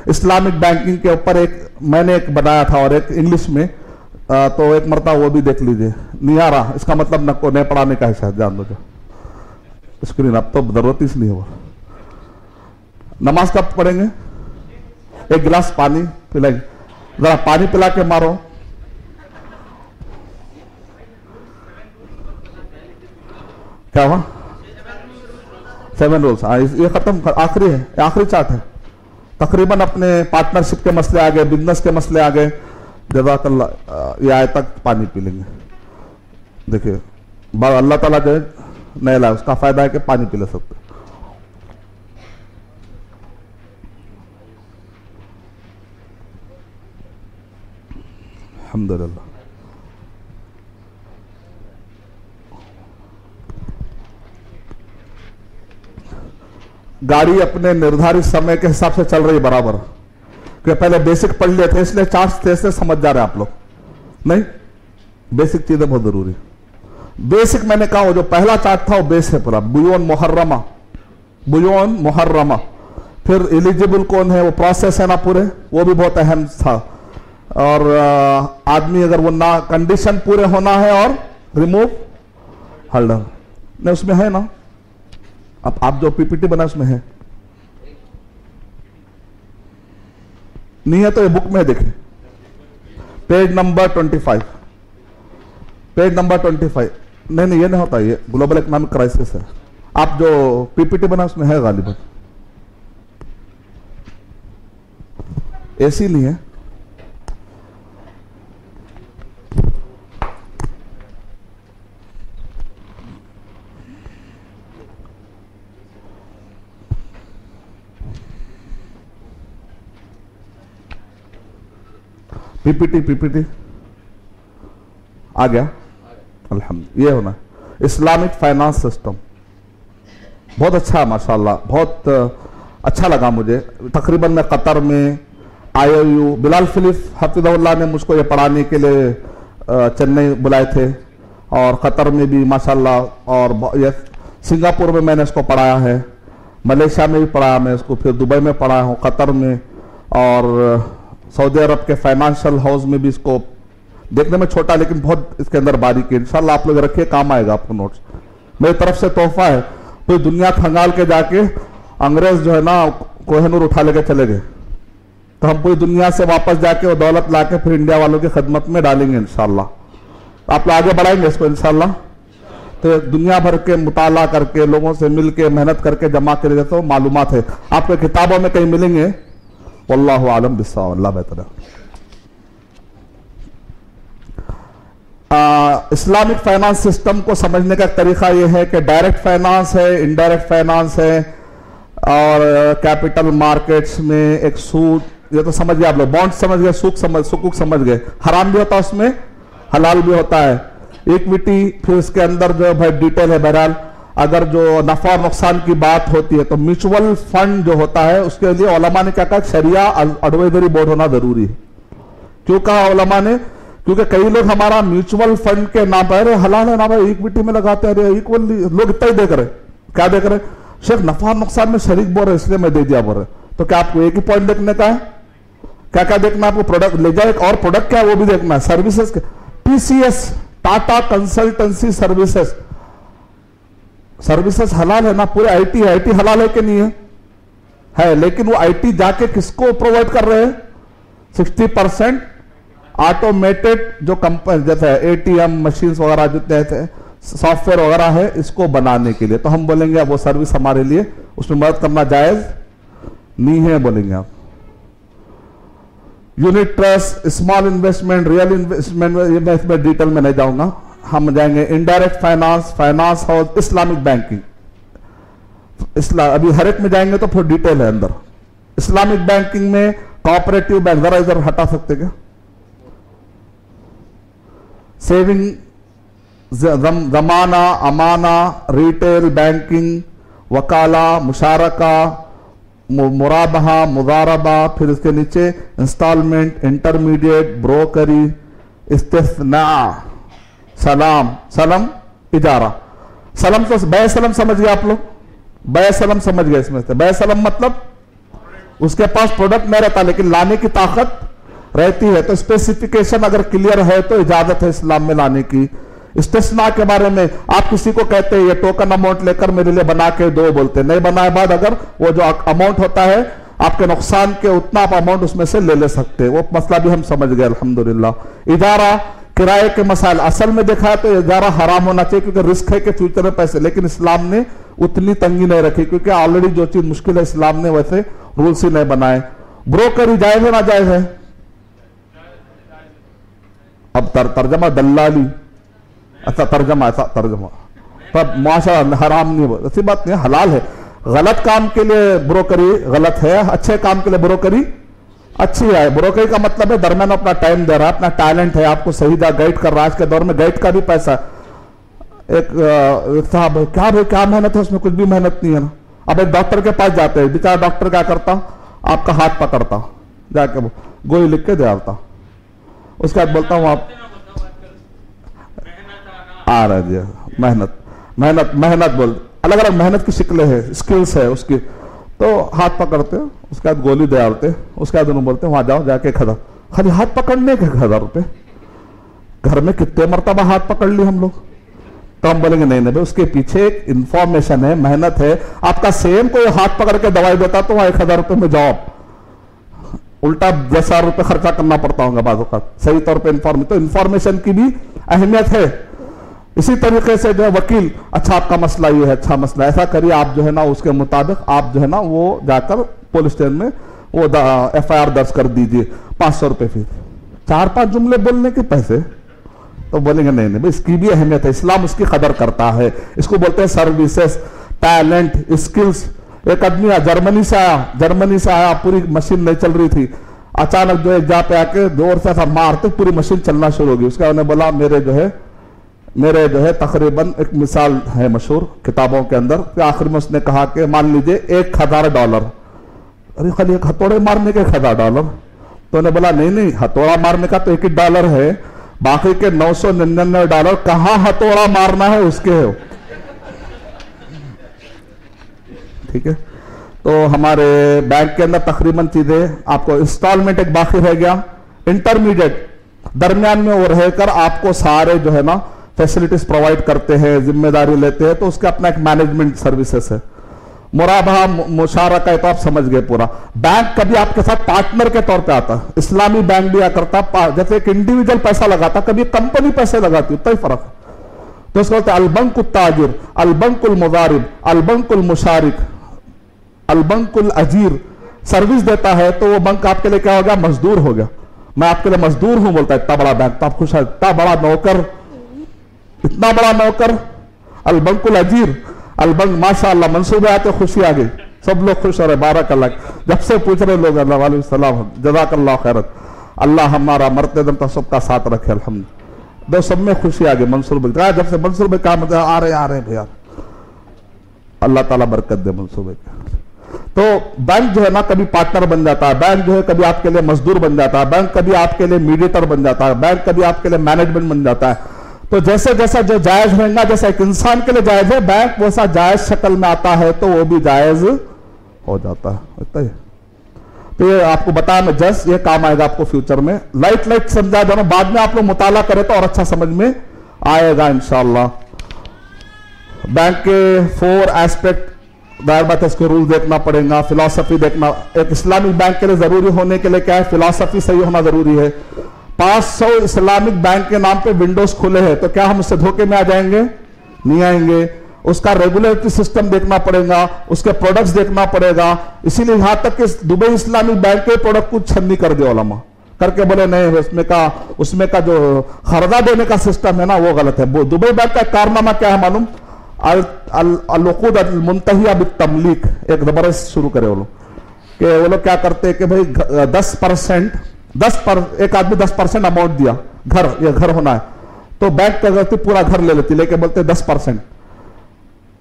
इस्लामिक बैंकिंग के ऊपर मैंने एक बनाया था, और एक इंग्लिश में, तो एक मरता वो भी देख लीजिए। नियारा, इसका मतलब नको नए पढ़ाने का है, शायद जान लो जो स्क्रीन, अब तो जरूरत ही नहीं हो। नमाज कब पढ़ेंगे? एक गिलास पानी पिलाएंगे, जरा पानी पिला के मारो। क्या हुआ? 7 रूल्स, ये खत्म, आखिरी है, आखिरी चार्ट है। तकरीबन अपने पार्टनरशिप के मसले आ गए, बिजनेस के मसले आ गए, जज़ाकल्लाह, ये आए तक पानी पी लेंगे। देखिए अल्लाह ताला जो नहीं लाए, उसका फायदा है कि पानी पी ले सकते। अल्हम्दुलिल्लाह। गाड़ी अपने निर्धारित समय के हिसाब से चल रही बराबर, कि पहले बेसिक पढ़ लिए थे इसलिए चार्ट थे से समझ जा रहे हैं आप लोग, नहीं? बेसिक चीजें बहुत जरूरी। बेसिक मैंने कहा, वो जो पहला चार्ट था वो बेस है पूरा, बुयोन मुहर्रमा, बुयोन मुहर्रमा। फिर एलिजिबल कौन है, वो प्रोसेस है ना पूरे, वो भी बहुत अहम था। और आदमी अगर वो ना कंडीशन पूरे होना है, और रिमूव होल्डर नहीं, उसमें है ना, अब आप जो पीपीटी बना उसमें है, नहीं है तो ये बुक में देखिए, पेज नंबर 25, पेज नंबर 25। नहीं ये नहीं होता, ये ग्लोबल इकोनॉमिक क्राइसिस है। आप जो पीपीटी बना उसमें है गालिबन, ऐसी नहीं है। पीपीटी आ गया, अल्हम्दुलिल्लाह। ये होना इस्लामिक फाइनेंस सिस्टम बहुत अच्छा है माशाल्लाह, बहुत अच्छा लगा मुझे। तकरीबन मैं कतर में IOU, बिलाल फिलिप हफिज़हुल्लाह ने मुझको ये पढ़ाने के लिए चेन्नई बुलाए थे, और कतर में भी माशाल्लाह, और ये सिंगापुर में मैंने इसको पढ़ाया है, मलेशिया में भी पढ़ाया मैं इसको, फिर दुबई में पढ़ाया हूँ, कतर में, और सऊदी अरब के फाइनेंशियल हाउस में भी। इसको देखने में छोटा लेकिन बहुत इसके अंदर बारीकी है, इंशाल्लाह आप लोग रखिए, काम आएगा आपको नोट्स। मेरी तरफ से तोहफा है। पूरी दुनिया खंगाल के जाके अंग्रेज जो है ना कोहिनूर उठा लेके चले गए, तो हम पूरी दुनिया से वापस जाके वो दौलत लाके फिर इंडिया वालों की खिदमत में डालेंगे इंशाल्लाह। आप लोग आगे बढ़ाएंगे इसको इंशाल्लाह। तो दुनिया भर के मुताला करके, लोगों से मिलके, मेहनत करके जमा करे, तो मालूमात है आपको किताबों में कहीं मिलेंगे। वल्लाहु आलम बिस्सावाब, अल्लाह बेहतर है। इस्लामिक फाइनेंस सिस्टम को समझने का तरीका यह है कि डायरेक्ट फाइनेंस है, इनडायरेक्ट फाइनेंस है, और कैपिटल मार्केट्स में एक सूद, ये तो समझ गए आप लोग, बॉन्ड समझ गए, सुकूक समझ गए, हराम भी होता है उसमें, हलाल भी होता है, इक्विटी, फिर उसके अंदर जो भाई डिटेल है। बहरहाल अगर जो नफा और नुकसान की बात होती है तो म्यूचुअल फंड जो होता है उसके लिए उलमा ने क्या कहा, शरिया एडवाइजरी बोर्ड होना जरूरी है। क्यों कहा उलमा ने? क्योंकि कई लोग हमारा म्यूचुअल फंड के नाम पर हलाल है ना भाई, इक्विटी में लगाते हैं, इक्वली लोग इतना ही देख रहे, क्या देख रहे, शेख नफा नुकसान में शरीक बोल रहे इसलिए मैं दे दिया बोल रहे। तो क्या आपको एक ही पॉइंट देखने का है? क्या क्या देखना आपको? प्रोडक्ट ले जाए, और प्रोडक्ट क्या है वो भी देखना है, सर्विसेज के। TCS, Tata consultancy services, services हलाल है ना, पूरे आईटी हलाल है कि नहीं है? है, लेकिन वो आईटी जाके किसको प्रोवाइड कर रहे हैं? 60% ऑटोमेटेड जो कंपनी जैसे एटीएम मशीन वगैरह जितने सॉफ्टवेयर वगैरह है इसको बनाने के लिए, तो हम बोलेंगे वो सर्विस हमारे लिए उसमें मदद करना जायज नहीं है, बोलेंगे आप। Unit trust, small investment, real investment, ये मैं इसमें डिटेल में नहीं जाऊंगा, हम जाएंगे indirect finance, finance house, Islamic banking, अभी हर एक में जाएंगे तो फिर डिटेल है अंदर। इस्लामिक बैंकिंग में कोऑपरेटिव बैंक, जरा इधर हटा सकते क्या? सेविंग, जमाना, अमाना, रिटेल बैंकिंग, वकाला, मुशारका, मुराबहा, मुदारबा, फिर इसके नीचे इंस्टॉलमेंट, इंटरमीडिएट, ब्रोकरी, इस्तिस्ना, सलाम, सलम, इजारा। सलम तो बै सलम समझ गए आप लोग? बै सलम समझ गए इसमें से? बै सलम मतलब उसके पास प्रोडक्ट नहीं रहता लेकिन लाने की ताकत रहती है, तो स्पेसिफिकेशन अगर क्लियर है तो इजाजत है इस्लाम में लाने की। इस्तिस्ना के बारे में आप किसी को कहते हैं ये टोकन अमाउंट लेकर मेरे लिए बना के दो, बोलते नहीं बनाए बाद अगर वो जो अमाउंट होता है आपके नुकसान के उतना आप अमाउंट उसमें से ले सकते हैं, वो मसला भी हम समझ गए अल्हम्दुलिल्लाह। इजारा, किराए के मसाइल, असल में देखा है तो इजारा हराम होना चाहिए क्योंकि रिस्क है कि फ्यूचर में पैसे, लेकिन इस्लाम ने उतनी तंगी नहीं रखी क्योंकि ऑलरेडी जो चीज मुश्किल है इस्लाम ने वैसे रूल्स ही नहीं बनाए। ब्रोकरी जायज है ना जायज है? अब तर्जमा दल्लाली, अच्छा तर्जमा, ऐसा तर्जमा तब माशा हराम नहीं, ऐसी बात नहीं, हलाल है। गलत काम के लिए ब्रोकरी गलत है, अच्छे काम के लिए ब्रोकरी अच्छी है। ब्रोकरी का मतलब है दरमियान अपना टाइम दे रहा है, अपना टैलेंट है, आपको सही जगह गाइड कर रहा है। आज के दौर में गाइड का भी पैसा। एक साहब क्या भाई क्या मेहनत है उसमें? कुछ भी मेहनत नहीं है ना। अब एक डॉक्टर के पास जाते हैं, बेचारा डॉक्टर क्या करता, आपका हाथ पकड़ता, जाके वो गोली लिख के दे आता, उसके बाद बोलता हूं आप आ रहा जी, मेहनत मेहनत मेहनत बोल, अलग अलग मेहनत की शिकलें हैं, स्किल्स है उसकी, तो हाथ पकड़ते उसके बाद गोली दे आते, उसके बाद उन्होंने बोलते वहां जाओ जाके खड़ा, खाली हाथ पकड़ने के 1000 रुपए, घर में कितने मरतबा हाथ पकड़ ली हम लोग। तो हम बोलेंगे नहीं नहीं उसके पीछे एक इंफॉर्मेशन है, मेहनत है। आपका सेम कोई हाथ पकड़ के दवाई देता तो वहां 1000 रुपए में जाओ, उल्टा 10,000 रुपए खर्चा करना पड़ता होगा बाज़ औक़ात। सही तौर पे इंफॉर्मेशन की भी अहमियत है। इसी तरीके से जो है वकील, अच्छा आपका मसला ये है, अच्छा मसला ऐसा करिए, आप जो है ना उसके मुताबिक आप जो है ना वो जाकर पुलिस स्टेशन में वो FIR दर्ज कर दीजिए, 500 रुपए फीस। 4-5 जुमले बोलने के पैसे, तो बोलेंगे नहीं नहीं भाई इसकी भी अहमियत है, इस्लाम उसकी कदर करता है। इसको बोलते हैं सर्विसेज, टैलेंट, स्किल्स। एक आदमी जर्मनी से आया, पूरी मशीन नहीं चल रही थी, अचानक जो एक जहाँ पे आके जोर से ऐसा मारते पूरी मशीन चलना शुरू होगी। उसका उन्हें बोला मेरे जो है तकरीबन एक मिसाल है मशहूर किताबों के अंदर, कि आखिर में उसने कहा कि मान लीजिए $1000, अरे खाली एक हथौड़े मारने के $1000। तो उन्हें बोला नहीं हथौड़ा मारने का तो $1 है, बाकी के $999 कहां हथौड़ा मारना है उसके हो। ठीक है, तो हमारे बैंक के अंदर तकरीबन चीजें आपको, इंस्टॉलमेंट एक बाकी रह गया, इंटरमीडिएट दरमियान में वो रहकर आपको सारे जो है ना फैसिलिटीज प्रोवाइड करते हैं, जिम्मेदारी लेते हैं, तो उसका अपना एक मैनेजमेंट सर्विसेज है। मुराबहा, मुशारका, तो आप समझ गए पूरा। बैंक कभी आपके साथ पार्टनर के तौर पे आता, इस्लामी बैंक दिया करता, जैसे एक इंडिविजुअल पैसा लगाता, कभी कंपनी पैसे लगाती, उतना ही फर्क है। तो उसको बोलते हैं अलबंकुल ताजिर, अलबंकुल मुजारिब, अलबंकुल मुशारिक, अलबंकुल अजीर। सर्विस देता है तो वो बैंक आपके लिए क्या हो गया? मजदूर हो गया। मैं आपके लिए मजदूर हूं बोलता है, इतना बड़ा बैंक, तो आप खुश है, इतना बड़ा नौकर, इतना बड़ा नौकर। अलबंकुल अजीर, अलबंक, माशाअल्लाह मंसूबे आते खुशी आ गई, सब लोग खुश हो रहे, बारकल्लाह। जब से पूछ रहे लोग अल्लाह वाले सलाम, जज़ाकल्लाह खैरत, अल्लाह हमारा मरते दम तक सबका साथ रखे अल्हम्दुलिल्लाह। दो सब में खुशी आ गई। मंसूर भाई जब से मंसूर भाई काम आ रहे भैया, अल्लाह ताला बरकत दे मंसूर भाई। तो बैंक जो है ना कभी पार्टनर बन जाता है, बैंक जो है कभी आपके लिए मजदूर बन जाता है, बैंक कभी आपके लिए मीडिएटर बन जाता है, बैंक कभी आपके लिए मैनेजमेंट बन जाता है। तो जैसे जैसा जो जायज रहेगा, जैसा एक इंसान के लिए जायज है, बैंक वैसा जायज शक्ल में आता है तो वो भी जायज हो जाता है। इतना ही। तो ये आपको बताया मैं जस्ट, ये काम आएगा आपको फ्यूचर में। लाइट समझा दोनों, बाद में आप लोग मुताला करें तो और अच्छा समझ में आएगा इंशाल्लाह। बैंक के 4 एस्पेक्ट, दायर बात है, इसके रूल देखना पड़ेगा, फिलॉसफी देखना। एक इस्लामिक बैंक के लिए जरूरी होने के लिए क्या है, फिलॉसफी सही होना जरूरी है। 500 इस्लामिक बैंक के नाम पे विंडोज खुले हैं, तो क्या हम उससे धोखे में आ जाएंगे? नहीं आएंगे। उसका रेगुलेटरी सिस्टम देखना पड़ेगा, उसके प्रोडक्ट्स देखना पड़ेगा। इसीलिए यहां तक कि दुबई इस्लामिक बैंक के प्रोडक्ट कुछ छन्नी कर दिया उलमा, करके बोले नहीं उसमें का जो खर्दा देने का सिस्टम है ना वो गलत है। दुबई बैंक का कारनामा क्या है मालूम? अल-उक़ूद अल-मुंतहिया बित-तमलीक एक जबरदस्त शुरू करे वो लोग, कि वो लोग क्या करते हैं कि भाई 10% एक आदमी 10% अमाउंट दिया, ये घर होना है, तो बैंक क्या करती, पूरा घर ले लेती, लेके बोलते 10%,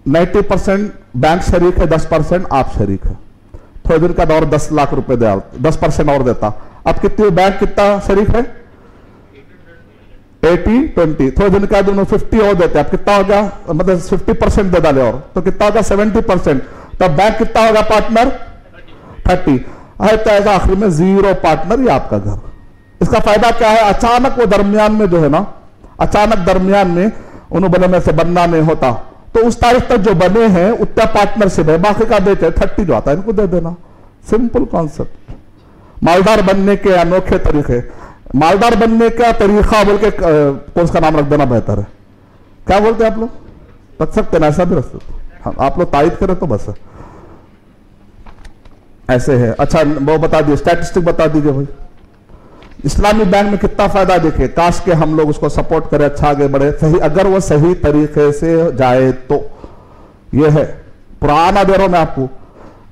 90% बैंक शरीक है, 10% आप शरीक है। थोड़े दिन का दौर 10 लाख रुपए दे, 10% और देता। अब कितनी बैंक कितना शरीक है? 80-20। थोड़े दिन का दोनों 50 और देते, अब कितना हो गया, मतलब 50% दे डाले और, तो कितना होगा 70%। तब बैंक कितना होगा पार्टनर? 30। तो आखिर में 0 पार्टनर, ये आपका घर। इसका फायदा क्या है? अचानक वो दरमियान में जो है ना, अचानक दरमियान में उन्होंने बने में से बनना नहीं होता, तो उस तारीख तक जो बने हैं उतना पार्टनरशिप है, बाकी का बेचे 30 जो आता है इनको दे देना। Simple concept. मालदार बनने के अनोखे तरीके, मालदार बनने का तरीका बोल के कोर्स का नाम रख देना बेहतर है। क्या बोलते हैं आप लोग? रख सकते ना, ऐसा भी रख सकते, आप लोग तारीफ करें तो बस है। ऐसे है। अच्छा वो बता दिए, स्टैटिस्टिक बता दीजिए भाई, इस्लामी बैंक में कितना फायदा देखे। काश के हम लोग उसको सपोर्ट करें, अच्छा आगे बढ़े, सही अगर वो सही तरीके से जाए तो। ये है पुराना दे रहा हूं मैं आपको,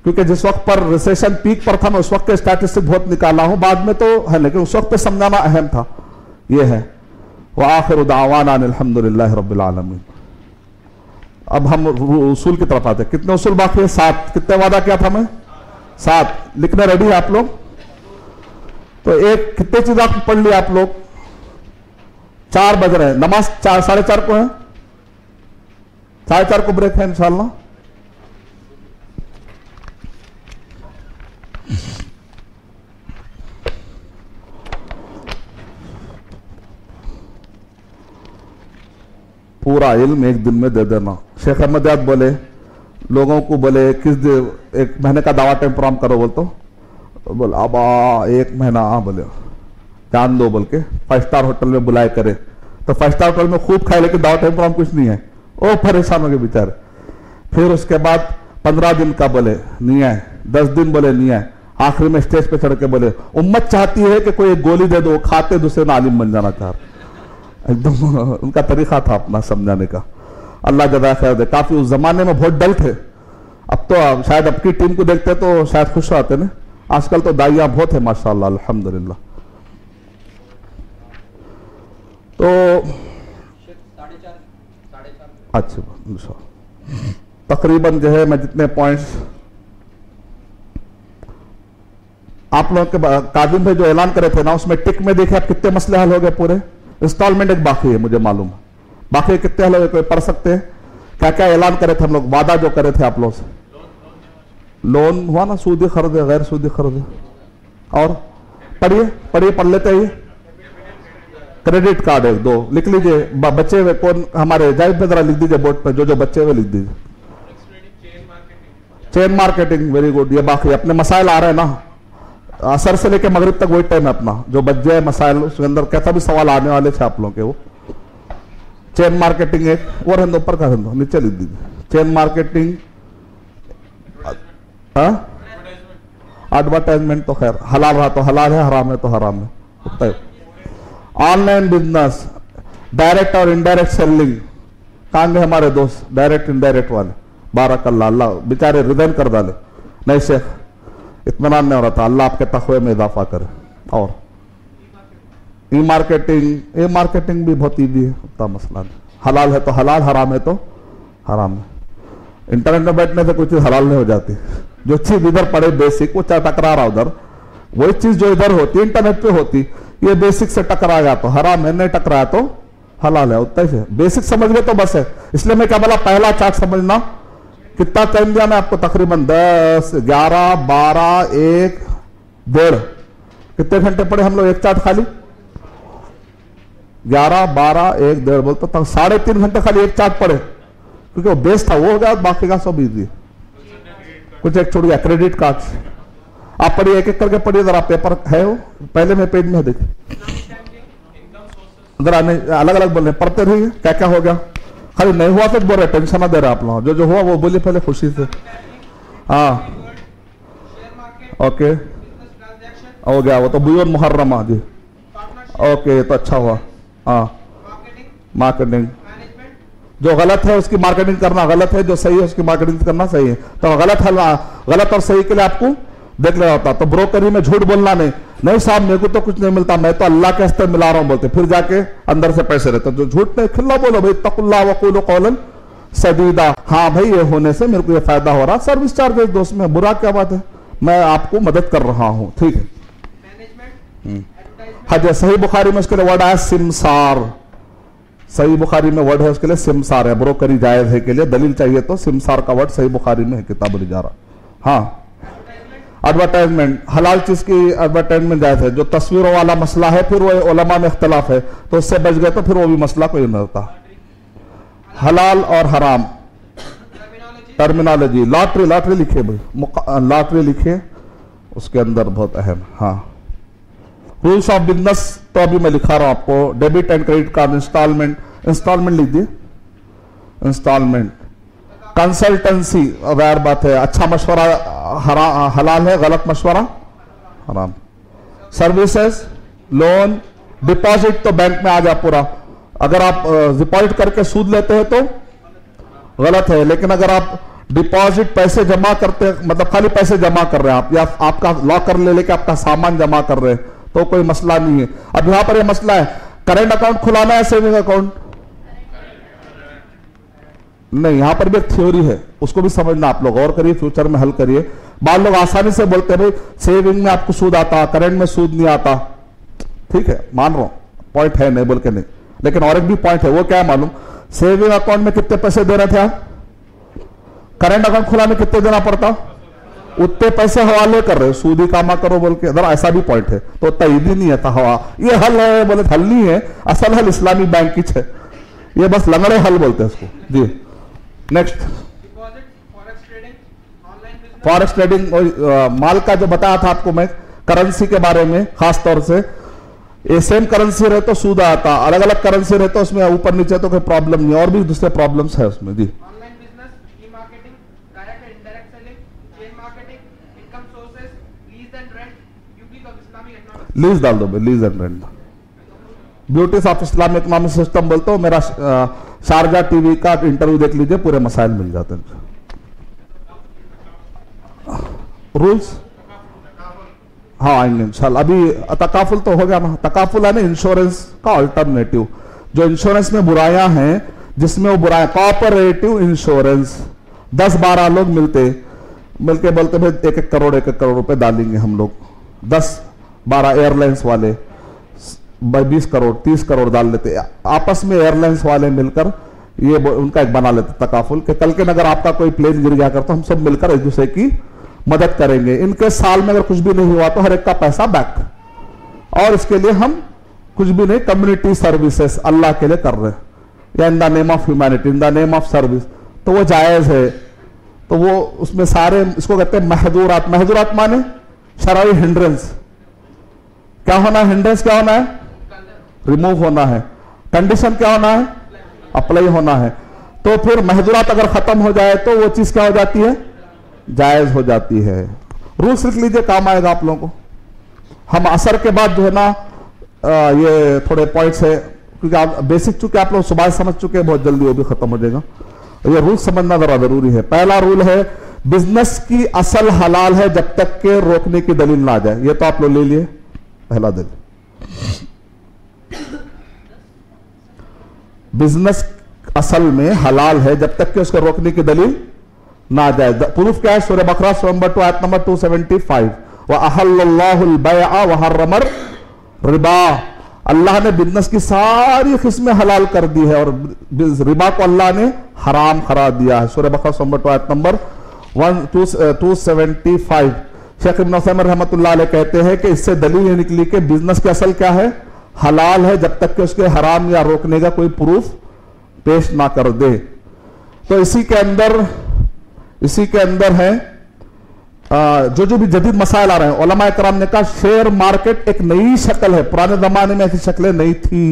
क्योंकि जिस वक्त पर रिसेशन पीक पर था मैं उस वक्त के स्टैटिस्टिक बहुत निकाला हूं, बाद में तो है, लेकिन उस वक्त पे समझाना अहम था। ये है। व आखिरु दावाना अल्हम्दुलिल्लाहि रब्बिल आलमीन। अब हम उसूल की तरफ आते हैं। कितने उसूल बाकी है? 7। कितने वादा किया था मैं? 7। लिखने रेडी है आप लोग? तो एक कितने चीज आप पढ़ लिया आप लोग? 4 बज रहे हैं, नमाज 4 साढ़े 4 को है, 4:30 को ब्रेक है इंशाल्लाह। पूरा इल्म एक दिन में दे देना। शेख अहमद याद बोले लोगों को, बोले किस एक महीने का दावा टाइम प्रोग्राम करो, बोल तो बोल अब 1 महीना बोले जान दो बोल के 5 स्टार होटल में बुलाए करे, तो 5 स्टार होटल में खूब खाए, लेकिन दावा टाइम प्रोग्राम कुछ नहीं है। ओ परेशान हो गए बेचारे। फिर उसके बाद 15 दिन का बोले नहीं आए, 10 दिन बोले नहीं आए, आखिरी में स्टेज पे चढ़ के बोले उम्मत चाहती है कि कोई एक गोली दे दो, खाते दूसरे आलिम बन जाना चाह रहे। एकदम उनका तरीका था अपना समझाने का। अल्लाह जज़ा खैर दे। काफी उस जमाने में बहुत डल थे, अब तो शायद अब की टीम को देखते तो शायद खुश आते ना। आजकल तो दाइया बहुत है माशाल्लाह अल्हम्दुलिल्लाह। तो अच्छा तकरीबन जो है मैं जितने पॉइंट्स आप लोगों के काजिम भाई जो ऐलान करे थे ना, उसमें टिक में देखे आप कितने मसले हल हो गए पूरे। इंस्टॉलमेंट एक बाकी है मुझे मालूम है, बाकी कितने हल हो गए कोई पढ़ सकते हैं? क्या क्या ऐलान करे थे हम लोग, वादा जो करे थे आप लोग से? लोन हुआ ना, सूदी खरीदे, गैर सूदी खरीदे, और पढ़िए पढ़िए पढ़ लेते हैं। क्रेडिट कार्ड 1-2 लिख लीजिए, बचे हुए कौन हमारे जाहिद पे जरा लिख दीजिए बोर्ड पे, जो जो बचे हुए लिख दीजिए। Chain marketing very good. ये बाकी अपने मसाइल आ रहे हैं ना, असर से लेके मगरिब तक वही टाइम है अपना, जो बच जाए मसाइल उसके अंदर कैसा भी सवाल आने वाले थे आप लोगों के। वो चेन मार्केटिंग एक वो रहने ऊपर का रहने नीचे लिख दीजिए। चेन मार्केटिंग, एडवर्टाइजमेंट तो खैर हलाल रहा तो हलाल है, हराम है तो हराम है। ऑनलाइन बिजनेस, डायरेक्ट और इनडायरेक्ट सेलिंग, कहां गए हमारे दोस्त डायरेक्ट इनडायरेक्ट वाले? बारकल्लाह, अल्लाह बेचारे रिजाइन कर डाले। नहीं शेख इत्मीनान नहीं हो रहा था, अल्लाह आपके तकवे में इजाफा करे। और ई मार्केटिंग भी बहुत ईजी है, उतना मसला नहीं। हलाल है तो हलाल, हराम है तो हराम है। इंटरनेट में बैठने से कोई चीज हलाल नहीं हो जाती। जो चीज इधर पड़े बेसिक, वो चाहे टकरा रहा उधर, वही चीज जो इधर होती है इंटरनेट पे होती, ये बेसिक से टकराया तो हराम है, नहीं टकराया तो हलाल है। उतना ही बेसिक समझ गए तो बस है। इसलिए मैं क्या बोला, पहला चार्ट समझना। कितना टाइम दिया मैं आपको? तकरीबन 10, 11, 12, 1, 1.5 कितने घंटे पढ़े हम लोग एक चार्ट खाली? 11, 12, 1, 1.5 बोलता था, 3.5 घंटे खाली एक चार्ट पढ़े, क्योंकि वो बेस था, वो हो गया, बाकी का सब इजी। कुछ एक छोड़ गया, क्रेडिट कार्ड। आप पढ़िए, एक एक करके पढ़िए जरा, पेपर है वो पहले में पेज में देखिए जरा, नहीं अलग अलग बोल रहे, पढ़ते रहिए क्या क्या हो गया। खाली नहीं हुआ तो बोल रहे, टेंशन ना दे रहे आप लोग, जो हुआ वो बोलिए पहले खुशी से। हाँ ओके, हो गया वो तो बुयोन मुहर्रमा जी। ओके तो अच्छा हुआ। हाँ मार्केटिंग, जो गलत है उसकी मार्केटिंग करना गलत है, जो सही है उसकी मार्केटिंग करना सही है। तो गलत और सही के लिए आपको देख लेना होता। तो ब्रोकरी में झूठ बोलना नहीं साहब मेरे को तो कुछ नहीं मिलता, मैं तो अल्लाह के हस्ते मिला रहा हूं बोलते, फिर जाके अंदर से पैसे रहते। जो झूठ नहीं, खिल्ला बोलो भाई, तकुल्ला वकूलो कौलन सदीदा। हाँ भाई ये होने से मेरे को ये फायदा हो रहा, सर्विस चार्जेस दोस्त में बुरा क्या बात है, मैं आपको मदद कर रहा हूं, ठीक है। हाँ जी, सही बुखारी में उसके लिए वर्ड आया सिमसार, सही बुखारी में वर्ड है उसके लिए सिमसार है। ब्रोकरी जायज है के लिए दलील चाहिए तो सिमसार का वर्ड सही बुखारी में है, किताब रिजारा। हाँ एडवर्टाइजमेंट, हलाल चीज की एडवर्टाइजमेंट जायज है। जो तस्वीरों वाला मसला है फिर वो उलमा में इख्तलाफ है, तो उससे बच गए तो फिर वो भी मसला कोई नहीं होता। हलाल और हराम, टर्मिनोलॉजी, लॉटरी लिखिए भाई, लॉटरी लिखिए उसके अंदर बहुत अहम। हाँ रूल्स ऑफ बिजनेस तो अभी मैं लिखा रहा हूं आपको, debit and credit card, instalment लिख दिए, इंस्टॉलमेंट। कंसल्टेंसी गैर बात है, अच्छा मशवरा हलाल है, गलत मशवरा हराम। सर्विसेज, लोन, डिपॉजिट तो बैंक में आ गया पूरा, अगर आप डिपॉजिट करके सूद लेते हैं तो गलत है, लेकिन अगर आप डिपॉजिट पैसे जमा करते हैं, मतलब खाली पैसे जमा कर रहे हैं आप, या आपका लॉकर ले लेके आपका सामान जमा कर रहे हैं तो कोई मसला नहीं है। अब यहां पर यह मसला है, करेंट अकाउंट खुलाना है सेविंग अकाउंट नहीं, यहां पर भी एक थ्योरी है, उसको भी समझना आप लोग, और करिए फ्यूचर में हल करिए। बाल लोग आसानी से बोलते हैं भाई सेविंग में आपको सूद आता, करंट में सूद नहीं आता, ठीक है मान रहा हूं पॉइंट है, नहीं बोल के नहीं, लेकिन और एक भी पॉइंट है, वो क्या है मालूम? सेविंग अकाउंट में कितने पैसे दे रहे थे आप, करंट अकाउंट खुलाने कितने देना पड़ता, उतने पैसे हवाले कर रहे, सूद ही कामा करो बोल के, अगर ऐसा भी पॉइंट है तो तईदी नहीं है हवा, ये हल है बोले, हल नहीं है, असल हल इस्लामी बैंक की है, ये बस लंगड़े हल बोलते हैं इसको जी। नेक्स्ट फॉरेक्स ट्रेडिंग, माल का जो बताया था आपको मैं करेंसी के बारे में, खास तौर से ये सेम करेंसी रहे तो सूद आता, अलग अलग करेंसी रहे तो उसमें ऊपर नीचे तो कोई प्रॉब्लम नहीं, और भी दूसरे प्रॉब्लम्स है उसमें जी। लीज डाल दो, lease and rent, beauties of Islamic economic system बोलते हो, मेरा शारजा टीवी का इंटरव्यू देख लीजिए, पूरे मसाइल मिल जाते हैं। रूल्स हाँ आएंगे इंशाल्लाह, अभी तकाफुल तो हो गया ना, तकाफुल है ना इंश्योरेंस का अल्टरनेटिव, जो इंश्योरेंस में बुराइयां हैं, जिसमें वो बुराइयां, कोऑपरेटिव इंश्योरेंस, 10-12 लोग मिलके बोलते भाई 1-1 करोड़ रुपए डालेंगे हम लोग, 10-12 एयरलाइंस वाले 20 करोड़ 30 करोड़ डाल लेते, आपस में एयरलाइंस वाले मिलकर ये उनका एक बना लेते तकाफुल, कि कल के अगर आपका कोई प्लेन गिर गया करता हम सब मिलकर एक दूसरे की मदद करेंगे, इनके साल में अगर कुछ भी नहीं हुआ तो हर एक का पैसा बैक, और इसके लिए हम कुछ भी नहीं, कम्युनिटी सर्विसेज अल्लाह के लिए कर रहे हैं, या in the name of humanity, in the name of service, तो वो जायज है। तो वो उसमें सारे इसको कहते हैं महदूरात, महदूरात माने शरई हिंड्रेंस, क्या होना है, हिंड्रेंस क्या होना है, रिमूव होना है, कंडीशन क्या होना है, अप्लाई होना है। तो फिर महदूरात अगर खत्म हो जाए तो वो चीज क्या हो जाती है, जायज हो जाती है। रूल्स लिख लीजिए, काम आएगा आप लोगों को। हम असर के बाद जो है ना ये थोड़े पॉइंट्स है, क्योंकि आप बेसिक चूंकि आप लोग सुबह समझ चुके हैं, बहुत जल्दी वो भी खत्म हो जाएगा, ये रूल समझना जरा जरूरी है। पहला रूल है, बिजनेस की असल हलाल है जब तक के रोकने की दलील ना आ जाए, ये तो आप लोग ले लिए, पहला दलील। बिजनेस असल में हलाल है जब तक कि उसको रोकने की दलील ना जाए। प्रूफ क्या है, सूरह बकरा सूरह नंबर 2 आयत नंबर 275, व अहल्लल्लाहुल बैअ व हर्रमर रिबा, अल्लाह ने बिजनेस की सारी किस्में हलाल कर दी है और रिबा को अल्लाह ने हराम करार दिया है। सूरह बकरा सूरह नंबर 2 आयत नंबर 275, शेख इब्न उसैमीन रहमतुल्लाह अलैह कहते हैं कि इससे दलील ये निकली कि बिजनेस की असल क्या है, हलाल है, जब तक कि उसके हराम या रोकने का कोई प्रूफ पेश ना कर दे। तो इसी के अंदर है जो भी जदीद मसाइल आ रहे हैं। उलमा इकराम ने कहा शेयर मार्केट एक नई शक्ल है, पुराने जमाने में ऐसी शक्लें नहीं थी,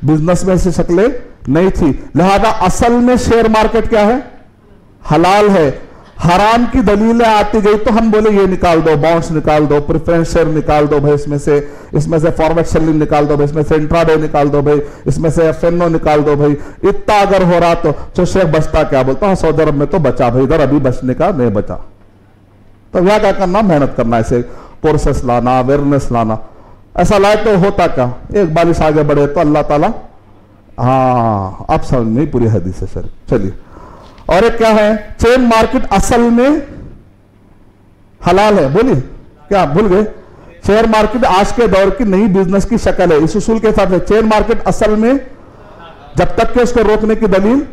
बिजनेस में ऐसी शक्लें नहीं थी, लिहाजा असल में शेयर मार्केट क्या है, हलाल है। हराम की दलीलें आती गई तो हम बोले ये निकाल दो, बॉन्ड्स निकाल दो, प्रेफरेंस शेयर निकाल दो भाई, इसमें से फॉरवर्ड सेलिंग निकाल दो भाई, इसमें से इंट्राडे निकाल दो भाई, इसमें से एफएनओ निकाल दो भाई। इतना अगर हो रहा तो शेख बचता क्या, बोलता हूं सऊदी अरब में तो बचा भाई, इधर अभी बचने का नहीं बचा। तो यह क्या करना, मेहनत करना, ऐसे कोर्सेस लाना, अवेयरनेस लाना। ऐसा लाए तो होता क्या, एक बारिश आगे बढ़े तो अल्लाह ताला, हाँ आप समझ में पूरी हदीस है सर। चलिए, और एक क्या है, चेन मार्केट असल में हलाल है। बोलिए क्या भूल गए, शेयर मार्केट आज के दौर की नई बिजनेस की शक्ल है। इस उसूल के साथ चेन मार्केट असल में जब तक कि उसको रोकने की दलील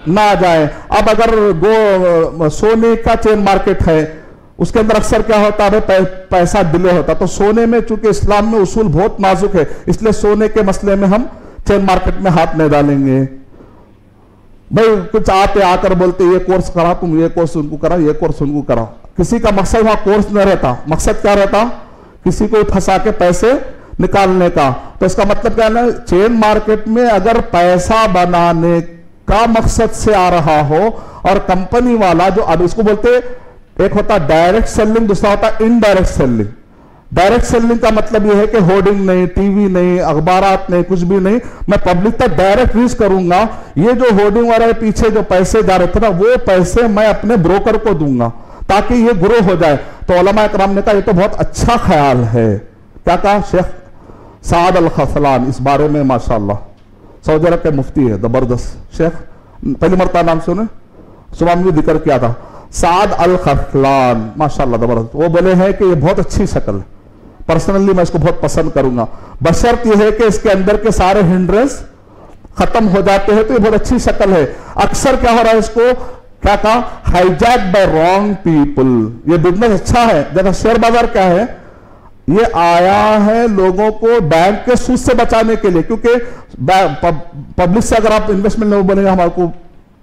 ना आ जाए। अब अगर सोने का चेन मार्केट है, उसके अंदर अक्सर क्या होता है, पैसा डिले होता, तो सोने में चूंकि इस्लाम में उसूल बहुत नाजुक है, इसलिए सोने के मसले में हम चेन मार्केट में हाथ नहीं डालेंगे। भाई कुछ आकर बोलते ये कोर्स करा, तुम ये कोर्स उनको करा, ये कोर्स उनको करा, किसी का मकसद वहां कोर्स नहीं रहता, मकसद क्या रहता, किसी को फंसा के पैसे निकालने का। तो इसका मतलब क्या है, चेन मार्केट में अगर पैसा बनाने का मकसद से आ रहा हो और कंपनी वाला जो, अब इसको बोलते, एक होता डायरेक्ट सेलिंग, दूसरा होता इनडायरेक्ट सेलिंग। डायरेक्ट सेलिंग का मतलब यह है कि होर्डिंग नहीं, टीवी नहीं, अखबारात नहीं, कुछ भी नहीं, मैं पब्लिक तक डायरेक्ट रीच करूंगा। ये जो होर्डिंग वाले पीछे जो पैसे जा रहे थे ना, वो पैसे मैं अपने ब्रोकर को दूंगा ताकि ये ग्रो हो जाए। तो उलमा इकराम ने कहा ये तो बहुत अच्छा ख्याल है। क्या कहा शेख साद अल खसलान इस बारे में, माशाअल्लाह सऊदी अरब के मुफ्ती है, जबरदस्त शेख, पहली मरतबा नाम सुने, सुबह में भी जिक्र किया था, साद अल खसलान, माशाअल्लाह जबरदस्त। वो बोले हैं कि ये बहुत अच्छी शक्ल है, पर्सनली मैं इसको बहुत पसंद करूंगा, बशर्त यह है कि इसके अंदर के सारे हिंड्रेंस खत्म हो जाते हैं, तो ये बहुत अच्छी शक्ल है। अक्सर क्या हो रहा है, इसको क्या कहा, हाईजैक बाय रॉन्ग पीपल। ये बिजनेस अच्छा है, जैसा शेयर बाजार क्या है, ये आया है लोगों को बैंक के सूद से बचाने के लिए, क्योंकि पब्लिक से अगर आप इन्वेस्टमेंट नहीं बोलेंगे हमारे को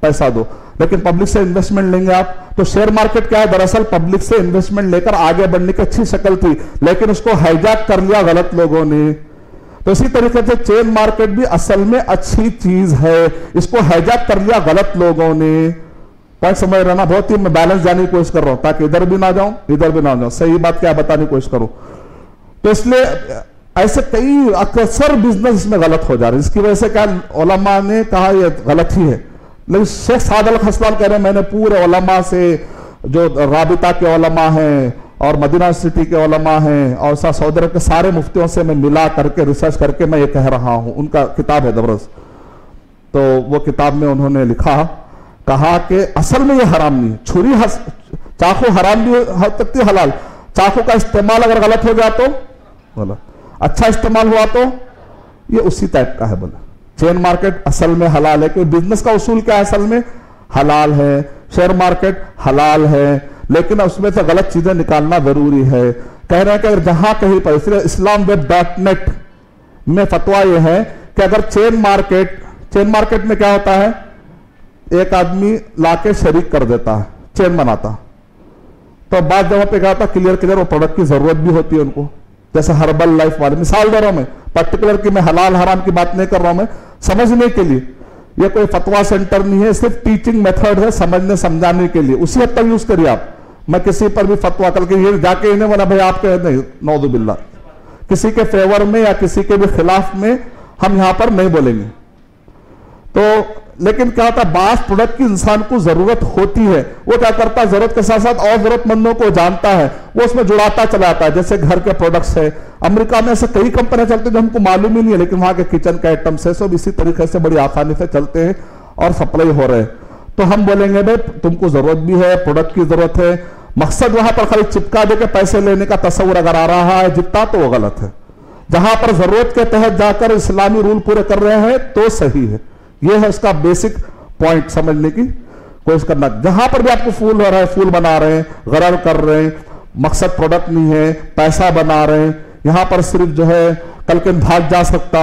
पैसा दो, लेकिन पब्लिक से इन्वेस्टमेंट लेंगे आप, तो शेयर मार्केट क्या है, दरअसल पब्लिक से इन्वेस्टमेंट लेकर आगे बढ़ने की अच्छी शक्ल थी, लेकिन उसको हाईजैक कर लिया गलत लोगों ने। तो इसी तरीके से चेन मार्केट भी असल में अच्छी चीज है, इसको हाईजैक कर लिया गलत लोगों ने। पॉइंट समझ रहना, बहुत ही मैं बैलेंस जाने की कोशिश कर रहा हूं ताकि इधर भी ना जाऊं इधर भी ना जाऊं, सही बात क्या बताने की कोशिश करूं। तो इसलिए ऐसे कई अक्सर बिजनेस इसमें गलत हो जा रहे हैं, इसकी वजह से क्या उलमा ने कहा यह गलत ही है। लेकिन शेख साद अल खसलान कह रहे हैं मैंने पूरे उलमा से, जो राबिता के उलमा हैं और मदीना सिटी के उलमा हैं और सऊदी अरब के सारे मुफ्तियों से मैं मिला करके रिसर्च करके मैं ये कह रहा हूं। उनका किताब है जबरदस्त, तो वो किताब में उन्होंने लिखा, कहा कि असल में ये हराम नहीं है, छुरी चाकू हराम भी हो सकती है, हलाल। चाकू का इस्तेमाल अगर गलत हो गया तो गलत, अच्छा इस्तेमाल हुआ तो ये उसी टाइप का है। बोला चेन मार्केट असल में हलाल है, क्योंकि बिजनेस का उसूल क्या है, असल में हलाल है। शेयर मार्केट हलाल है, लेकिन उसमें से गलत चीजें निकालना जरूरी है। कह रहे हैं कि अगर जहां कहीं पर, इसलिए islamweb.net में फतवा यह है कि अगर चेन मार्केट में क्या होता है, एक आदमी लाके शरीक कर देता है, चेन बनाता, तो बाद जगह पे क्या होता है, क्लियर वो प्रोडक्ट की जरूरत भी होती है उनको, जैसे हर्बल लाइफ वाले। मिसाल दे रहा हूं मैं, पर्टिकुलर की मैं हलाल हराम की बात नहीं कर रहा हूं, मैं समझने के लिए, ये कोई फतवा सेंटर नहीं है, सिर्फ टीचिंग मेथड है, समझने समझाने के लिए, उसी हद तक यूज करिए आप। मैं किसी पर भी फतवा करके ये जाके इन्हें बोला भाई आप कह नहीं, नौजुबिल्लाह, किसी के फेवर में या किसी के भी खिलाफ में हम यहां पर नहीं बोलेंगे। तो लेकिन क्या होता है, बास प्रोडक्ट की इंसान को जरूरत होती है, वो क्या करता है, जरूरत के साथ साथ और जरूरतमंदों को जानता है, वो उसमें जुड़ाता चला जाता है। जैसे घर के प्रोडक्ट्स है, अमेरिका में ऐसे कई कंपनियां चलती हैं जो हमको मालूम ही नहीं है, लेकिन वहां के किचन के आइटम्स है, सब इसी तरीके से बड़ी आसानी से चलते हैं और सप्लाई हो रहे हैं। तो हम बोलेंगे भाई तुमको जरूरत भी है, प्रोडक्ट की जरूरत है, मकसद वहां पर खाली चिपका दे के पैसे लेने का तस्वुर अगर आ रहा है जितना, तो वो गलत है। जहां पर जरूरत के तहत जाकर इस्लामी रूल पूरे कर रहे हैं तो सही है। यह है उसका बेसिक पॉइंट, समझने की कोशिश करना। जहां पर भी आपको फूल हो रहा है, फूल बना रहे हैं, गरर कर रहे हैं, मकसद प्रोडक्ट नहीं है, पैसा बना रहे हैं, यहां पर सिर्फ जो है कल के भाग जा सकता,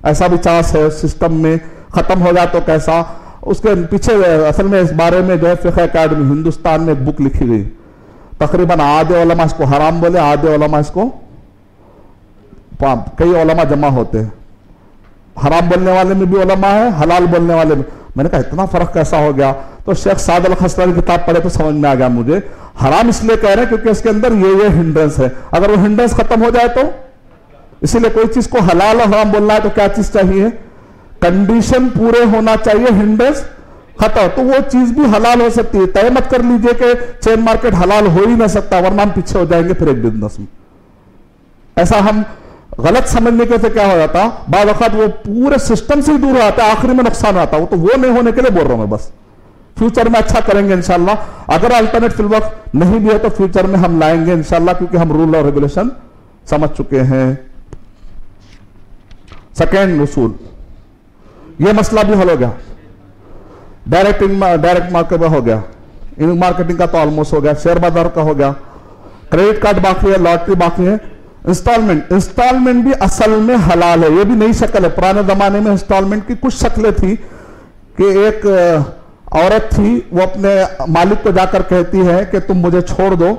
ऐसा भी चांस है, सिस्टम में खत्म हो जाए तो कैसा। उसके पीछे असल में इस बारे में जो है फिक़ह अकादमी हिंदुस्तान में एक बुक लिखी गई, तकरीबन आधे उलमा इसको हराम बोले, आधे उलमा इसको, कई उलमा जमा होते हैं, हराम बोलने वाले में भी उलमा है, हलाल बोलने वाले में। मैंने कहा इतना फर्क कैसा हो गया? तो शेख साद अल खसरवी की किताब पढ़े तो समझ में आ गया मुझे, हराम इसलिए कह रहे हैं क्योंकि इसके अंदर ये हिंड्रेंस है, अगर वो हिंड्रेंस खत्म हो जाए तो, इसीलिए कोई चीज को हलाल और हराम बोलना है तो क्या चीज चाहिए? कंडीशन पूरे होना चाहिए, हिंड्रेंस खत्म, तो वो चीज भी हलाल हो सकती है। तय मत कर लीजिए कि चेन मार्केट हलाल हो ही ना सकता, वरना हम पीछे हो जाएंगे फिर एक बिजनेस में। ऐसा हम गलत समझने के से क्या हो जाता, बाद वक्त वो पूरे सिस्टम से ही दूर हो जाता है, आखिरी में नुकसान आता है। वो तो वो नहीं होने के लिए बोल रहा हूं मैं, बस फ्यूचर में अच्छा करेंगे इंशाल्लाह। अगर अल्टरनेट फिल वक्त नहीं भी है तो फ्यूचर में हम लाएंगे इंशाल्लाह, क्योंकि हम रूल और रेगुलेशन समझ चुके हैं। सेकेंड उसूल, ये मसला भी हल हो गया, डायरेक्ट मार्केट हो गया, इन मार्केटिंग का तो ऑलमोस्ट हो गया, शेयर बाजार का हो गया, क्रेडिट कार्ड बाकी है, लॉटरी बाकी है। इंस्टॉलमेंट भी असल में हलाल है, ये भी नई शक्ल है। पुराने जमाने में इंस्टॉलमेंट की कुछ शक्लें थी कि एक औरत थी, वो अपने मालिक को जाकर कहती है कि तुम मुझे छोड़ दो,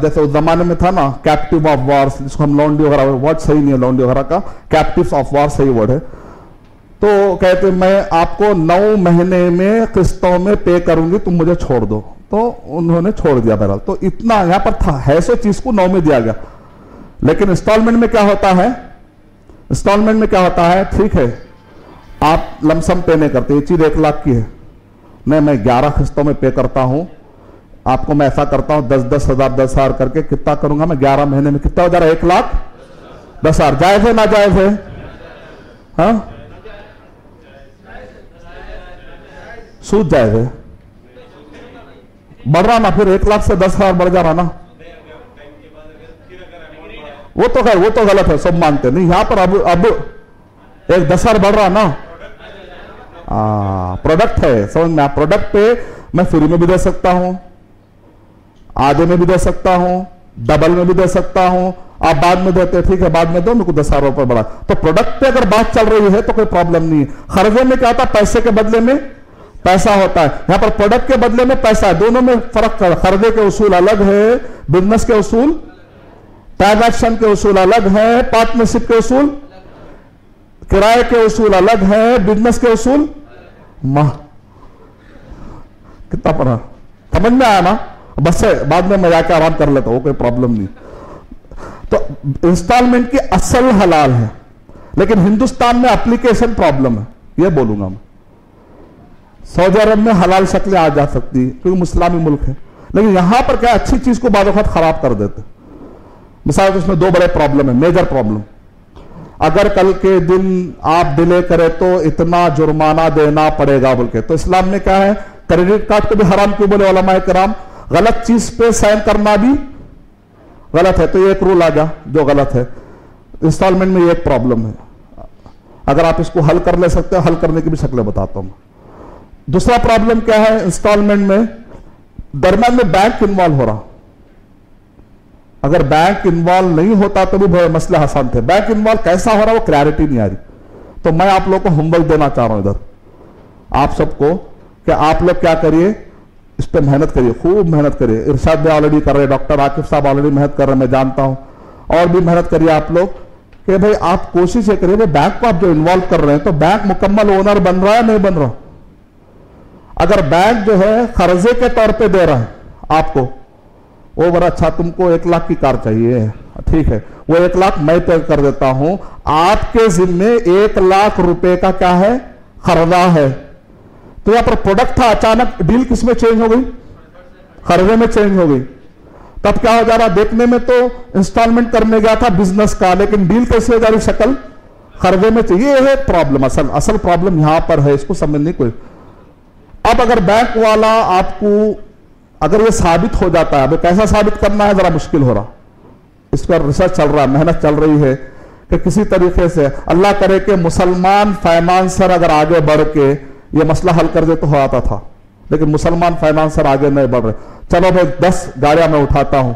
जैसे उस जमाने में था ना कैप्टिव ऑफ वॉर्स, जिसको हम लॉन्ड्री वगैरह, वर्ड सही नहीं है लॉन्ड्री वगैरह का, कैप्टिव ऑफ वॉर सही वर्ड है। तो कहते मैं आपको 9 महीने में किस्तों में पे करूंगी, तुम मुझे छोड़ दो। तो उन्होंने छोड़ दिया बहरहाल। तो इतना यहां पर था, है सो चीज को 9 में दिया गया। लेकिन इंस्टॉलमेंट में क्या होता है? इंस्टॉलमेंट में क्या होता है, ठीक है आप लमसम पे नहीं करते, ये चीज 1 लाख की है, नहीं मैं 11 किस्तों में पे करता हूं, आपको मैं ऐसा करता हूं 10-10 हजार 10 हजार करके कितना करूंगा मैं 11 महीने में, कितना हो जा रहा है? 1,10,000। जायज है ना जायज है? हाँ सूद जायज है, बढ़ रहा ना, फिर 1 लाख से 10,000 बढ़ जा रहा ना, वो तो खैर वो तो गलत है, सब मानते नहीं। यहां पर अब एक 10,000 बढ़ रहा ना, प्रोडक्ट है, समझ में, प्रोडक्ट पे मैं फ्री में भी दे सकता हूं, आधे में भी दे सकता हूं, डबल में भी दे सकता हूं, आप बाद में देते ठीक है बाद में दो, मेरे को 10,000 रुपए बढ़ा। तो प्रोडक्ट पे अगर बात चल रही है तो कोई प्रॉब्लम नहीं है। खर्चे में क्या होता है? पैसे के बदले में पैसा होता है, यहां पर प्रोडक्ट के बदले में पैसा है, दोनों में फर्क कर। खरीदे के उसूल अलग है, बिजनेस के उसूल, ट्रांजैक्शन के उसूल अलग है, पार्टनरशिप के उसूल, किराए के उसूल अलग है, बिजनेस के उसूल। माह कितना पढ़ा, समझ में आया ना? बस से बाद में मैं जाकर आराम कर लेता हूं, कोई प्रॉब्लम नहीं। तो इंस्टॉलमेंट की असल हलाल है, लेकिन हिंदुस्तान में एप्लीकेशन प्रॉब्लम है, यह बोलूंगा मैं। सऊदी अरब में हलाल शक्लें आ जा सकती है क्योंकि मुस्लिम मुल्क है, लेकिन यहां पर क्या अच्छी चीज को बाद वक्त खराब कर देते। मिसाल तो इसमें 2 बड़े प्रॉब्लम है, मेजर प्रॉब्लम। अगर कल के दिन आप डिले करें तो इतना जुर्माना देना पड़ेगा बोल के, तो इस्लाम में क्या है? क्रेडिट कार्ड को भी हराम क्यों बोले उलमाए किराम? गलत चीज पे साइन करना भी गलत है, तो ये एक रूल आ गया जो गलत है। इंस्टॉलमेंट में ये एक प्रॉब्लम है, अगर आप इसको हल कर ले सकते हो, हल करने की भी शक्लें बताता हूं। दूसरा प्रॉब्लम क्या है इंस्टॉलमेंट में? दरम्यान में बैंक इन्वॉल्व हो रहा। अगर बैंक इन्वॉल्व नहीं होता तो भी मसले आसान थे, बैंक इन्वॉल्व कैसा हो रहा वो क्लैरिटी नहीं आ रही। तो मैं आप लोगों को होमवर्क देना चाह रहा हूं इधर आप सबको, कि आप लोग क्या करिए, इस पर मेहनत करिए, खूब मेहनत करिए। इरशाद भी ऑलरेडी कर रहे हैं, डॉक्टर आकिफ साहब ऑलरेडी मेहनत कर रहे हैं, मैं जानता हूं, और भी मेहनत करिए आप लोग कि भाई आप कोशिश ये करिए, बैंक को आप जो इन्वॉल्व कर रहे हैं तो बैंक मुकम्मल ओनर बन रहा है नहीं बन रहा। अगर बैंक जो है कर्जे के तौर पे दे रहा है आपको, वो बड़ा अच्छा, तुमको 1 लाख की कार चाहिए, ठीक है, वो 1 लाख मैं पे कर देता हूं, आपके जिम्मे 1 लाख रुपए का क्या है? खर्जा है। तो यहां पर प्रोडक्ट था, अचानक डील किसमें चेंज हो गई? खर्जे में चेंज हो गई। तब क्या हो जा रहा? देखने में तो इंस्टॉलमेंट करने गया था बिजनेस का, लेकिन डील कैसे हो जा रही? शक्ल खर्जे में चाहिए। ये है प्रॉब्लम, असल प्रॉब्लम यहां पर है, इसको समझने कोई। अब अगर बैंक वाला आपको, अगर ये साबित हो जाता है, अब कैसा साबित करना है जरा मुश्किल हो रहा, इस पर रिसर्च चल रहा है, मेहनत चल रही है कि किसी तरीके से अल्लाह करे कि मुसलमान फाइनेंसर अगर आगे बढ़ के ये मसला हल कर दे तो हो आता था, लेकिन मुसलमान फाइनेंसर आगे नहीं बढ़ रहे। चलो भाई 10 गाड़ियां मैं उठाता हूं,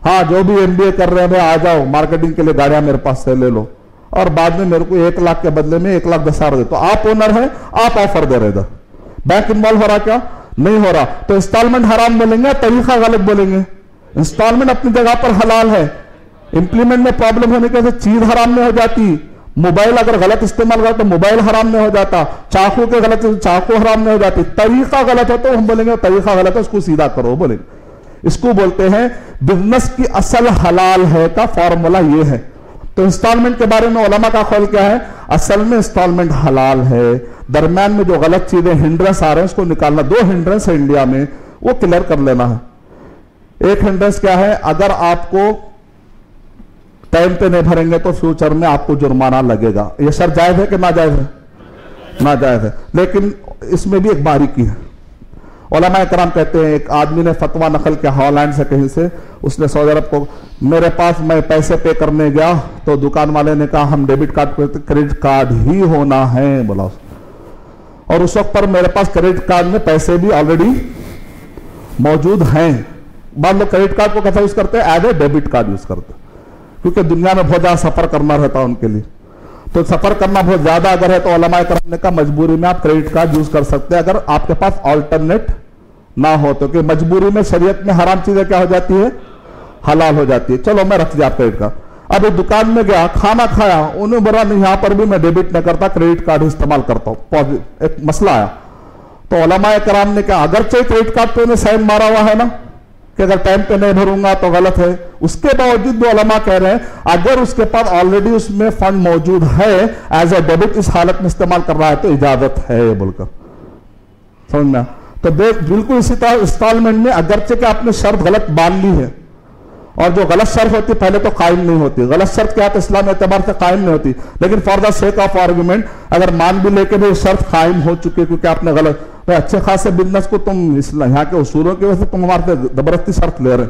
हाँ जो भी MBA कर रहे हैं भाई आ जाओ, मार्केटिंग के लिए गाड़ियां मेरे पास से ले लो, और बाद में मेरे को 1 लाख के बदले में 1,10,000 दे, तो आप ओनर है, आप ऑफर दे रहे इधर, बैंक इन्वॉल्व हो रहा क्या? नहीं हो रहा। तो इंस्टॉलमेंट हराम बोलेंगे, तरीका गलत बोलेंगे। इंस्टॉलमेंट अपनी जगह पर हलाल है, इंप्लीमेंट में प्रॉब्लम होने की वजह से चीज हराम में हो जाती। मोबाइल अगर गलत इस्तेमाल करो तो मोबाइल हराम में हो जाता, चाकू के गलत चाकू हराम में हो जाती। तरीका गलत हो तो हम बोलेंगे तरीका गलत है, उसको सीधा करो बोलेंगे। इसको बोलते हैं बिजनेस की असल हलाल है का फॉर्मूला ये है। तो इंस्टॉलमेंट के बारे में उलमा का ख्याल क्या है? असल में इंस्टॉलमेंट हलाल है, दरम्यान में जो गलत चीजें हिंड्रेंस आ रहे हैं उसको निकालना। 2 हिंड्रेंस है इंडिया में, वो क्लियर कर लेना है। एक हिंड्रेंस क्या है? अगर आपको टाइम पे नहीं भरेंगे तो फ्यूचर में आपको जुर्माना लगेगा। ये शर्त जायज है कि नाजायज है? नाजायज है। लेकिन इसमें भी एक बारीकी है। उलमा कराम कहते हैं, एक आदमी ने फतवा नकल किया हॉलैंड से कहीं से, उसने सऊदी अरब को, मेरे पास मैं पैसे पे करने गया तो दुकान वाले ने कहा हम डेबिट कार्ड पे, क्रेडिट कार्ड ही होना है बोला। और उस वक्त पर मेरे पास क्रेडिट कार्ड में पैसे भी ऑलरेडी मौजूद हैं। बाद लोग क्रेडिट कार्ड को कैसा यूज करते हैं? As a debit card use करते हैं, क्योंकि दुनिया में बहुत ज्यादा सफर करना रहता है उनके लिए। तो सफर करना बहुत ज्यादा अगर है तो उलमाए कराम ने कहा मजबूरी में आप क्रेडिट कार्ड यूज कर सकते हैं, अगर आपके पास ऑल्टरनेट ना हो तो। कि मजबूरी में शरीयत में हराम चीजें क्या हो जाती है? हलाल हो जाती है। चलो मैं रख दिया क्रेडिट कार्ड। अब दुकान में गया, खाना खाया, उन्हें बोला नहीं यहां पर भी मैं डेबिट नहीं करता, क्रेडिट कार्ड इस्तेमाल करता हूं। एक मसला आया तो उलमाए कराम ने कहा अगर चाहे क्रेडिट कार्ड पे उन्हें साइन मारा हुआ है ना कि अगर टाइम पे नहीं भरूंगा तो गलत है, उसके बावजूद भी उलमा कह रहे हैं अगर उसके पास ऑलरेडी उसमें फंड मौजूद है एज ए डेबिट इस हालत में इस्तेमाल कर रहा है तो इजाजत है बोलकर। समझ में? तो बिल्कुल इसी तरह इंस्टॉलमेंट में अगरचे कि आपने शर्त गलत बांध ली है, और जो गलत शर्त होती पहले तो कायम नहीं होती। गलत शर्त क्या है? तो इस्लाम एतबार से कायम नहीं होती, लेकिन for the sake of argument अगर मान भी लेके भी शर्त कायम हो चुकी है क्योंकि आपने गलत, तो अच्छे खासे बिजनेस को तुम यहाँ के उसूलों की वजह से तुम हमारे से जबरदस्ती शर्त ले रहे,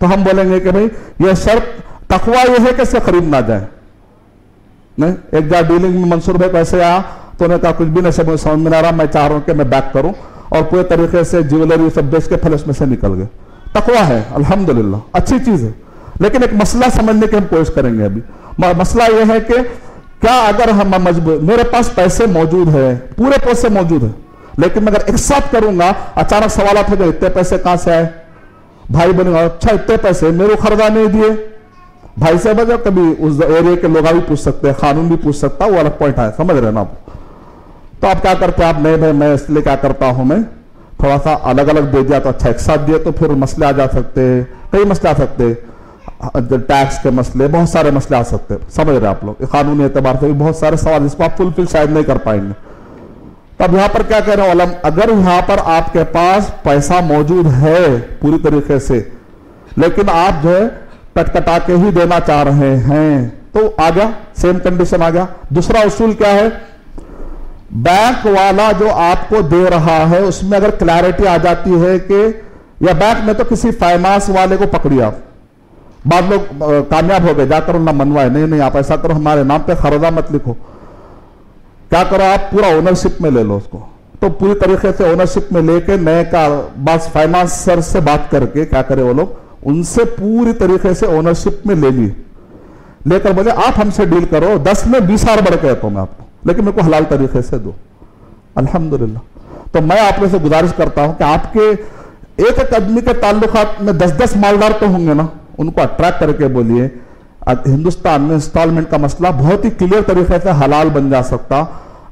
तो हम बोलेंगे कि भाई यह शर्त तकवा यह है कि इससे खरीद ना जाए। नहीं, एक बार डीलिंग में मंसूर भाई पैसे आया तो उन्होंने कहा कुछ भी नहीं समझ में आ रहा, मैं चाह रहा हूं कि मैं बैक करूं, और पूरे तरीके से ज्वेलरी सब बेच के फल उसमें से निकल गए। तकवा है, अल्हम्दुलिल्लाह, अच्छी चीज है। लेकिन एक मसला समझने की हम कोशिश करेंगे अभी। मसला यह है कि क्या अगर हम मजबूर, मेरे पास पैसे मौजूद है, पूरे पैसे मौजूद है, लेकिन मैं अगर एक साथ करूंगा अचानक सवाल हो जाए इतने पैसे कहां से आए? भाई बनेगा, अच्छा इतने पैसे मेरे को खरीदा नहीं दिए, भाई से बजा, कभी उस एरिया के लोग भी पूछ सकते हैं, कानून भी पूछ सकता है, वो अलग पॉइंट है, समझ रहे ना आप? तो आप क्या करते हैं? आप नहीं भाई मैं इसलिए क्या करता हूं, मैं थोड़ा सा अलग अलग दे दिया तो अच्छा, एक साथ दिए तो फिर मसले आ जा सकते हैं, कई मसले आ सकते हैं, टैक्स के मसले, बहुत सारे मसले आ सकते हैं। समझ रहे आप लोग? कानूनी एतबार से भी बहुत सारे सवाल जिसको आप फुलफिल शायद नहीं कर पाएंगे। तो अब यहां पर क्या कह रहे हैं उलमा, अगर यहां पर आपके पास पैसा मौजूद है पूरी तरीके से, लेकिन आप जो है कटकटा के ही देना चाह रहे हैं, तो आ गया, सेम कंडीशन आ गया। दूसरा उसूल क्या है? बैंक वाला जो आपको दे रहा है उसमें अगर क्लैरिटी आ जाती है कि, या बैंक में तो किसी फाइनेंस वाले को पकड़िए आप, बाद लोग कामयाब हो गए, जाकर उन्हें मनवाए, नहीं नहीं आप ऐसा करो हमारे नाम पे खरीदा मत लिखो, क्या करो आप पूरा ओनरशिप में ले लो उसको। तो पूरी तरीके से ओनरशिप में लेके नए का बस फाइनेंसर से बात करके क्या करे वो लोग, उनसे पूरी तरीके से ओनरशिप में ले लिए, लेकर बोले आप हमसे डील करो, 10 में 20,000 बढ़ के तो मैं आपको, लेकिन मेरे को हलाल तरीके से दो। अल्हम्दुलिल्लाह। तो मैं आप लोग से गुजारिश करता हूं कि आपके एक एक आदमी के ताल्लुकात में 10-10 मालदार तो होंगे ना, उनको अट्रैक्ट करके बोलिए हिंदुस्तान में इंस्टॉलमेंट का मसला बहुत ही क्लियर तरीके से हलाल बन जा सकता।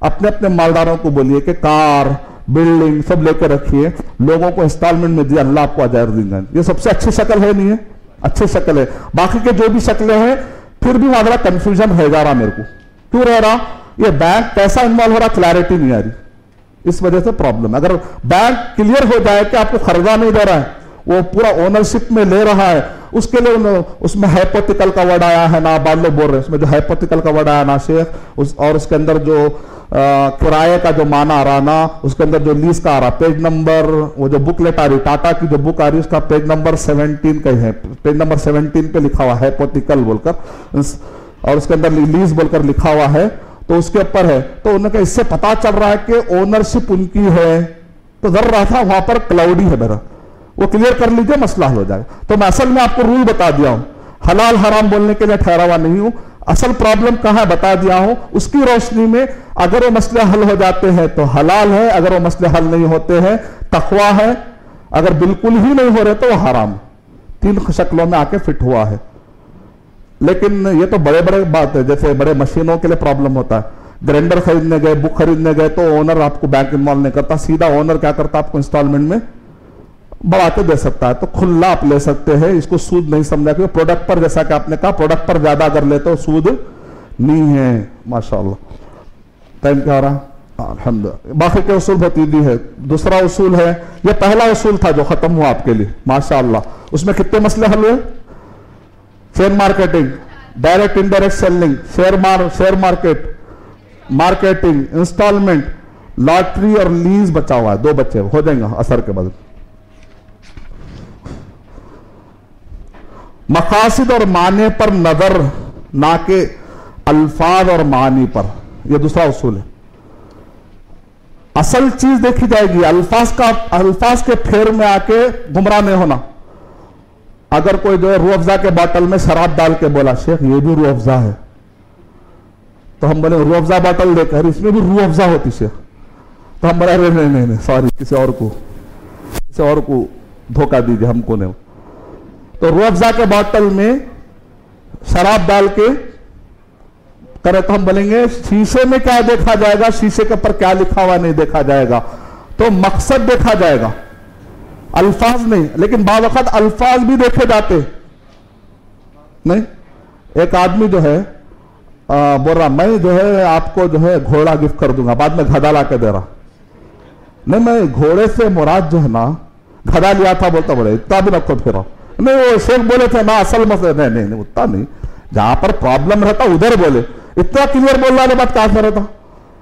अपने अपने मालदारों को बोलिए कि कार बिल्डिंग सब लेकर रखिए, लोगों को इंस्टॉलमेंट में दिया, अल्लाह आपको अजर देंगे। ये सबसे अच्छी शक्ल है, नहीं है? अच्छी शक्ल है। बाकी के जो भी शक्लें हैं फिर भी वहां कंफ्यूजन रह जा रहा मेरे को, क्यों रह रहा? ये बैंक कैसा इन्वॉल्व हो रहा, क्लैरिटी नहीं आ रही, इस वजह से प्रॉब्लम। अगर बैंक क्लियर हो जाए कि आपको खरीदा नहीं दे रहा है, वो पूरा ओनरशिप में ले रहा है, उसके लिए उसमें हाइपोथेटिकल का वर्ड आया है ना, बाद लोग बोल रहे हैं उसमें जो हाइपोथेटिकल का वर्ड आया ना शेख, और उसके अंदर जो किराए का जो माना आ रहा ना, उसके अंदर जो लीज का आ रहा, पेज नंबर, वो जो बुकलेट आ रही टाटा की जो बुक आ रही है उसका पेज नंबर 17 का है, पेज नंबर 17 पे लिखा हुआ है हाइपोथेटिकल बोलकर, और उसके अंदर लीज बोलकर लिखा हुआ है, तो उसके ऊपर है। तो उन्होंने इससे पता चल रहा है कि ओनरशिप उनकी है, तो डर रहा था वहां पर क्लाउडी है मेरा, वो क्लियर कर लीजिए, मसला हल हो जाएगा। तो मैं असल में आपको रूल बता दिया हूं, हलाल हराम बोलने के लिए ठहरा हुआ नहीं हूं, असल प्रॉब्लम कहां है बता दिया हूं। उसकी रोशनी में अगर वो मसले हल हो जाते हैं तो हलाल है, अगर वो मसले हल नहीं होते हैं तकवा है, अगर बिल्कुल ही नहीं हो रहे तो वो हराम। 3 शक्लों में आके फिट हुआ है। लेकिन ये तो बड़े बड़े बात है, जैसे बड़े मशीनों के लिए प्रॉब्लम होता है। ग्राइंडर खरीदने गए, बुक खरीदने गए तो ओनर आपको बैंक इन्वॉल्व नहीं करता, सीधा ओनर क्या करता आपको इंस्टॉलमेंट में बढ़ा के दे सकता है। तो खुला आप ले सकते हैं, इसको सूद नहीं समझा, क्योंकि प्रोडक्ट पर, जैसा कि आपने कहा, प्रोडक्ट पर ज्यादा अगर ले तो सूद नहीं है। माशाअल्लाह। टाइम क्या हो रहा? अल्हम्दुलिल्लाह। बाकी के उसूल बहुत ईजी है। दूसरा उसूल है, यह पहला उसूल था जो खत्म हुआ आपके लिए माशाअल्लाह। उसमें कितने मसले हल हुए? Share marketing, direct indirect selling, share market, marketing, instalment, lottery और लीज बचा हुआ है। 2 बच्चे हो जाएंगे असर के बाद। मकासिद और माने पर नजर, ना के अल्फाज और मानी पर, यह दूसरा उसूल है। असल चीज देखी जाएगी, अल्फाज के फेर में आके गुमराह नहीं होना। अगर कोई जो है रूह अफ़ज़ा के बोतल में शराब डाल के बोला शेख ये भी रूह अफ़ज़ा है, तो हम बोले रूह अफ़ज़ा बोतल देकर इसमें भी रूह अफ़ज़ा होती शेख, तो हम बोले अरे नहीं सॉरी, किसी और को धोखा दीजिए, हमको नहीं। तो रूह अफ़ज़ा के बोतल में शराब डाल के करे तो हम बोलेंगे शीशे में क्या देखा जाएगा, शीशे के ऊपर क्या लिखा हुआ नहीं देखा जाएगा, तो मकसद देखा जाएगा, अल्फाज नहीं। लेकिन बाद वक़्त अल्फाज भी देखे जाते नहीं। एक आदमी जो है बोल रहा मैं जो है आपको जो है घोड़ा गिफ्ट कर दूंगा, बाद में गधा ला के दे रहा। नहीं, मैं घोड़े से मुराद जो है ना गधा लिया था, बोलता बोले इतना भी रखो फिर। नहीं, वो शेख बोले थे ना असल मसला, नहीं उतना नहीं, जहां पर प्रॉब्लम रहता उधर बोले, इतना क्लियर बोलने वाले बात कहां से रहता,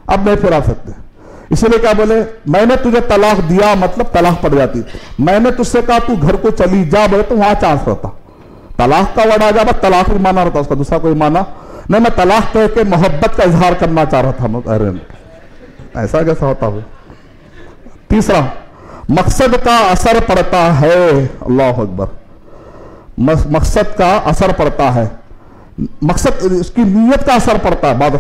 अब नहीं फिरा सकते। इसीलिए क्या बोले, मैंने तुझे तलाक दिया मतलब तलाक पड़ जाती, मैंने तुझसे कहा तू घर को चली जा बोले तो वहां चांस रहता। तलाक का वर्ड आ जा, बस तलाक भी माना रहता, उसका दूसरा कोई माना नहीं। मैं तलाक कह के मोहब्बत का इजहार करना चाह रहा था। अरे ऐसा कैसा होता हो। तीसरा, मकसद का असर पड़ता है। अल्लाह अकबर। मकसद का असर पड़ता है, मकसद उसकी नीयत का असर पड़ता है। बाद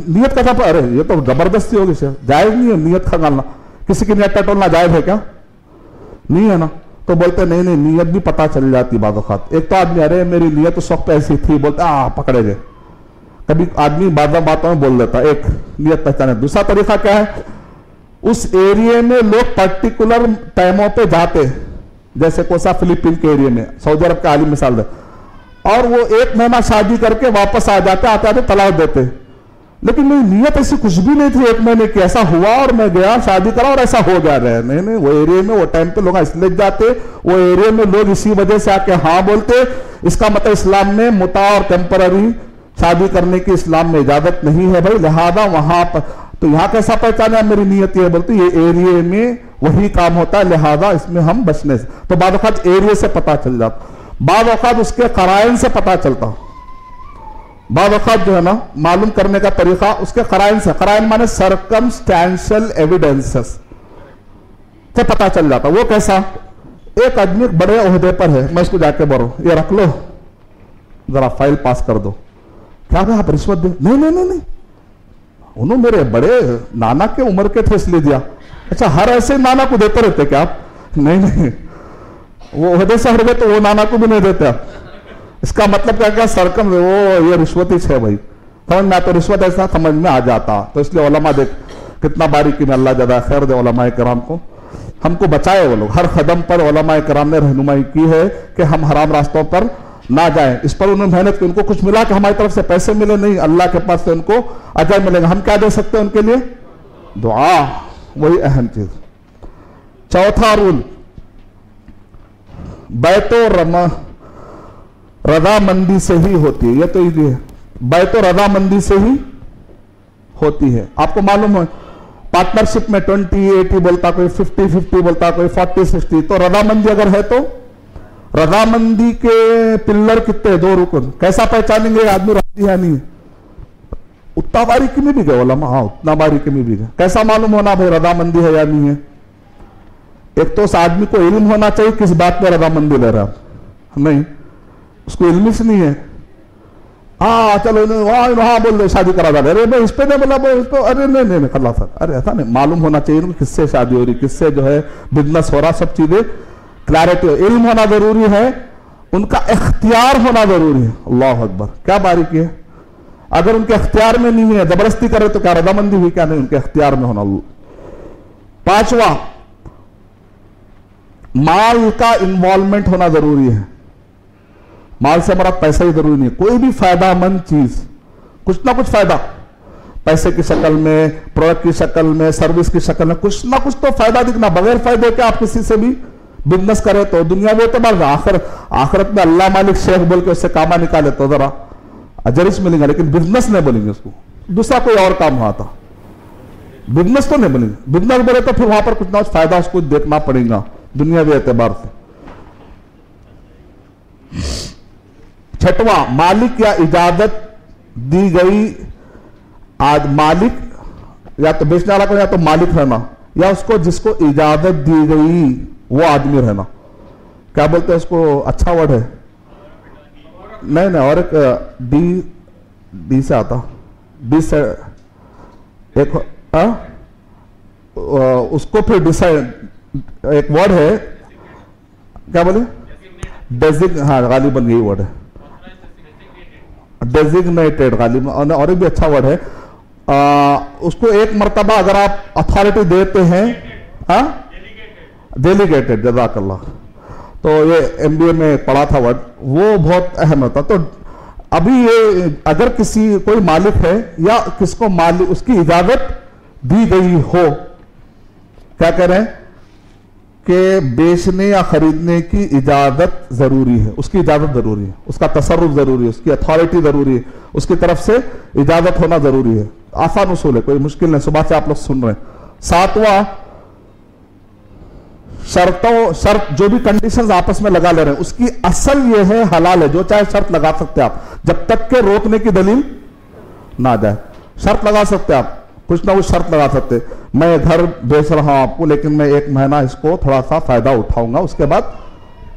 नीयत का था, अरे ये तो जबरदस्ती होगी सर, जायज नहीं है नीयत का गालना, किसी की नीयत टटोलना जायज है क्या? नहीं है ना। तो बोलते नहीं नीयत भी पता चल जाती बाद वक़्त। एक तो आदमी अरे मेरी नीयत उस वक्त ऐसी थी, बोलते पकड़े गए। कभी आदमी बातों में बोल देता, एक नीयत पहचाने। दूसरा तरीका क्या है, उस एरिया में लोग पर्टिकुलर टाइमों पे जाते, जैसे कोसा फिलीपीन के एरिया में, सऊदी अरब का आलिम मिसाल दे, और वो 1 महीना शादी करके वापस आ जाते, आते आते तलाक देते। लेकिन मेरी नीयत ऐसी कुछ भी नहीं थी 1 महीने की, ऐसा हुआ और मैं गया शादी करा और ऐसा हो गया। नहीं, वो एरिया में वो टाइम पे लोग इसलिए जाते, वो एरिया में लोग इसी वजह से आके हाँ बोलते। इसका मतलब इस्लाम में मुता और टेम्पररी शादी करने की इस्लाम में इजाजत नहीं है भाई, लिहाजा वहां पर तो यहां कैसा पहचाना मेरी नीयत ये बोलती, ये एरिया में वही काम होता है, लिहाजा इसमें हम बचने से। तो बाद वक़्त एरिया से पता चल जाता, बाद वक़्त उसके कराइन से पता चलता, बाद वक़्त जो है ना मालूम करने का तरीका उसके कराइन से, कराइन माने सर्कमस्टेंशियल एविडेंसेस से पता चल जाता। वो कैसा, एक आदमी बड़े ओहदे पर है, मैं इसको जाके बोलूं ये रख लो जरा फाइल पास कर दो, क्या कहा आप रिश्वत दे? नहीं, उन्होंने मेरे बड़े नाना के उम्र के थे इसलिए दिया। अच्छा, हर ऐसे नाना को देते रहते क्या आप? नहीं, वो ओहदे से हट गए तो वो नाना को भी नहीं देते आप। इसका मतलब क्या सरकम वो ये रिश्वत ही है भाई, समझ में आता, तो रिश्वत ऐसा समझ में आ जाता। तो इसलिए उलमा देख कितना बारीकी में, अल्लाह ज़्यादा खैर दे उलमा कराम को, हमको बचाए वो लोग। हर कदम पर उलमा कराम ने रहनुमाई की है कि हम हराम रास्तों पर ना जाएं। इस पर उन्होंने मेहनत की, उनको कुछ मिला कि हमारी तरफ से पैसे मिले नहीं, अल्लाह के पास से उनको अजर मिलेगा। हम क्या दे सकते हैं उनके लिए? दुआ, वही अहम चीज। चौथा रूल, बैतो रजामंदी से ही होती है। ये तो इजी है, बैतो रजामंदी से ही होती है। आपको मालूम है पार्टनरशिप में 20-80 बोलता, कोई 50-50 बोलता, कोई 40-60। तो रजामंदी अगर है तो रजामंदी के पिल्लर कितने? 2 रुकन। कैसा पहचानेंगे आदमी राजी है नहीं? उतना बारीकी में भी गए उलमा, हाँ उतना बारीकी में भी गए। कैसा मालूम होना भाई रजामंदी है या नहीं है? एक तो उस आदमी को इल्म होना चाहिए किस बात में रजामंदी ले रहा है, नहीं उसको इल्म से नहीं है। हाँ चलो वहां बोल दे शादी करा दे, अरे मैं इस पे नहीं बोला इसको, अरे नहीं खल्ला सर, अरे ऐसा नहीं, मालूम होना चाहिए किससे शादी हो रही, किससे जो है बिजनेस हो रहा, सब चीजें क्लैरिटी, इल्म होना जरूरी है, उनका इख्तियार होना जरूरी है। अल्लाह अकबर, क्या बारीकी है। अगर उनके इख्तियार में नहीं है, जबरदस्ती करे तो क्या रजामंदी हुई, क्या नहीं, उनके इख्तियार में होना। पांचवा, माल का इन्वॉल्वमेंट होना जरूरी है। माल से हमारा पैसा ही जरूरी नहीं है, कोई भी फायदामंद चीज, कुछ ना कुछ फायदा, पैसे की शक्ल में, प्रोडक्ट की शक्ल में, सर्विस की शक्ल में, कुछ ना कुछ तो फायदा दिखना। बगैर फायदे के आप किसी से भी बिजनेस करे तो दुनिया में तो आखिरत में अल्लाह मालिक शेख बोल के उससे कामा निकाले तो जरा अजरिश मिलेगा, लेकिन बिजनेस नहीं बोलेंगे उसको, दूसरा कोई और काम हुआ था, बिजनेस तो नहीं बोलेंगे। बिजनेस बोले तो फिर वहां पर कुछ ना कुछ फायदा उसको देखना पड़ेगा दुनियावी एतबार से। छठवां, मालिक या इजाजत दी गई, आज मालिक या तो बेचने वाला को, या तो मालिक रहना, या उसको जिसको इजाजत दी गई वो आदमी रहना। क्या बोलते हैं उसको, अच्छा वर्ड है, नहीं और एक डी से आता, डी से एक उसको फिर डिसाइड एक वर्ड है, क्या बोले, हाँ गालिबन यही वर्ड है, डेजिग्नेटेड गालिबन, और एक भी अच्छा वर्ड है। उसको एक मर्तबा अगर आप अथॉरिटी देते हैं, डेलीगेटेड, जज़ाकल्लाह, तो ये एमबीए में पढ़ा था वर्ड, वो बहुत अहम होता। तो अभी ये अगर किसी कोई मालिक है या किसको मालिक उसकी इजाजत दी गई हो, क्या कह रहे हैं कि बेचने या खरीदने की इजाजत जरूरी है, उसकी इजाजत जरूरी है, उसका तसर्रुफ जरूरी है, उसकी अथॉरिटी जरूरी है, उसकी तरफ से इजाजत होना जरूरी है। आसान उसूल है, कोई मुश्किल नहीं, सुबह से आप लोग सुन रहे हैं। सातवां, शर्त जो भी कंडीशंस आपस में लगा ले रहे हैं उसकी असल ये है हलाल है, जो चाहे शर्त लगा सकते हैं आप, जब तक के रोकने की दलील ना जाए। शर्त लगा सकते हैं आप, कुछ ना कुछ शर्त लगा सकते, मैं घर बेच रहा हूं आपको, लेकिन मैं 1 महीना इसको थोड़ा सा फायदा उठाऊंगा, उसके बाद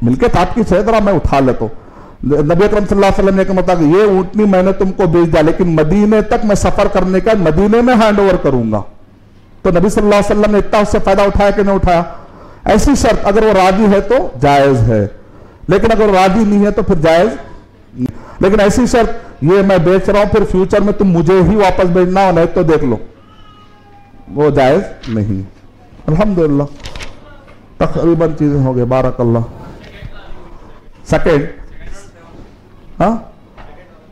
मिलके आपकी जरा मैं उठा लेता हूं। नबी अकरम सल्लल्लाहु अलैहि वसल्लम ने कहा कि ये ऊंटनी मैंने तुमको बेच दिया, लेकिन मदीने तक मैं सफर करने का मदीने में हैंड ओवर करूंगा। तो नबी सल्लल्लाहु अलैहि वसल्लम ने इतना उससे फायदा उठाया कि नहीं उठाया। ऐसी शर्त अगर वो राजी है तो जायज है, लेकिन अगर राजी नहीं है तो फिर जायज नहीं। लेकिन ऐसी शर्त, ये मैं बेच रहा हूं फिर फ्यूचर में तुम मुझे ही वापस भेजना हो, नहीं तो देख लो, वो जायज नहीं। अल्हम्दुलिल्लाह तकरीबन चीजें हो गई, बारकल्लाह। सेकेंड, हाँ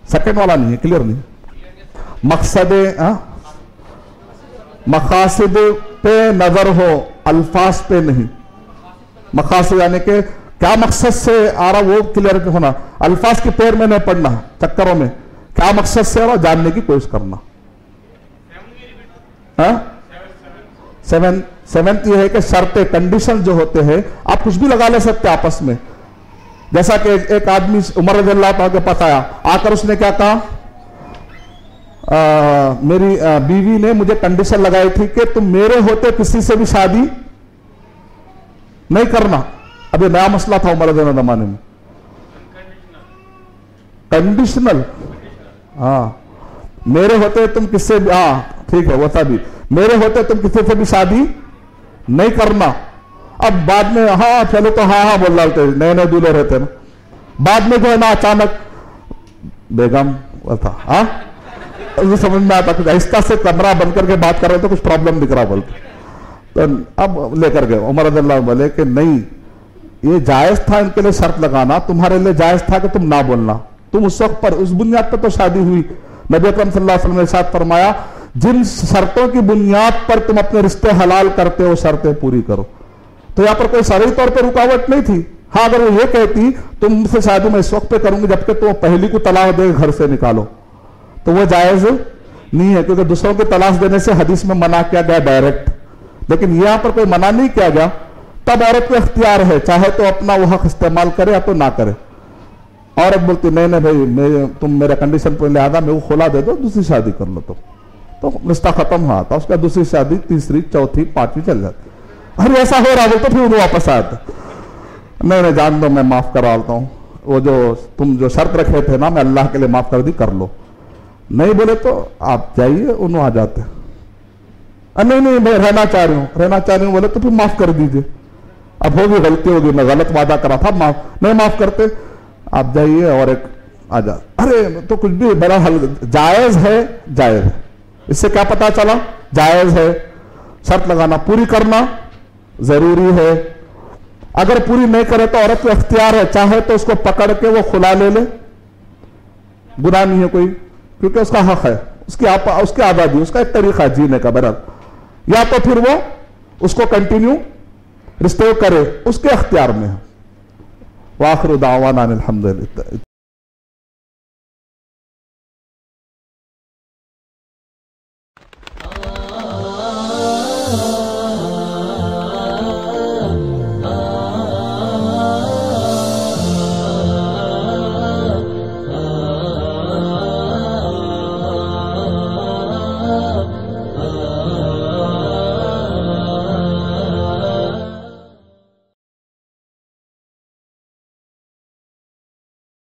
सेकेंड वाला नहीं है, क्लियर नहीं। मकासद पे नजर हो, अल्फाज पे नहीं। मकासद यानी कि क्या मकसद से आ रहा वो क्लियर होना, अल्फाज के पैर में नहीं पड़ना चक्करों में, क्या मकसद से आ रहा जानने की कोशिश करना। सेवेंथ ये है कि शर्तें, कंडीशन जो होते हैं आप कुछ भी लगा ले सकते हैं आपस में। जैसा कि एक आदमी उमर रज़ियल्लाहु अन्हु के पास आया, आकर उसने क्या कहा, मेरी बीवी ने मुझे कंडीशन लगाई थी कि तुम मेरे होते किसी से भी शादी नहीं करना। अब ये नया मसला था उमर रज़ियल्लाहु अन्हु जमाने में, कंडीशनल। हाँ, मेरे होते तुम किससे भी, हाँ ठीक है, वैसा भी, मेरे होते तुम किसी से भी शादी नहीं करना। अब बाद में हाँ चलो तो हाँ बोल रहे थे, नए नए दूल्हे रहते ना, बाद में जो है ना अचानक बेगम था, हाँ समझ में आता कुछ आहिस्ता से कमरा बंद करके बात कर रहे तो कुछ प्रॉब्लम दिख रहा बोलते, तो अब लेकर गए उमर रज़ियल्लाहु अन्हु बोले कि नहीं, ये जायज था इनके लिए शर्त लगाना, तुम्हारे लिए जायज था कि तुम ना बोलना। तुम उस वक्त पर उस बुनियाद पर तो शादी हुई। नबी अकरम सल्लल्लाहु अलैहि वसल्लम ने साथ फरमाया, जिन शर्तों की बुनियाद पर तुम अपने रिश्ते हलाल करते हो शर्तें पूरी करो। तो यहां पर कोई शरई तौर पर रुकावट नहीं थी। हाँ, अगर वो ये कहती तुमसे शादी मैं इस वक्त पे करूंगी जबकि तुम पहली को तलाक दे घर से निकालो, तो वो जायज नहीं है, क्योंकि दूसरों को तलाक देने से हदीस में मना किया गया डायरेक्ट, लेकिन यहां पर कोई मना नहीं किया गया। तब औरत को इख्तियार है, चाहे तो अपना वो हक इस्तेमाल करे या तो ना करे। औरत बोलती नहीं भाई तुम मेरा कंडीशन पर लिहाजा मैं वो खोला दे दो, दूसरी शादी कर लो, तो रिश्ता खत्म हुआ था उसका, दूसरी शादी तीसरी चौथी पांचवी चल जाती। अरे ऐसा हो रहा, तो फिर वो वापस आया था, नहीं नहीं जान दो, मैं माफ करा लेता हूं, वो जो तुम जो शर्त रखे थे ना, मैं अल्लाह के लिए माफ कर दी, कर लो। नहीं बोले तो आप जाइए, उन्होंने आ जाते। नहीं नहीं मैं रहना चाह रही हूँ, रहना चाह रही हूँ बोले तो फिर माफ कर दीजिए, अब होगी गलती होगी, मैं गलत वादा करा था, माफ नहीं माफ करते, आप जाइए और एक आ जा। अरे तो कुछ भी बड़ा हल, जायज है, जायज है। इससे क्या पता चला? जायज है। शर्त लगाना, पूरी करना जरूरी है। अगर पूरी नहीं करे तो औरत को अख्तियार है, चाहे तो उसको पकड़ के वो खुला ले ले, गुनाह नहीं है कोई, क्योंकि उसका हक है, उसकी आजादी, उसका एक तरीका है जीने का बहरहाल। या तो फिर वो उसको कंटिन्यू रिस्टोर करे, उसके अख्तियार में है। वाखिर दावाना अनिल हम्दुलिल्लाह।